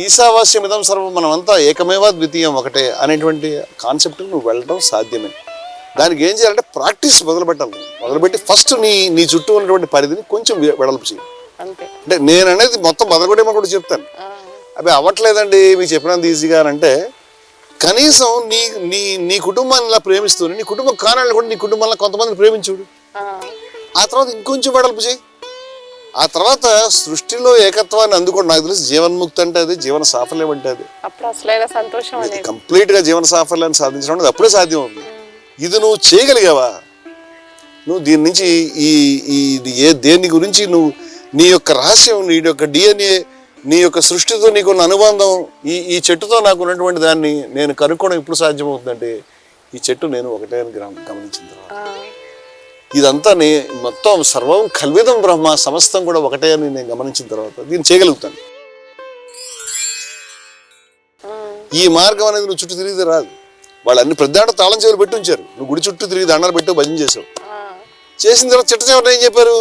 ఈశావాస్యం ఇదం సర్వం, మనం అంతా ఏకమేవా ద్వితీయం ఒకటే అనేటువంటి కాన్సెప్ట్ నువ్వు వెళ్ళడం సాధ్యమే. దానికి ఏం చేయాలంటే ప్రాక్టీస్ మొదలుపెట్టి ఫస్ట్ నీ చుట్టూ ఉన్నటువంటి పరిధిని కొంచెం వెడల్పు చేయి. అంటే నేను అనేది మొత్తం మొదలుపెట్టేమో కూడా చెప్తాను, అవి అవ్వట్లేదండి మీకు చెప్పినంత ఈజీగా అంటే కనీసం నీ కుటుంబాన్ని ఇలా ప్రేమిస్తూనే నీ కుటుంబం కానాలని కూడా నీ కుటుంబంలో కొంతమందిని ప్రేమించుడు. ఆ తర్వాత ఇంకొంచెం వెడల్పు చేయి. ఆ తర్వాత సృష్టిలో ఏకత్వాన్ని అందుకోండి. నాకు తెలిసి జీవన్ముక్తి అంటే అది, జీవన సాఫల్యం అంటే అది, కంప్లీట్ గా జీవన సాఫల్యాన్ని సాధించడం అప్పుడే సాధ్యం అవుతుంది. ఇది నువ్వు చేయగలిగావా? నువ్వు దీని నుంచి దేని గురించి నువ్వు నీ యొక్క రహస్యం, నీ యొక్క DNA, నీ యొక్క సృష్టితో నీకున్న అనుబంధం, ఈ చెట్టుతో నాకు ఉన్నటువంటి దాన్ని నేను కనుక్కోవడం ఎప్పుడు సాధ్యమవుతుందంటే ఈ చెట్టు నేను ఒకటే అని గమనించిన తర్వాత, ఇదంతా మొత్తం సర్వం కల్విదం బ్రహ్మ, సమస్తం కూడా ఒకటే అని నేను గమనించిన తర్వాత దీన్ని చేయగలుగుతాను. ఈ మార్గం అనేది నువ్వు చుట్టూ తిరిగితే రాదు. వాళ్ళు అన్ని పెద్దాంట తాళం చెవులు పెట్టి ఉంచారు, నువ్వు గుడి చుట్టూ తిరిగి దండాలు పెట్టు, భజన చేసావు. చేసిన తర్వాత చిట్ట చివరి ఏం చెప్పారు?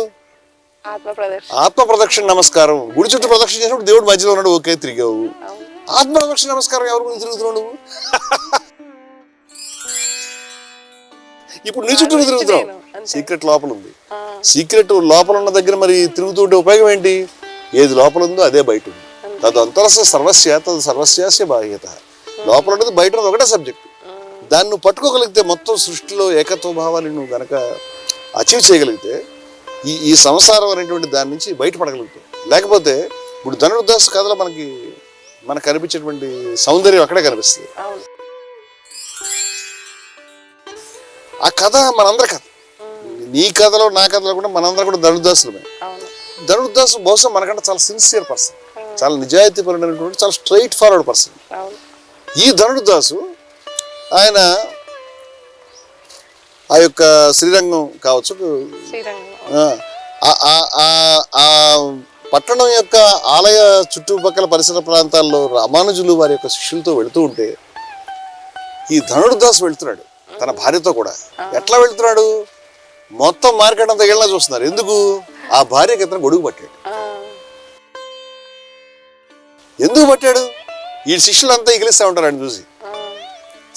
ఆత్మ ప్రదక్షిణ నమస్కారం. గుడి చుట్టూ ప్రదక్షిణ చేసినప్పుడు దేవుడు మధ్యలో ఉన్నాడు, ఓకే తిరిగావు. ఆత్మరక్ష నమస్కారం ఎవరి గురించి తిరుగుతున్నావు నువ్వు? ఇప్పుడు నీ చుట్టూ తిరుగుతున్నావు. సీక్రెట్ లోపల ఉంది. సీక్రెట్ లోపల ఉన్న దగ్గర మరి తిరుగుతూ ఉంటే ఉపయోగం ఏంటి? ఏది లోపల ఉందో అదే బయట ఉంది. తదంతరస్య సర్వస్య తదు సర్వస్యాస్య బాహ్యత. లోపల ఉన్నది బయట ఉన్నది ఒకటే సబ్జెక్ట్. దాన్ని నువ్వు పట్టుకోగలిగితే మొత్తం సృష్టిలో ఏకత్వ భావాన్ని నువ్వు గనక అచీవ్ చేయగలిగితే ఈ సంసారం అనేటువంటి దాని నుంచి బయటపడగలుగుతావు. లేకపోతే ఇప్పుడు ధనుర్దాస్ కథలో మనకు కనిపించేటువంటి సౌందర్యం అక్కడే కనిపిస్తుంది. ఆ కథ మనందరి కథ. నీ కథలో నా కథలో కూడా మనందరం కూడా ధనుర్దాసులమే. ధనుర్దాసు బహుశా మనకంటే చాలా సిన్సియర్ పర్సన్, చాలా నిజాయితీ పరుడైనటువంటి, చాలా స్ట్రైట్ ఫార్వర్డ్ పర్సన్. ఈ ధనుర్దాసు ఆయన ఆ యొక్క శ్రీరంగం కావచ్చు, ఆ పట్టణం యొక్క ఆలయ చుట్టుపక్కల పరిసర ప్రాంతాల్లో రామానుజులు వారి యొక్క శిష్యులతో వెళుతూ ఉంటే ఈ ధనుర్దాసు వెళ్తున్నాడు తన భార్యతో కూడా. ఎట్లా వెళ్తున్నాడు? మొత్తం మార్కెట్ అంతా వెళ్ళినా చూస్తున్నారు. ఎందుకు? ఆ భార్యకి ఇతను గొడుగు పట్టాడు. ఎందుకు పట్టాడు? ఈ శిష్యులంతా ఇగిలిస్తూ ఉంటారు ఆయన చూసి,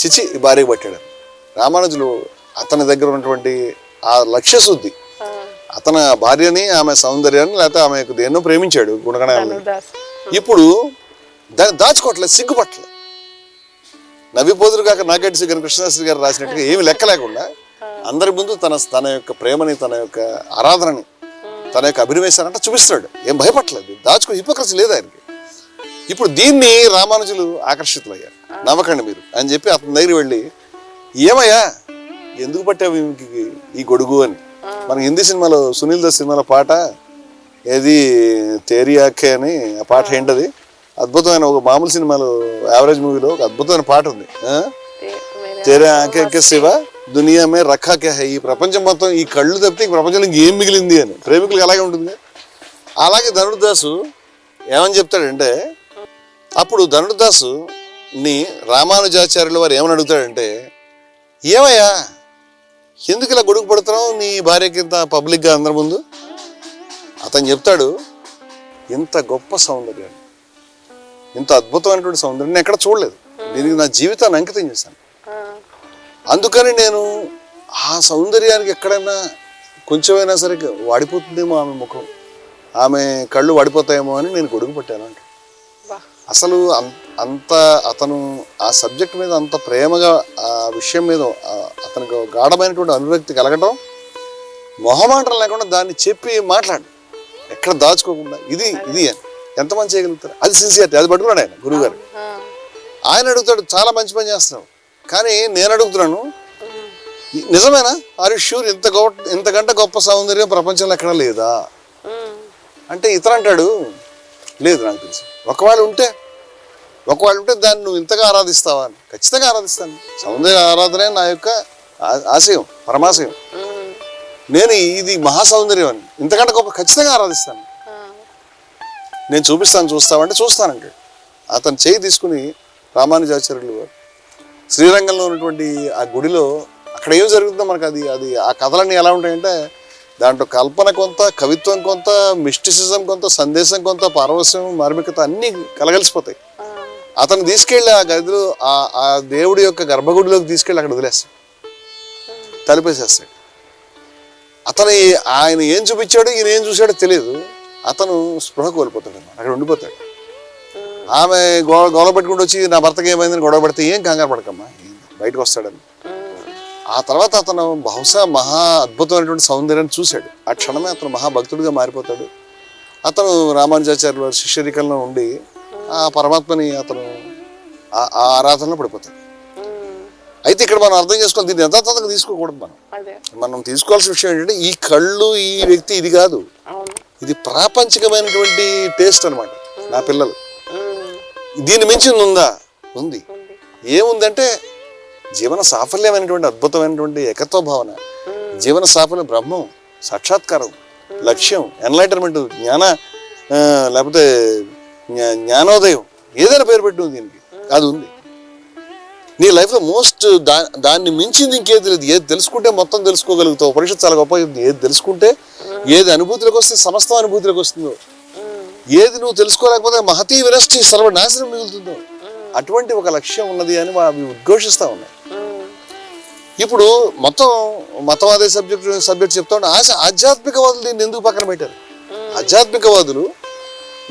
చిచి ఈ భార్యకి పట్టాడు. రామానుజులు అతని దగ్గర ఉన్నటువంటి ఆ లక్ష్య శుద్ధి, అతని భార్యని, ఆమె సౌందర్యాన్ని, లేకపోతే ఆమెకు దేన్నో ప్రేమించాడు గుణగణాలను. ఇప్పుడు దాన్ని దాచుకోవట్లేదు, సిగ్గుపట్టలేదు. నవ్విపోదురు కాక నాగేటి సిగ్గర్ కృష్ణశాస్త్రి గారు రాసినట్టుగా ఏమి లెక్క లేకుండా అందరి ముందు తన యొక్క ప్రేమని, తన యొక్క ఆరాధనని, తన యొక్క అభినవేశానంటే చూపిస్తాడు. ఏం భయపట్టలేదు, దాచుకో హిపోక్రసీ లేదు ఆయనకి. ఇప్పుడు దీన్ని రామానుజులు ఆకర్షితులయ్యారు. నవ్వకండి మీరు అని చెప్పి అతని దగ్గర వెళ్ళి, ఏమయ్యా ఎందుకు పట్టావు ఈ గొడుగు అని. మన హిందీ సినిమాలో సునీల్ దత్ సినిమాలో పాట ఏది తేరీ ఆఖే అని, ఆ పాట ఏంటది? అద్భుతమైన ఒక మామూలు సినిమాలో యావరేజ్ మూవీలో ఒక అద్భుతమైన పాట ఉంది. తేరీ ఆఖే కే సివా దునియా మే రఖా కే హై. ఈ ప్రపంచం మొత్తం ఈ కళ్ళు తప్పితే ఈ ప్రపంచంలో ఏం మిగిలింది అని. ప్రేమికులకు అలాగే ఉంటుంది. అలాగే ధనుర్దాసు ఏమని చెప్తాడంటే, అప్పుడు ధనుర్దాసు ని రామానుజాచార్యుల వారు ఏమని అడుగుతాడంటే, ఏమయ్యా ఎందుకు ఇలా గొడుగు పడుతున్నావు నీ భార్యకి ఇంత పబ్లిక్గా అందరి ముందు? అతను చెప్తాడు, ఇంత గొప్ప సౌందర్యాన్ని, ఇంత అద్భుతమైనటువంటి సౌందర్యం నేను ఎక్కడ చూడలేదు. దీనికి నా జీవితాన్ని అంకితం చేశాను. అందుకని నేను ఆ సౌందర్యానికి ఎక్కడైనా కొంచెమైనా సరే వాడిపోతుందేమో ఆమె ముఖం, ఆమె కళ్ళు వాడిపోతాయేమో అని నేను గొడుగు పట్టాను అంట. అసలు అంత అతను ఆ సబ్జెక్ట్ మీద అంత ప్రేమగా, ఆ విషయం మీద అతనికి గాఢమైనటువంటి అనురక్తి కలగటం, మొహమాటం లేకుండా దాన్ని చెప్పి మాట్లాడు, ఎక్కడ దాచుకోకుండా. ఇది ఎంతమంది చేయగలుగుతారు? అది సిన్సియారిటీ. అది పట్టుకున్నాడు ఆయన గురువుగారు. ఆయన అడుగుతాడు, చాలా మంచి పని చేస్తున్నావు, కానీ నేను అడుగుతున్నాను, నిజమేనా? Are you sure? ఇంతకంటే గొప్ప సౌందర్యం ప్రపంచంలో ఎక్కడా లేదా అంటే ఇతను అంటాడు, లేదు నాకు తెలుసు. ఒకవేళ ఉంటే దాన్ని నువ్వు ఇంతగా ఆరాధిస్తావా అని. ఖచ్చితంగా ఆరాధిస్తాను. సౌందర్య ఆరాధనే నా యొక్క ఆశయం, పరమాశయం. నేను ఇది మహాసౌందర్యం అని, ఇంతకంటే గొప్ప ఖచ్చితంగా ఆరాధిస్తాను. నేను చూస్తావంటే చూస్తానంటే అతను చేయి తీసుకుని రామానుజాచార్యులు వారు శ్రీరంగంలో ఉన్నటువంటి ఆ గుడిలో, అక్కడ ఏం జరుగుతుందో మనకు అది ఆ కథలన్నీ ఎలా ఉంటాయంటే, దాంట్లో కల్పన కొంత, కవిత్వం కొంత, మిస్టిసిజం కొంత, సందేశం కొంత, పారవస్యం, మార్మికత అన్నీ కలగలిసిపోతాయి. అతను తీసుకెళ్ళి ఆ గదిలో ఆ దేవుడి యొక్క గర్భగుడిలోకి తీసుకెళ్ళి అక్కడ వదిలేస్తాడు, తలిపేసేస్తాడు. ఆయన ఏం చూపించాడు, ఈయన ఏం చూశాడో తెలియదు. అతను స్పృహ కోల్పోతాడు అన్నమాట, అక్కడ ఉండిపోతాడు. ఆమె గొడవ పెట్టుకుంటూ వచ్చి నా భర్తకి ఏమైందని గొడవ పెడితే, ఏం కంగారు పడకమ్మా బయటకు వస్తాడని. ఆ తర్వాత అతను బహుశా మహా అద్భుతమైనటువంటి సౌందర్యాన్ని చూశాడు. ఆ క్షణమే అతను మహాభక్తుడిగా మారిపోతాడు. అతను రామానుజాచార్యుల వారి శిష్యరికల్లో ఉండి ఆ పరమాత్మని అతను ఆ ఆరాధనలో పడిపోతాడు. అయితే ఇక్కడ మనం అర్థం చేసుకోవాలి, దీన్ని యథాతథంగా తీసుకోకూడదు. మనం తీసుకోవాల్సిన విషయం ఏంటంటే, ఈ కళ్ళు, ఈ వ్యక్తి ఇది కాదు, ఇది ప్రాపంచికమైనటువంటి టేస్ట్ అనమాట. నా పిల్లలు దీన్ని మించింది ఉందా? ఉంది. ఏముందంటే జీవన సాఫల్యమైనటువంటి అద్భుతమైనటువంటి ఏకత్వ భావన, జీవన సాఫల్యం, బ్రహ్మం, సాక్షాత్కారం, లక్ష్యం, ఎన్లైటర్మెంట్, లేకపోతే జ్ఞానోదయం, ఏదైనా పేరు పెట్టి ఉంది దీనికి. అది ఉంది నీ లైఫ్లో మోస్ట్. దాన్ని మించింది ఇంకేది లేదు. ఏది తెలుసుకుంటే మొత్తం తెలుసుకోగలుగుతావు. ఉపనిషత్తు చాలా గొప్ప. ఏది తెలుసుకుంటే ఏది అనుభూతిలోకి వస్తే సమస్తం అనుభూతిలోకి వస్తుందో, ఏది నువ్వు తెలుసుకోలేకపోతే మహతీ వినష్టి సర్వనాశనం మిగులుతుందో అటువంటి ఒక లక్ష్యం ఉన్నది అని అవి ఉద్ఘోషిస్తూ ఉన్నాయి. ఇప్పుడు మొత్తం మతవాదే సబ్జెక్ట్ చెప్తా ఉంటే ఆధ్యాత్మికవాదులు దీన్ని ఎందుకు పక్కన పెట్టారు? ఆధ్యాత్మికవాదులు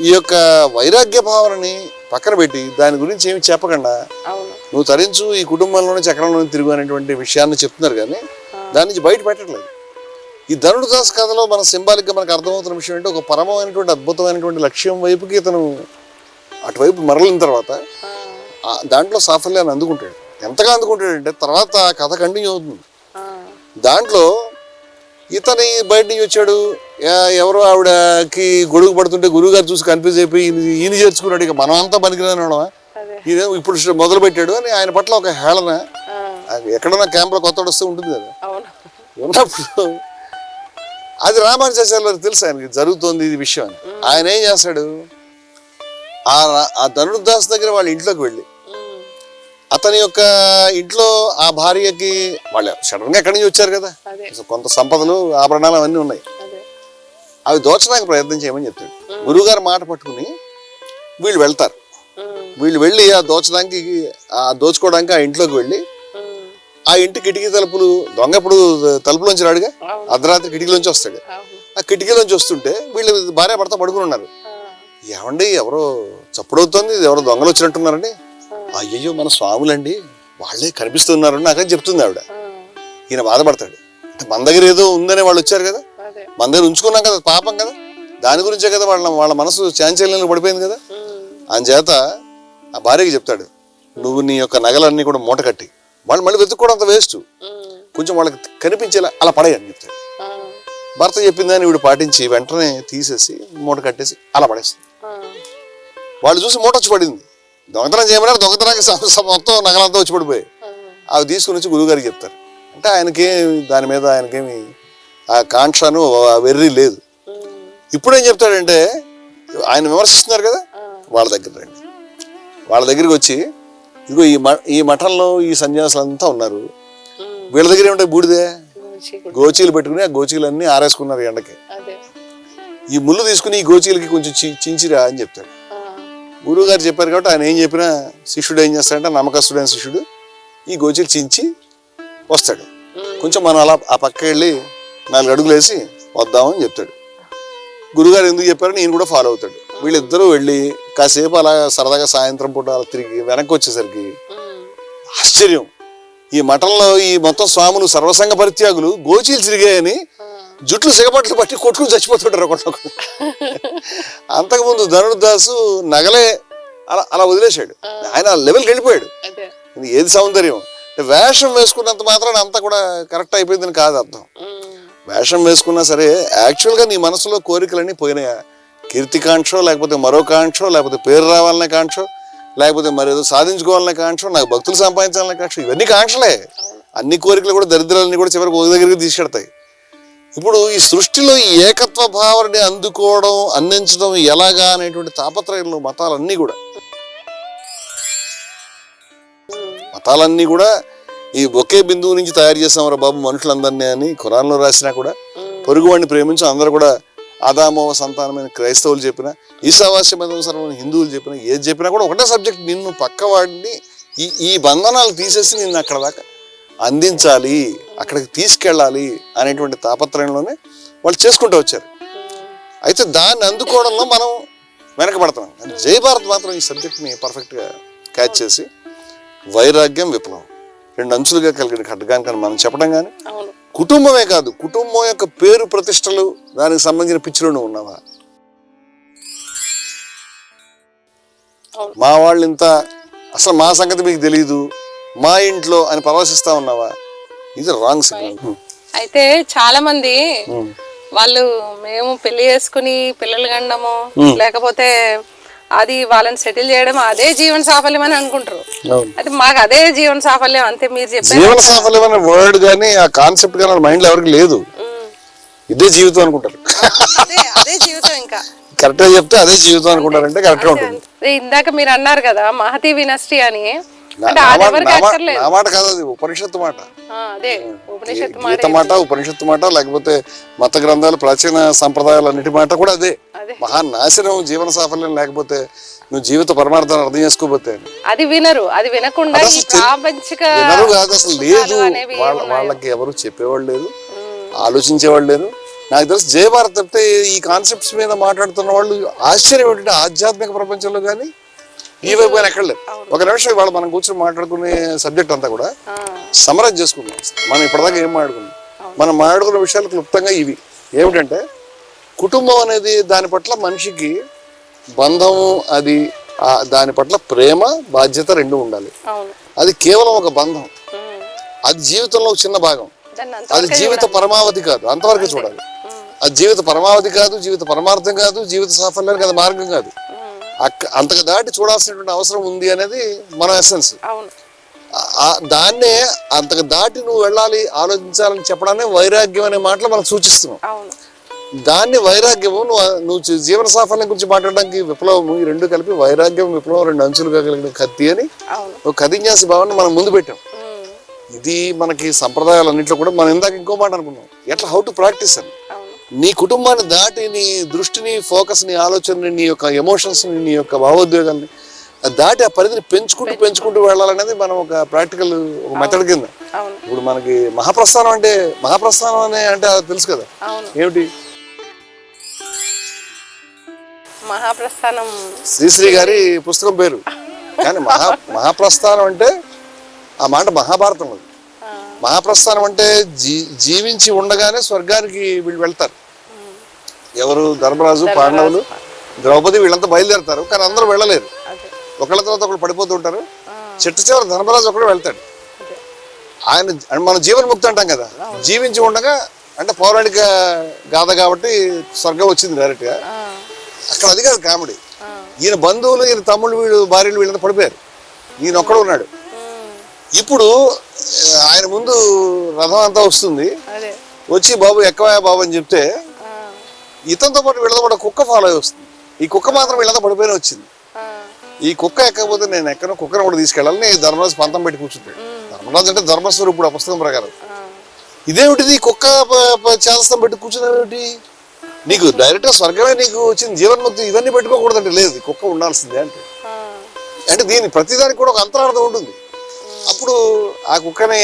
ఈ యొక్క వైరాగ్య భావనని పక్కన పెట్టి దాని గురించి ఏమి చెప్పకుండా నువ్వు తరించు ఈ కుటుంబంలోనే చక్రంలోనే తిరుగు అనేటువంటి విషయాన్ని చెప్తున్నారు, కానీ దాని నుంచి బయట పెట్టట్లేదు. ఈ ధనుర్దాస్ కథలో మన సింబాలిక్గా మనకు అర్థమవుతున్న విషయం ఏంటంటే ఒక పరమమైనటువంటి అద్భుతమైనటువంటి లక్ష్యం వైపుకి ఇతను అటువైపు మరలిన తర్వాత దాంట్లో సాఫల్యాన్ని అందుకుంటాడు. ఎంతగా అందుకుంటాడంటే తర్వాత కథ కంటిన్యూ అవుతుంది. దాంట్లో ఇతని బయట నుంచి వచ్చాడు, ఎవరో ఆవిడకి గొడుగు పడుతుంటే గురువు గారు చూసి కన్ఫ్యూజ్ అయిపోయి ఈయన చేర్చుకున్నాడు, ఇక మనం అంతా పనికిరాని ఈయన ఇప్పుడు మొదలు పెట్టాడు అని ఆయన పట్ల ఒక హేళన ఎక్కడన్నా క్యాంప్లో కొత్త వస్తే ఉంటుంది కదా. ఉన్నప్పుడు అది రామానుజాచార్య వారికి తెలుసు ఆయనకి జరుగుతోంది ఇది విషయం అని. ఆయన ఏం చేస్తాడు, ఆ ధనుర్దాస్ దగ్గర వాళ్ళ ఇంట్లోకి వెళ్ళి అతని యొక్క ఇంట్లో ఆ భార్యకి వాళ్ళు సడన్గా ఎక్కడి నుంచి వచ్చారు కదా, కొంత సంపదలు ఆభరణాలు అవన్నీ ఉన్నాయి, అవి దోచడానికి ప్రయత్నం చేయమని చెప్తాడు. గురువుగారు మాట పట్టుకుని వీళ్ళు వెళ్తారు. వీళ్ళు వెళ్ళి ఆ దోచుకోవడానికి ఆ ఇంట్లోకి వెళ్ళి ఆ ఇంటి కిటికీ తలుపులు దొంగ ఇప్పుడు తలుపులోంచి రాడుగా, అర్ధరాత్రి కిటికీలోంచి వస్తాడు. ఆ కిటికీలోంచి వస్తుంటే వీళ్ళు భార్య భర్త పడుకుని ఉన్నారు. ఏమండి ఎవరో చప్పుడవుతోంది, ఎవరో దొంగలు వచ్చినట్టున్నారండి. అయ్యయ్యో మన స్వాములండి, వాళ్ళే కనిపిస్తున్నారు నాకని చెప్తుంది ఆవిడ. ఈయన బాధపడతాడు, అంటే మన దగ్గర ఏదో ఉందనే వాళ్ళు వచ్చారు కదా, మన దగ్గర ఉంచుకున్నాం కదా, పాపం కదా, దాని గురించే కదా వాళ్ళ మనసు చాంచల్యంలో పడిపోయింది కదా. అందుచేత ఆ భార్యకి చెప్తాడు, నువ్వు నీ యొక్క నగలన్నీ కూడా మూట కట్టి, వాళ్ళు మళ్ళీ వెతుక్కోవడం అంత వేస్ట్, కొంచెం వాళ్ళకి కనిపించేలా అలా పడేయని చెప్తాడు. భర్త చెప్పిందని వీడు పాటించి వెంటనే తీసేసి మూట కట్టేసి అలా పడేస్తుంది. వాళ్ళు చూసి మూట వచ్చి పడింది. దొంగతనం చేయమని దొంగతనానికి మొత్తం నగలంతా వచ్చి పడిపోయాయి. అవి తీసుకుని వచ్చి గురువుగారికి చెప్తారు. అంటే దాని మీద ఆయనకేమి ఆ కాంక్షను వెర్రి లేదు. ఇప్పుడేం చెప్తాడంటే ఆయన విమర్శిస్తున్నారు కదా, వాళ్ళ దగ్గర రండి, వాళ్ళ దగ్గరికి వచ్చి ఇదిగో ఈ మఠంలో ఈ సన్యాసులంతా ఉన్నారు, వీళ్ళ దగ్గర ఏమిటాయి బూడిదే గోచీలు పెట్టుకుని ఆ గోచీలన్నీ ఆరేసుకున్నారు ఎండకి, ఈ ముళ్ళు తీసుకుని ఈ గోచీలకి కొంచెం చించిరా అని చెప్తాడు. గురువు గారు చెప్పారు కాబట్టి ఆయన ఏం చెప్పినా శిష్యుడు ఏం చేస్తాడంటే నమ్మకస్తుడైన శిష్యుడు ఈ గోచీలు చించి వస్తాడు. కొంచెం మనం అలా ఆ పక్క వెళ్ళి 4 అడుగులు వేసి వద్దామని చెప్తాడు. గురుగారు ఎందుకు చెప్పారని ఈయన కూడా ఫాలో అవుతాడు. వీళ్ళిద్దరూ వెళ్ళి కాసేపు అలా సరదాగా సాయంత్రం పూట అలా తిరిగి వెనక్కి వచ్చేసరికి ఆశ్చర్యం, ఈ మఠంలో ఈ మొత్తం స్వాములు సర్వసంగ పరిత్యాగులు గోచీలు తిరిగాయని జుట్లు సిగబట్లు పట్టి కొట్టుకుని చచ్చిపోతుంటారు ఒకటి. అంతకుముందు ధనుర్దాసు నగలే అలా వదిలేశాడు, ఆయన లెవెల్కి వెళ్ళిపోయాడు. ఏది సౌందర్యం అంటే వేషం వేసుకున్నంత మాత్రాన అంతా కూడా కరెక్ట్ అయిపోయిందని కాదు అర్థం. వేషం వేసుకున్నా సరే యాక్చువల్గా నీ మనసులో కోరికలన్నీ పోయినాయా, కీర్తికాంక్షో లేకపోతే మరో కాంక్షో లేకపోతే పేరు రావాలనే కాంక్షో లేకపోతే మరేదో సాధించుకోవాలనే కాంక్షో నాకు భక్తులు సంపాదించాలనే కాంక్ష, ఇవన్నీ కాంక్షలే. అన్ని కోరికలు కూడా దరిద్రాలన్నీ కూడా చివరికి ఒక దగ్గరికి తీసుకెడతాయి. ఇప్పుడు ఈ సృష్టిలో ఈ ఏకత్వ భావనని అందుకోవడం అందించడం ఎలాగా అనేటువంటి తాపత్రయంలో మతాలన్నీ కూడా ఈ ఒకే బిందువు నుంచి తయారు చేసామరా బాబు మనుషులందరినీ అని ఖురాన్లో రాసినా కూడా, పొరుగువాడిని ప్రేమించి అందరూ కూడా ఆదామోవ సంతానమైన క్రైస్తవులు చెప్పినా, ఈశావాస్య మతోసరమైన హిందువులు చెప్పినా, ఏది చెప్పినా కూడా ఒకటే సబ్జెక్ట్, నిన్ను పక్కవాడిని ఈ బంధనాలు తీసేసి నిన్ను అక్కడ దాకా అందించాలి, అక్కడికి తీసుకెళ్ళాలి అనేటువంటి తాపత్రయంలోనే వాళ్ళు చేసుకుంటూ వచ్చారు. అయితే దాన్ని అందుకోవడంలో మనం వెనకబడుతున్నాం. జై భారత్ మాత్రం ఈ సబ్జెక్ట్ని పర్ఫెక్ట్గా క్యాచ్ చేసి వైరాగ్యం విప్లవం 2 అంచులుగా కలిగిన ఖడ్గానికి మనం చెప్పడం, కానీ కుటుంబమే కాదు, కుటుంబం యొక్క పేరు ప్రతిష్టలు దానికి సంబంధించిన పిచ్చిలోనూ ఉన్నావా, మా వాళ్ళు ఇంత అసలు మా సంగతి మీకు తెలియదు మా ఇంట్లో అని ప్రవేశిస్తా ఉన్నావా, ఇది రాంగ్ సిగ్నల్. అయితే చాలా మంది వాళ్ళు మేము పెళ్లి చేసుకుని పిల్లలు కండము లేకపోతే అది వాళ్ళని సెటిల్ చేయడం అదే జీవన సాఫల్యం అని అనుకుంటారు. అయితే మాకు అదే జీవన సాఫల్యం అంతే. మీరు చెప్పారు జీవన సాఫల్యం అనే వర్డ్ గానీ ఆ కాన్సెప్ట్ గానీ మైండ్ లో ఎవరికి లేదు, ఇదే జీవితం అనుకుంటారు. అదే జీవితం, ఇంకా కరెక్ట్ గా చెప్తే అదే జీవితం అనుకుంటారంటే కరెక్ట్ గా ఉంటుంది. ఇందాక మీరు అన్నారు కదా మహతి వినష్టి అని, నా మాట కాదు, అది ఉపనిషత్తు మాట, గీత మాట ఉపనిషత్తు మాట, లేకపోతే మత గ్రంథాలు ప్రాచీన సంప్రదాయాలు అన్నిటి మాట కూడా అదే. అదే. మహానాశనం జీవన సాఫల్యం లేకపోతే నువ్వు జీవిత పరమార్థాన్ని అర్థం చేసుకోకపోతే అది వినరు, అది వినకుండా ఈ ప్రాపంచిక వినరు కాదు అసలు లేదు. అనేవి వాళ్ళకి ఎవరు చెప్పేవాళ్ళు లేరు, ఆలోచించేవాళ్ళు లేరు. నాకు తెలిసి జయభారత్ అంటే ఈ కాన్సెప్ట్స్ మీద మాట్లాడుతున్న వాళ్ళు ఆశ్చర్యం ఏంటంటే ఆధ్యాత్మిక ప్రపంచంలో కానీ ఈ వైపు కానీ ఎక్కడ లేదు. ఒక నిమిషం ఇవాళ మనం కూర్చొని మాట్లాడుకునే సబ్జెక్ట్ అంతా కూడా సమరైజ్ చేసుకున్నాం. మనం ఇప్పటిదాకా ఏం మాట్లాడుకున్నాం, మనం మాట్లాడుకున్న విషయాలు క్లుప్తంగా ఇవి ఏమిటంటే కుటుంబం అనేది దాని పట్ల మనిషికి బంధము, అది దాని పట్ల ప్రేమ బాధ్యత రెండు ఉండాలి. అది కేవలం ఒక బంధం, అది జీవితంలో ఒక చిన్న భాగం, అది జీవిత పరమావధి కాదు, అంతవరకు చూడాలి. అది జీవిత పరమావధి కాదు, జీవిత పరమార్థం కాదు, జీవిత సాఫల్యానికి అది మార్గం కాదు. అంతకు దాటి చూడాల్సినటువంటి అవసరం ఉంది అనేది మన ఎసెన్స్. దాన్నే అంతకు దాటి నువ్వు వెళ్ళాలి, ఆలోచించాలని చెప్పడాన్ని వైరాగ్యం అనే మాటలు మనం సూచిస్తున్నాం. దాన్ని వైరాగ్యము నువ్వు జీవన సాఫల్యం గురించి మాట్లాడడానికి విప్లవము, ఈ రెండు కలిపి వైరాగ్యం విప్లవం రెండు అంచులుగా కలిగిన కత్తి అని ఒక కథిన్యాసి భావాన్ని మనం ముందు పెట్టాం. ఇది మనకి సంప్రదాయాలన్నింటిలో కూడా మనం ఇందాక ఇంకో మాట అనుకున్నాం, ఎట్లా హౌ టు ప్రాక్టీస్ అని. నీ కుటుంబాన్ని దాటి నీ దృష్టిని, ఫోకస్ ని, ఆలోచనని, నీ యొక్క ఎమోషన్స్ ని, నీ యొక్క భావోద్వేగాల్ని దాటి ఆ పరిధిని పెంచుకుంటూ వెళ్ళాలనేది మనం ఒక ప్రాక్టికల్ ఒక మెథడ్ కింద. ఇప్పుడు మనకి మహాప్రస్థానం అంటే తెలుసు కదా ఏమిటి, మహాప్రస్థానం శ్రీశ్రీ గారి పుస్తకం పేరు. కానీ మహాప్రస్థానం అంటే ఆ మాట మహాభారతంలో. మహాప్రస్థానం అంటే జీవించి ఉండగానే స్వర్గానికి వీళ్ళు వెళ్తారు. ఎవరు? ధర్మరాజు, పాండవులు, ద్రౌపది, వీళ్ళంతా బయలుదేరుతారు. కానీ అందరూ వెళ్ళలేరు, ఒకళ్ళ తర్వాత ఒకళ్ళు పడిపోతూ ఉంటారు. చెట్టు చివరి ధర్మరాజు ఒకడు వెళ్తాడు. ఆయన మన జీవన్ముక్తి అంటాం కదా, జీవించి ఉండగా అంటే పౌరాణిక గాథ కాబట్టి స్వర్గం వచ్చింది డైరెక్ట్ గా. అక్కడ అది కాదు కామెడీ. ఈయన బంధువులు, ఈయన తమ్ముళ్ళు, వీళ్ళు భార్యలు వీళ్ళంతా పడిపోయారు, ఈయన ఒక్కడు ఉన్నాడు. ఇప్పుడు ఆయన ముందు రథం అంతా వస్తుంది, వచ్చి బాబు ఎక్కవా బాబు అని చెప్తే ఇతనితో పాటు వీళ్ళతో పాటు కుక్క ఫాలో అయి వస్తుంది. ఈ కుక్క మాత్రం వీళ్ళతో పడిపోయిన వచ్చింది. ఈ కుక్క ఎక్కకపోతే నేను ఎక్కనో కుక్కను కూడా తీసుకెళ్ళాలని ధర్మరాజు పంతం పెట్టి కూర్చుంటాడు. ధర్మరాజు అంటే ధర్మస్వరూపుడు ఆ పుస్తకం ప్రకారం. ఇదేమిటిది కుక్క చేదస్తం పెట్టి కూర్చున్నావేమిటి, నీకు డైరెక్ట్ గా స్వర్గమే నీకు వచ్చింది, జీవన్ముక్తి, ఇవన్నీ పెట్టుకోకూడదంటే లేదు, కుక్క ఉండాల్సిందే అంటే దీని ప్రతిదానికి కూడా ఒక అంతరార్థం ఉంటుంది. అప్పుడు ఆ కుక్కని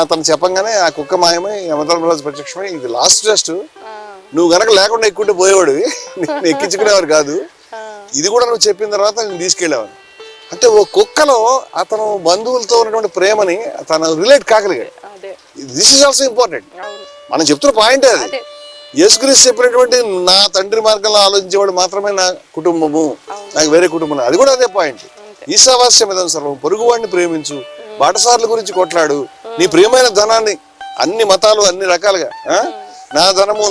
అతను చెప్పంగానే ఆ కుక్క మాయమై యమధర్మరాజు ప్రత్యక్షమై ఇది లాస్ట్ టెస్ట్, నువ్వు గనక లేకుండా ఎక్కుంటే పోయేవాడివి, నేను ఎక్కించుకునేవారు కాదు, ఇది కూడా నువ్వు చెప్పిన తర్వాత నేను తీసుకెళ్ళేవాడు. అంటే ఓ కుక్కలో అతను బంధువులతో ఉన్నటువంటి ప్రేమని తను రిలేట్ కాగలిగాడు. This is also important. మనం చెప్తున్న పాయింట్ అది. యేసుక్రీస్తు చెప్పినటువంటి నా తండ్రి మార్గంలో ఆలోచించేవాడు మాత్రమే నా కుటుంబము, నాకు వేరే కుటుంబం, అది కూడా అదే పాయింట్. ఈశావాస్యమిదం సర్వం, పొరుగువాడిని ప్రేమించు, బాటసార్ల గురించి కొట్లాడు, నీ ప్రియమైన ధనాన్ని, అన్ని మతాలు అన్ని రకాలుగా, నా ధనము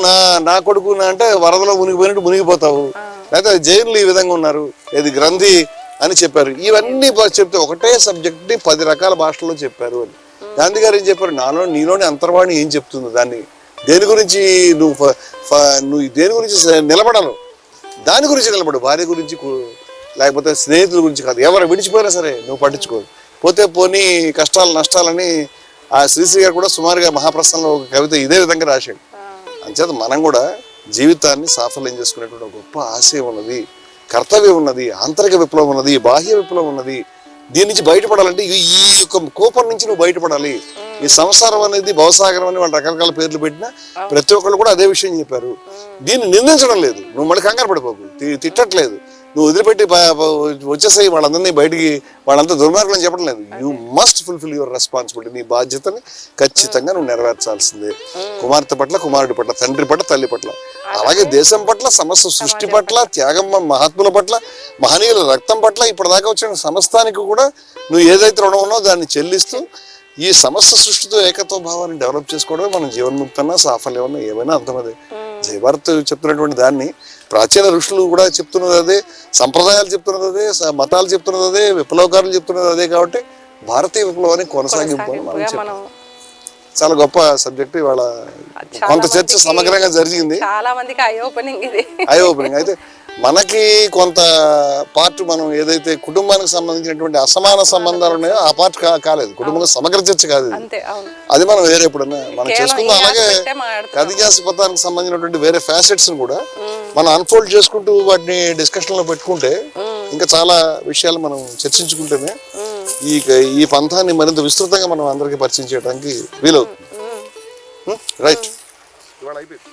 నా కొడుకు అంటే వరదలో మునిగిపోయినట్టు మునిగిపోతావు, లేకపోతే జైన్లు ఈ విధంగా ఉన్నారు, ఇది గ్రంథి అని చెప్పారు. ఇవన్నీ చెప్తే ఒకటే సబ్జెక్ట్ ని 10 రకాల భాషల్లో చెప్పారు అని. గాంధీ గారు ఏం చెప్పారు, నీలోని అంతర్వాణి ఏం చెప్తుంది, దాన్ని దేని గురించి నువ్వు దేని గురించి నిలబడాలి, దాని గురించి నిలబడు, భార్య గురించి లేకపోతే స్నేహితుల గురించి కాదు, ఎవరు విడిచిపోయినా సరే నువ్వు పట్టించుకోదు, పోతే పోనీ కష్టాలు నష్టాలని. ఆ శ్రీశ్రీ గారు కూడా సుమారుగా మహాప్రస్థానంలో ఒక కవిత ఇదే విధంగా రాశాడు. అంచేత మనం కూడా జీవితాన్ని సాఫల్యం చేసుకునేటువంటి ఒక గొప్ప ఆశయం ఉన్నది, కర్తవ్యం ఉన్నది, ఆంతరిక విప్లవం ఉన్నది, బాహ్య విప్లవం ఉన్నది. దీని నుంచి బయటపడాలంటే ఈ యొక్క కోపం నుంచి నువ్వు బయటపడాలి. ఈ సంసారం అనేది భవసాగరం అని వాళ్ళు రకరకాల పేర్లు పెట్టినా ప్రతి ఒక్కళ్ళు కూడా అదే విషయం చెప్పారు. దీన్ని నిందించడం లేదు, నువ్వు మళ్ళీ కంగారు పడిపోకు, తిట్టట్లేదు, నువ్వు వదిలిపెట్టి వచ్చేసాయి వాళ్ళందరినీ బయటికి, వాళ్ళంతా దుర్మార్గులు అని చెప్పడం లేదు. You must fulfil your responsibility. నీ బాధ్యతని ఖచ్చితంగా నువ్వు నెరవేర్చాల్సిందే, కుమార్తె పట్ల, కుమారుడి పట్ల, తండ్రి పట్ల, తల్లి పట్ల, అలాగే దేశం పట్ల, సమస్త సృష్టి పట్ల, త్యాగం మహాత్ముల పట్ల, మహనీయుల రక్తం పట్ల, ఇప్పటిదాకా వచ్చిన సమస్తానికి కూడా నువ్వు ఏదైతే రుణం ఉన్నో దాన్ని చెల్లిస్తూ ఈ సమస్త సృష్టితో ఏకత్వ భావాన్ని డెవలప్ చేసుకోవడమే మనం జీవన్ముక్తన్నా సాఫల్యం అన్నా ఏమైనా అర్థమదే. జయభారత్ చెప్తున్నటువంటి దాన్ని ప్రాచీన ఋషులు కూడా చెప్తున్నది అదే, సంప్రదాయాలు చెప్తున్నది అదే, మతాలు చెప్తున్నది అదే, విప్లవకారులు చెప్తున్నది అదే. కాబట్టి భారతీయ విప్లవాన్ని కొనసాగింపు మనం చెప్పాం. చాలా గొప్ప సబ్జెక్ట్. ఇవాళ కొంత చర్చ సమగ్రంగా జరిగింది, చాలా మందికి ఐ ఓపెనింగ్ అయితే మనకి కొంత పార్ట్ మనం ఏదైతే కుటుంబానికి సంబంధించినటువంటి అసమాన సంబంధాలు ఉన్నాయో ఆ పార్ట్ కాలేదు, కుటుంబంలో సమగ్ర చర్చ కాదు ఇది. అంతే అవును అది మనం వేరే ఎప్పుడన్నా మనం కేవలం చేసుకుందాం. ఈ అలాగే aspect ఏ మాట్లాడుతున్నాం. కథికాశపథానికి సంబంధించినటువంటి వేరే ఫ్యాసెట్స్ కూడా మనం అన్ఫోల్డ్ చేసుకుంటూ వాటిని డిస్కషన్ లో పెట్టుకుంటే ఇంకా చాలా విషయాలు మనం చర్చించుకుంటేనే ఈ పంథాన్ని మరింత విస్తృతంగా మనం అందరికీ పరిచయం చేయడానికి వీలవుతుంది. రైట్, ఇవాళ అయిపోయింది.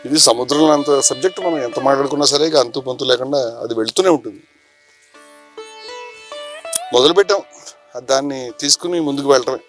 ఇది సముద్రంలో అంత సబ్జెక్ట్ మనం ఎంత మాట్లాడుకున్నా సరే ఇక అంతు పొంతు లేకుండా అది వెళ్తూనే ఉంటుంది. మొదలుపెట్టాం, దాన్ని తీసుకుని ముందుకు వెళ్ళటమే.